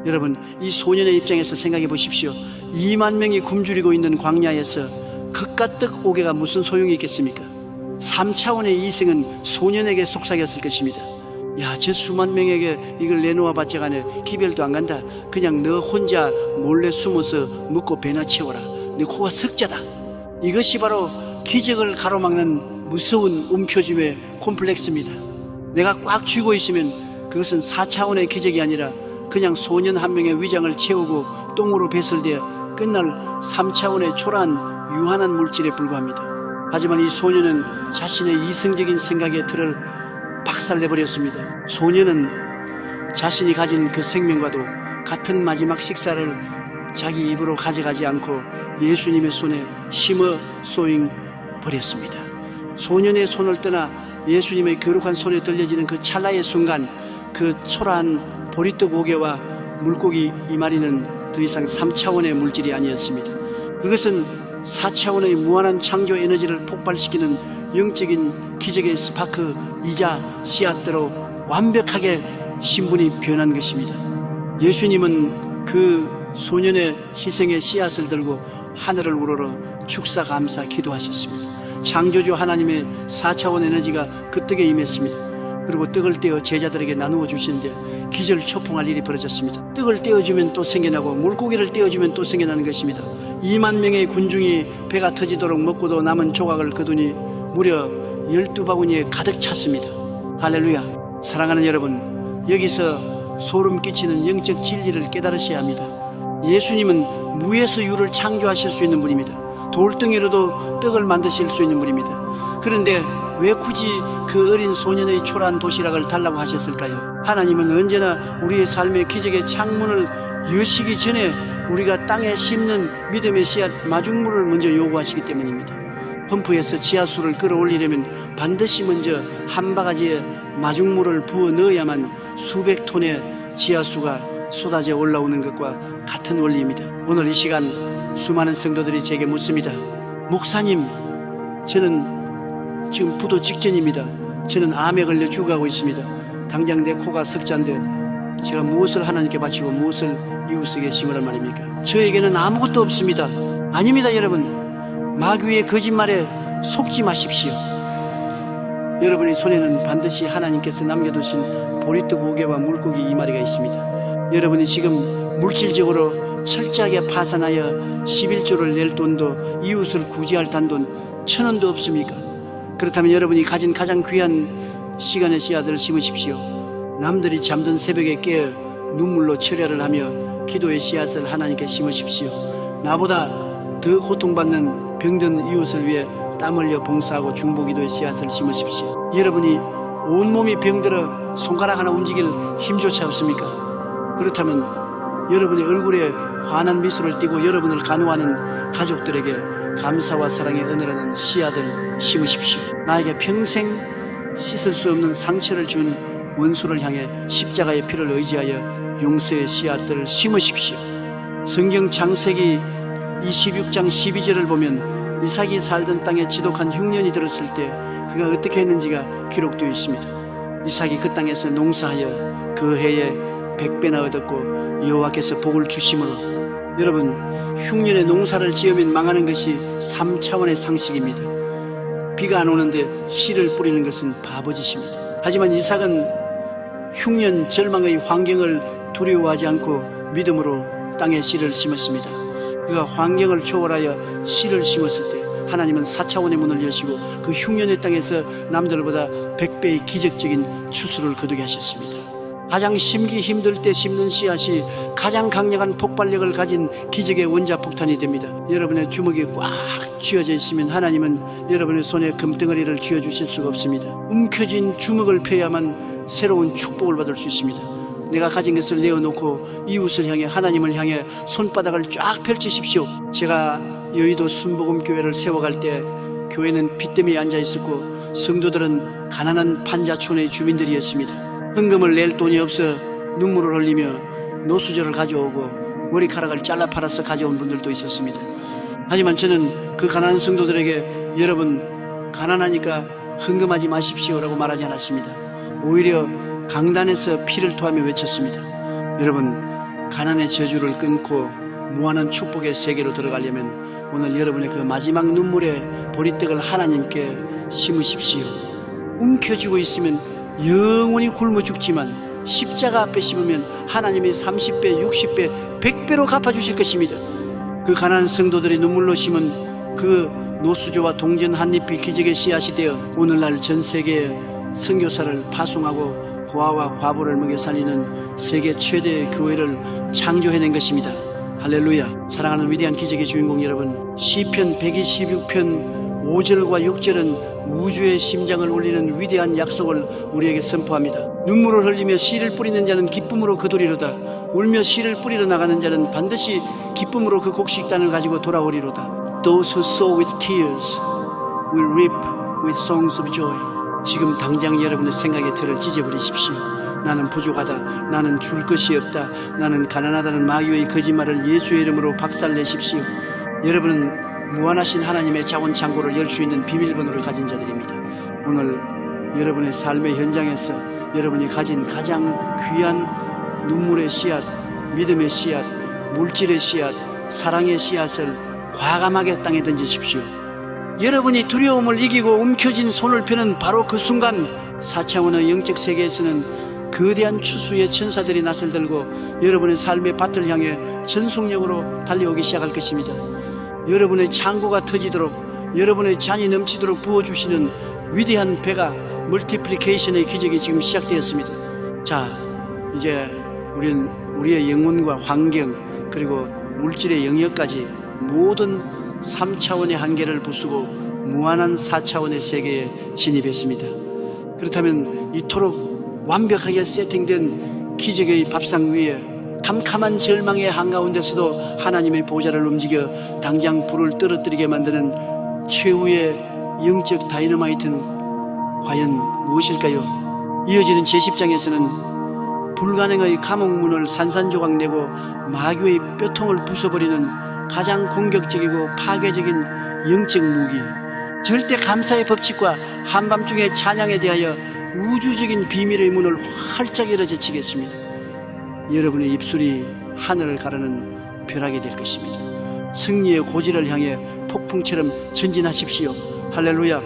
여러분, 이 소년의 입장에서 생각해 보십시오. 2만 명이 굶주리고 있는 광야에서 그깟떡 5개가 무슨 소용이 있겠습니까? 3차원의 이성은 소년에게 속삭였을 것입니다. 야, 저 수만 명에게 이걸 내놓아 봤자 간에 기별도 안 간다. 그냥 너 혼자 몰래 숨어서 먹고 배나 채워라. 네 코가 석자다. 이것이 바로 기적을 가로막는 무서운 움켜쥐의 콤플렉스입니다. 내가 꽉 쥐고 있으면 그것은 4차원의 기적이 아니라 그냥 소년 한 명의 위장을 채우고 똥으로 배설되어 끝날 3차원의 초라한 유한한 물질에 불과합니다. 하지만 이 소년은 자신의 이성적인 생각의 틀을 박살내버렸습니다. 소년은 자신이 가진 그 생명과도 같은 마지막 식사를 자기 입으로 가져가지 않고 예수님의 손에 심어 쏘잉 버렸습니다. 소년의 손을 떠나 예수님의 거룩한 손에 들려지는 그 찰나의 순간, 그 초라한 보리떡 5개와 물고기 2마리는 더 이상 3차원의 물질이 아니었습니다. 그것은 4차원의 무한한 창조 에너지를 폭발시키는 영적인 기적의 스파크이자 씨앗대로 완벽하게 신분이 변한 것입니다. 예수님은 그 소년의 희생의 씨앗을 들고 하늘을 우러러 축사 감사 기도하셨습니다. 창조주 하나님의 4차원 에너지가 그 떡에 임했습니다. 그리고 떡을 떼어 제자들에게 나누어 주시는데 기절초풍할 일이 벌어졌습니다. 떡을 떼어주면 또 생겨나고 물고기를 떼어주면 또 생겨나는 것입니다. 2만 명의 군중이 배가 터지도록 먹고도 남은 조각을 거두니 무려 12바구니에 가득 찼습니다. 할렐루야. 사랑하는 여러분, 여기서 소름 끼치는 영적 진리를 깨달으셔야 합니다. 예수님은 무에서 유를 창조하실 수 있는 분입니다. 돌덩이로도 떡을 만드실 수 있는 분입니다. 그런데 왜 굳이 그 어린 소년의 초라한 도시락을 달라고 하셨을까요? 하나님은 언제나 우리의 삶의 기적의 창문을 여시기 전에 우리가 땅에 심는 믿음의 씨앗 마중물을 먼저 요구하시기 때문입니다. 펌프에서 지하수를 끌어올리려면 반드시 먼저 한 바가지에 마중물을 부어 넣어야만 수백 톤의 지하수가 쏟아져 올라오는 것과 같은 원리입니다. 오늘 이 시간 수많은 성도들이 제게 묻습니다. 목사님, 저는 지금 부도 직전입니다. 저는 암에 걸려 죽어가고 있습니다. 당장 내 코가 석자인데 제가 무엇을 하나님께 바치고 무엇을 이웃에게 심으란 말입니까? 저에게는 아무것도 없습니다. 아닙니다, 여러분. 마귀의 거짓말에 속지 마십시오. 여러분의 손에는 반드시 하나님께서 남겨두신 보리떡 5개와 물고기 2마리가 있습니다. 여러분이 지금 물질적으로 철저하게 파산하여 11조를 낼 돈도 이웃을 구제할 단돈 1,000원도 없습니까? 그렇다면 여러분이 가진 가장 귀한 시간의 씨앗을 심으십시오. 남들이 잠든 새벽에 깨어 눈물로 철야를 하며 기도의 씨앗을 하나님께 심으십시오. 나보다 더 고통받는 병든 이웃을 위해 땀 흘려 봉사하고 중보기도의 씨앗을 심으십시오. 여러분이 온몸이 병들어 손가락 하나 움직일 힘조차 없습니까? 그렇다면 여러분의 얼굴에 환한 미소를 띠고 여러분을 간호하는 가족들에게 감사와 사랑의 은혜라는 씨앗을 심으십시오. 나에게 평생 씻을 수 없는 상처를 준 원수를 향해 십자가의 피를 의지하여 용서의 씨앗들을 심으십시오. 성경 창세기 26장 12절을 보면 이삭이 살던 땅에 지독한 흉년이 들었을 때 그가 어떻게 했는지가 기록되어 있습니다. 이삭이 그 땅에서 농사하여 그 해에 100배나 얻었고 여호와께서 복을 주심으로, 여러분, 흉년에 농사를 지으면 망하는 것이 3차원의 상식입니다. 비가 안 오는데 씨를 뿌리는 것은 바보짓입니다. 하지만 이삭은 흉년 절망의 환경을 두려워하지 않고 믿음으로 땅에 씨를 심었습니다. 그가 환경을 초월하여 씨를 심었을 때 하나님은 4차원의 문을 여시고 그 흉년의 땅에서 남들보다 100배의 기적적인 추수를 거두게 하셨습니다. 가장 심기 힘들 때 심는 씨앗이 가장 강력한 폭발력을 가진 기적의 원자폭탄이 됩니다. 여러분의 주먹이 꽉 쥐어져 있으면 하나님은 여러분의 손에 금덩어리를 쥐어주실 수가 없습니다. 움켜쥔 주먹을 펴야만 새로운 축복을 받을 수 있습니다. 내가 가진 것을 내어놓고 이웃을 향해, 하나님을 향해 손바닥을 쫙 펼치십시오. 제가 여의도 순복음교회를 세워갈 때 교회는 빚더미에 앉아 있었고 성도들은 가난한 판자촌의 주민들이었습니다. 헌금을 낼 돈이 없어 눈물을 흘리며 노수저를 가져오고 머리카락을 잘라 팔아서 가져온 분들도 있었습니다. 하지만 저는 그 가난한 성도들에게 여러분 가난하니까 헌금하지 마십시오라고 말하지 않았습니다. 오히려 강단에서 피를 토하며 외쳤습니다. 여러분, 가난의 저주를 끊고 무한한 축복의 세계로 들어가려면 오늘 여러분의 그 마지막 눈물의 보리떡을 하나님께 심으십시오. 움켜쥐고 있으면 영원히 굶어 죽지만 십자가 앞에 심으면 하나님이 30배, 60배, 100배로 갚아주실 것입니다. 그 가난한 성도들이 눈물로 심은 그 노수조와 동전 한 잎이 기적의 씨앗이 되어 오늘날 전 세계에 선교사를 파송하고 고아와 과부를 먹여 살리는 세계 최대의 교회를 창조해낸 것입니다. 할렐루야. 사랑하는 위대한 기적의 주인공 여러분, 시편 126편 5절과 6절은 우주의 심장을 울리는 위대한 약속을 우리에게 선포합니다. 눈물을 흘리며 씨를 뿌리는 자는 기쁨으로 거두리로다. 울며 씨를 뿌리러 나가는 자는 반드시 기쁨으로 그 곡식단을 가지고 돌아오리로다. Those who sow with tears will reap with songs of joy. 지금 당장 여러분의 생각의 틀을 찢어버리십시오. 나는 부족하다, 나는 줄 것이 없다, 나는 가난하다는 마귀의 거짓말을 예수의 이름으로 박살내십시오. 여러분은 무한하신 하나님의 자원 창고를 열 수 있는 비밀번호를 가진 자들입니다. 오늘 여러분의 삶의 현장에서 여러분이 가진 가장 귀한 눈물의 씨앗, 믿음의 씨앗, 물질의 씨앗, 사랑의 씨앗을 과감하게 땅에 던지십시오. 여러분이 두려움을 이기고 움켜쥔 손을 펴는 바로 그 순간 4차원의 영적 세계에서는 거대한 추수의 천사들이 낯을 들고 여러분의 삶의 밭을 향해 전속력으로 달려오기 시작할 것입니다. 여러분의 창고가 터지도록, 여러분의 잔이 넘치도록 부어주시는 위대한 배가, 멀티플리케이션의 기적이 지금 시작되었습니다. 자, 이제 우리는 우리의 영혼과 환경 그리고 물질의 영역까지 모든 3차원의 한계를 부수고 무한한 4차원의 세계에 진입했습니다. 그렇다면 이토록 완벽하게 세팅된 기적의 밥상 위에 캄캄한 절망의 한가운데서도 하나님의 보좌를 움직여 당장 불을 떨어뜨리게 만드는 최후의 영적 다이너마이트는 과연 무엇일까요? 이어지는 제10장에서는 불가능의 감옥문을 산산조각 내고 마귀의 뼈통을 부숴버리는 가장 공격적이고 파괴적인 영적 무기, 절대 감사의 법칙과 한밤중의 찬양에 대하여 우주적인 비밀의 문을 활짝 열어 제치겠습니다. 여러분의 입술이 하늘을 가르는 벼락이 될 것입니다. 승리의 고지를 향해 폭풍처럼 전진하십시오. 할렐루야.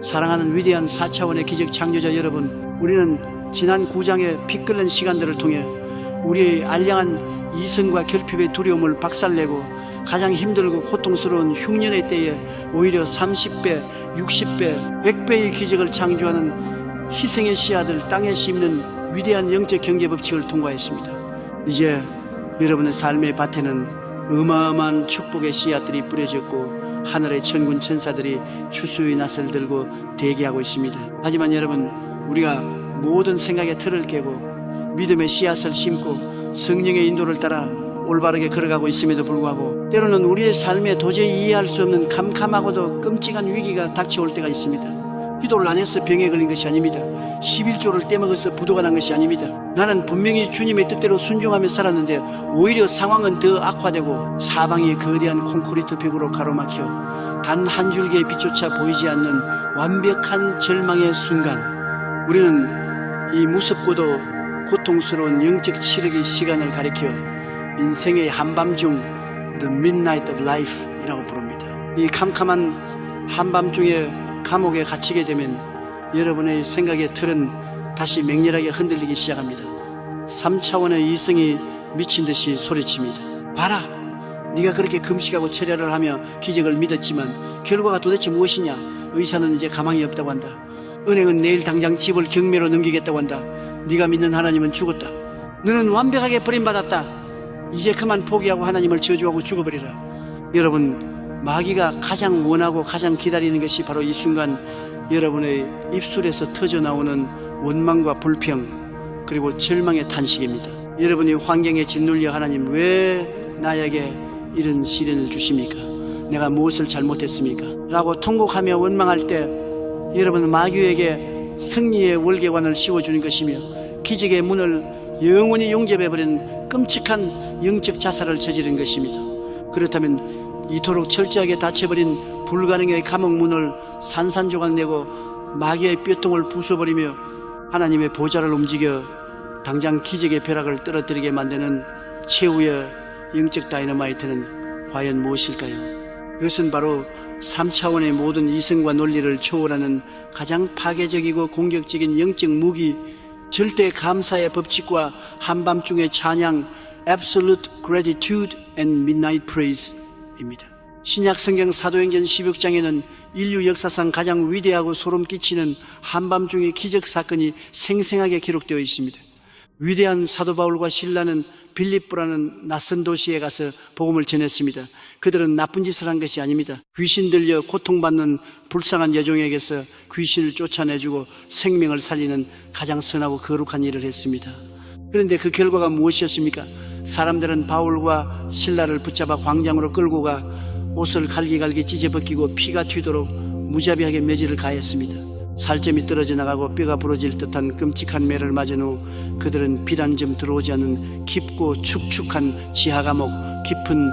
사랑하는 위대한 4차원의 기적 창조자 여러분, 우리는 지난 9장의 피 끓는 시간들을 통해 우리의 알량한 이성과 결핍의 두려움을 박살내고 가장 힘들고 고통스러운 흉년의 때에 오히려 30배, 60배, 100배의 기적을 창조하는 희생의 씨앗을 땅에 심는 위대한 영적 경제 법칙을 통과했습니다. 이제 여러분의 삶의 밭에는 어마어마한 축복의 씨앗들이 뿌려졌고 하늘의 천군 천사들이 추수의 낫을 들고 대기하고 있습니다. 하지만 여러분, 우리가 모든 생각의 틀을 깨고 믿음의 씨앗을 심고 성령의 인도를 따라 올바르게 걸어가고 있음에도 불구하고 때로는 우리의 삶에 도저히 이해할 수 없는 캄캄하고도 끔찍한 위기가 닥쳐올 때가 있습니다. 기도를 안 해서 병에 걸린 것이 아닙니다. 11조를 떼먹어서 부도가 난 것이 아닙니다. 나는 분명히 주님의 뜻대로 순종하며 살았는데 오히려 상황은 더 악화되고 사방이 거대한 콘크리트 벽으로 가로막혀 단 한 줄기의 빛조차 보이지 않는 완벽한 절망의 순간, 우리는 이 무섭고도 고통스러운 영적 치르기 시간을 가리켜 인생의 한밤중 The Midnight of Life 이라고 부릅니다. 이 캄캄한 한밤중에 감옥에 갇히게 되면 여러분의 생각의 틀은 다시 맹렬하게 흔들리기 시작합니다. 3차원의 이성이 미친 듯이 소리칩니다. 봐라, 네가 그렇게 금식하고 철야를 하며 기적을 믿었지만 결과가 도대체 무엇이냐? 의사는 이제 가망이 없다고 한다. 은행은 내일 당장 집을 경매로 넘기겠다고 한다. 네가 믿는 하나님은 죽었다. 너는 완벽하게 버림받았다. 이제 그만 포기하고 하나님을 저주하고 죽어버리라. 여러분, 마귀가 가장 원하고 가장 기다리는 것이 바로 이 순간 여러분의 입술에서 터져나오는 원망과 불평 그리고 절망의 탄식입니다. 여러분이 환경에 짓눌려 하나님 왜 나에게 이런 시련을 주십니까? 내가 무엇을 잘못했습니까? 라고 통곡하며 원망할 때 여러분은 마귀에게 승리의 월계관을 씌워주는 것이며 기적의 문을 영원히 용접해버리는 끔찍한 영적 자살을 저지른 것입니다. 그렇다면 이토록 철저하게 닫혀버린 불가능의 감옥문을 산산조각 내고 마귀의 뼈통을 부숴버리며 하나님의 보좌를 움직여 당장 기적의 벼락을 떨어뜨리게 만드는 최후의 영적 다이너마이트는 과연 무엇일까요? 그것은 바로 3차원의 모든 이성과 논리를 초월하는 가장 파괴적이고 공격적인 영적 무기, 절대 감사의 법칙과 한밤중의 찬양, Absolute Gratitude and Midnight Praise 입니다. 신약 성경 사도행전 16장에는 인류 역사상 가장 위대하고 소름 끼치는 한밤중의 기적 사건이 생생하게 기록되어 있습니다. 위대한 사도 바울과 신라는 빌립보라는 낯선 도시에 가서 복음을 전했습니다. 그들은 나쁜 짓을 한 것이 아닙니다. 귀신 들려 고통받는 불쌍한 여종에게서 귀신을 쫓아내주고 생명을 살리는 가장 선하고 거룩한 일을 했습니다. 그런데 그 결과가 무엇이었습니까? 사람들은 바울과 신라를 붙잡아 광장으로 끌고 가 옷을 갈기갈기 찢어벗기고 피가 튀도록 무자비하게 매질을 가했습니다. 살점이 떨어져 나가고 뼈가 부러질 듯한 끔찍한 매를 맞은 후 그들은 빛 한 점 들어오지 않는 깊고 축축한 지하 감옥 깊은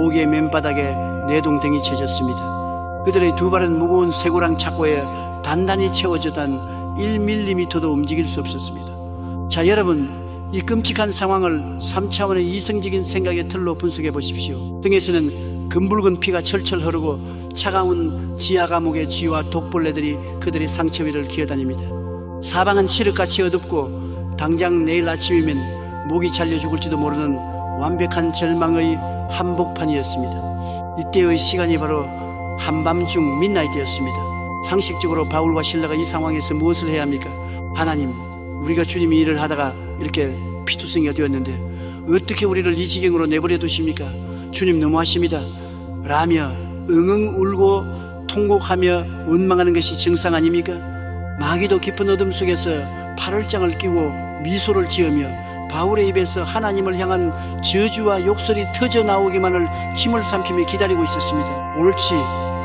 옥의 맨바닥에 내동댕이 쳐졌습니다. 그들의 두 발은 무거운 쇠고랑 착고에 단단히 채워져 단 1mm도 움직일 수 없었습니다. 자, 여러분, 이 끔찍한 상황을 3차원의 이성적인 생각의 틀로 분석해 보십시오. 등에서는 금붉은 피가 철철 흐르고 차가운 지하 감옥의 쥐와 독벌레들이 그들의 상처 위를 기어다닙니다. 사방은 칠흑같이 어둡고 당장 내일 아침이면 목이 잘려 죽을지도 모르는 완벽한 절망의 한복판이었습니다. 이때의 시간이 바로 한밤중 midnight이었습니다. 상식적으로 바울과 신라가 이 상황에서 무엇을 해야 합니까? 하나님, 우리가 주님이 일을 하다가 이렇게 피투성이가 되었는데 어떻게 우리를 이 지경으로 내버려 두십니까? 주님 너무하십니다 라며 응응 울고 통곡하며 원망하는 것이 정상 아닙니까? 마귀도 깊은 어둠 속에서 팔월장을 끼고 미소를 지으며 바울의 입에서 하나님을 향한 저주와 욕설이 터져 나오기만을 침을 삼키며 기다리고 있었습니다. 옳지,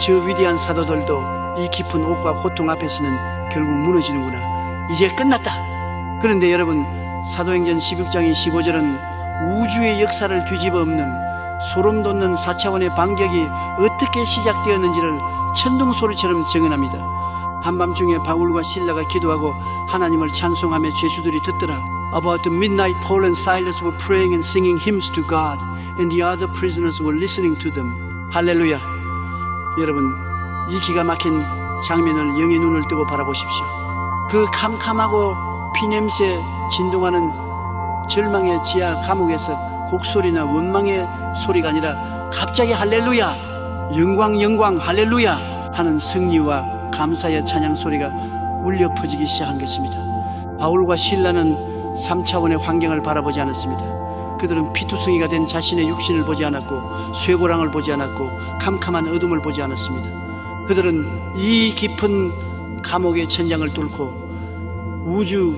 저 위대한 사도들도 이 깊은 옥과 고통 앞에서는 결국 무너지는구나. 이제 끝났다. 그런데 여러분, 사도행전 16장의 15절은 우주의 역사를 뒤집어 엎는 소름 돋는 4차원의 반격이 어떻게 시작되었는지를 천둥소리처럼 증언합니다. 한밤중에 바울과 신라가 기도하고 하나님을 찬송하며 죄수들이 듣더라. About the midnight, Paul and Silas were praying and singing hymns to God, and the other prisoners were listening to them. 할렐루야. 여러분, 이 기가 막힌 장면을 영의 눈을 뜨고 바라보십시오. 그 캄캄하고 피냄새 진동하는 절망의 지하 감옥에서 곡소리나 원망의 소리가 아니라 갑자기 할렐루야, 영광 영광 할렐루야 하는 승리와 감사의 찬양 소리가 울려 퍼지기 시작한 것입니다. 바울과 신라는 3차원의 환경을 바라보지 않았습니다. 그들은 피투성이가 된 자신의 육신을 보지 않았고 쇠고랑을 보지 않았고 캄캄한 어둠을 보지 않았습니다. 그들은 이 깊은 감옥의 천장을 뚫고 우주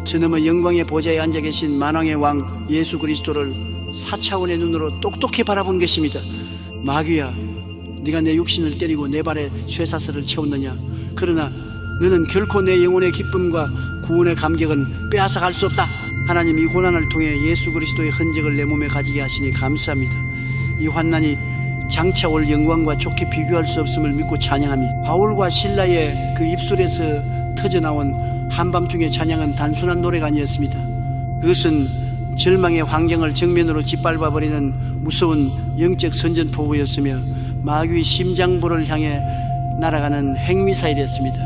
저놈의 영광의 보좌에 앉아 계신 만왕의 왕 예수 그리스도를 4차원의 눈으로 똑똑히 바라본 것입니다. 마귀야, 네가 내 육신을 때리고 내 발에 쇠사슬을 채웠느냐? 그러나 너는 결코 내 영혼의 기쁨과 구원의 감격은 빼앗아갈 수 없다. 하나님, 이 고난을 통해 예수 그리스도의 흔적을 내 몸에 가지게 하시니 감사합니다. 이 환난이 장차 올 영광과 좋게 비교할 수 없음을 믿고 찬양합니다. 바울과 실라의 그 입술에서 터져나온 한밤중의 찬양은 단순한 노래가 아니었습니다. 그것은 절망의 환경을 정면으로 짓밟아버리는 무서운 영적 선전포고였으며 마귀의 심장부를 향해 날아가는 핵미사일이었습니다.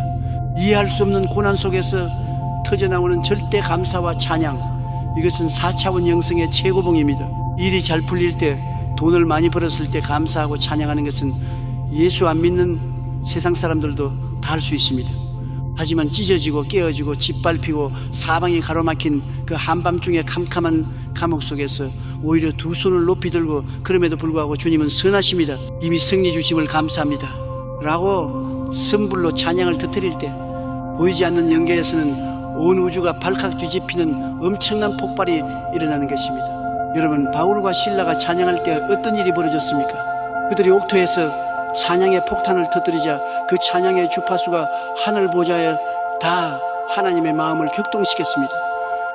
이해할 수 없는 고난 속에서 터져나오는 절대 감사와 찬양, 이것은 4차원 영성의 최고봉입니다. 일이 잘 풀릴 때, 돈을 많이 벌었을 때 감사하고 찬양하는 것은 예수 안 믿는 세상 사람들도 다 할 수 있습니다. 하지만 찢어지고 깨어지고 짓밟히고 사방이 가로막힌 그 한밤중의 캄캄한 감옥 속에서 오히려 두 손을 높이 들고 그럼에도 불구하고 주님은 선하십니다. 이미 승리 주심을 감사합니다 라고 선불로 찬양을 터뜨릴 때 보이지 않는 영계에서는 온 우주가 발칵 뒤집히는 엄청난 폭발이 일어나는 것입니다. 여러분, 바울과 실라가 찬양할 때 어떤 일이 벌어졌습니까? 그들이 옥토에서 찬양의 폭탄을 터뜨리자 그 찬양의 주파수가 하늘 보좌에 다 하나님의 마음을 격동시켰습니다.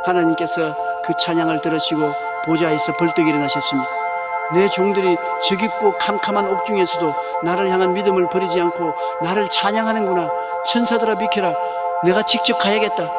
하나님께서 그 찬양을 들으시고 보좌에서 벌떡 일어나셨습니다. 내 종들이 저 깊고 캄캄한 옥중에서도 나를 향한 믿음을 버리지 않고 나를 찬양하는구나. 천사들아 비켜라, 내가 직접 가야겠다.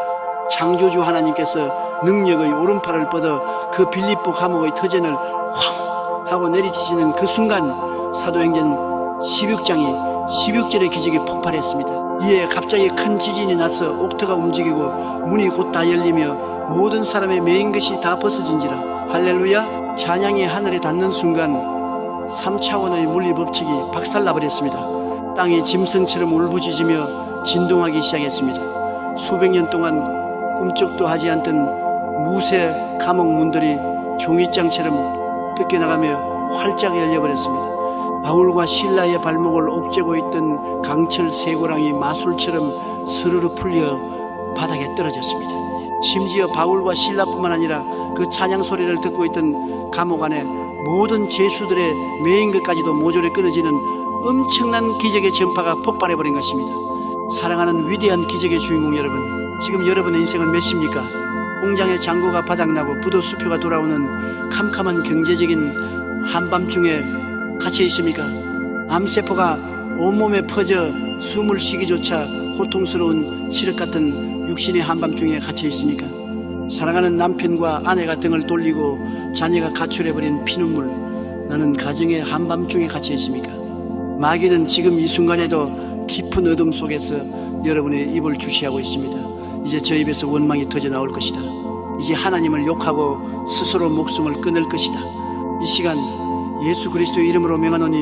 창조주 하나님께서 능력의 오른팔을 뻗어 그 빌립보 감옥의 터전을 황 하고 내리치시는 그 순간 사도행전 16장이 16절의 기적이 폭발했습니다. 이에 갑자기 큰 지진이 나서 옥토가 움직이고 문이 곧 다 열리며 모든 사람의 매인 것이 다 벗어진지라. 할렐루야. 찬양이 하늘에 닿는 순간 3차원의 물리법칙이 박살나버렸습니다. 땅이 짐승처럼 울부짖으며 진동하기 시작했습니다. 수백 년 동안 꿈쩍도 하지 않던 무쇠 감옥 문들이 종이장처럼 뜯겨나가며 활짝 열려버렸습니다. 바울과 실라의 발목을 옥죄고 있던 강철 쇠고랑이 마술처럼 스르르 풀려 바닥에 떨어졌습니다. 심지어 바울과 실라뿐만 아니라 그 찬양 소리를 듣고 있던 감옥 안에 모든 죄수들의 매인 것까지도 모조리 끊어지는 엄청난 기적의 전파가 폭발해버린 것입니다. 사랑하는 위대한 기적의 주인공 여러분, 지금 여러분의 인생은 몇 시입니까? 공장의 장고가 바닥나고 부도수표가 돌아오는 캄캄한 경제적인 한밤중에 갇혀 있습니까? 암세포가 온몸에 퍼져 숨을 쉬기조차 고통스러운 칠흑 같은 육신의 한밤중에 갇혀 있습니까? 사랑하는 남편과 아내가 등을 돌리고 자녀가 가출해버린 피눈물, 나는 가정의 한밤중에 갇혀 있습니까? 마귀는 지금 이 순간에도 깊은 어둠 속에서 여러분의 입을 주시하고 있습니다. 이제 저 입에서 원망이 터져 나올 것이다. 이제 하나님을 욕하고 스스로 목숨을 끊을 것이다. 이 시간 예수 그리스도의 이름으로 명하노니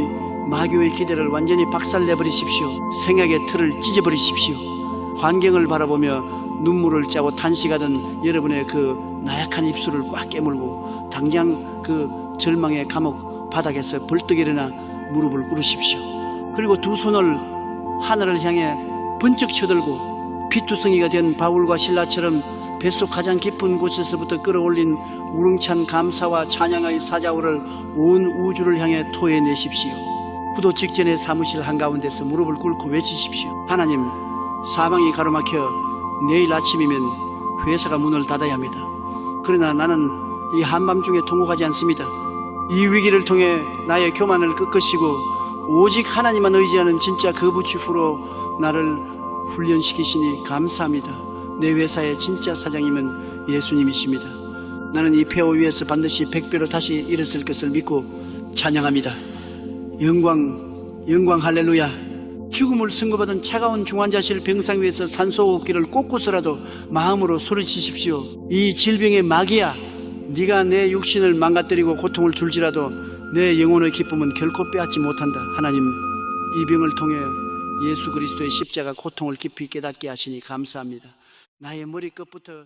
마귀의 기대를 완전히 박살내버리십시오. 생각의 틀을 찢어버리십시오. 환경을 바라보며 눈물을 짜고 탄식하던 여러분의 그 나약한 입술을 꽉 깨물고 당장 그 절망의 감옥 바닥에서 벌떡 일어나 무릎을 꿇으십시오. 그리고 두 손을 하늘을 향해 번쩍 쳐들고 피투성이가 된 바울과 실라처럼 뱃속 가장 깊은 곳에서부터 끌어올린 우렁찬 감사와 찬양의 사자우를 온 우주를 향해 토해내십시오. 부도 직전의 사무실 한가운데서 무릎을 꿇고 외치십시오. 하나님, 사방이 가로막혀 내일 아침이면 회사가 문을 닫아야 합니다. 그러나 나는 이 한밤중에 통곡하지 않습니다. 이 위기를 통해 나의 교만을 꺾으시고 오직 하나님만 의지하는 진짜 거부치후로 나를 훈련시키시니 감사합니다. 내 회사의 진짜 사장님은 예수님이십니다. 나는 이 폐허 위에서 반드시 100배로 다시 일어설 것을 믿고 찬양합니다. 영광 할렐루야. 죽음을 선고받은 차가운 중환자실 병상 위에서 산소호흡기를 꽂고서라도 마음으로 소리치십시오. 이 질병의 마귀야, 네가 내 육신을 망가뜨리고 고통을 줄지라도 내 영혼의 기쁨은 결코 빼앗지 못한다. 하나님, 이 병을 통해 예수 그리스도의 십자가 고통을 깊이 깨닫게 하시니 감사합니다. 나의 머리끝부터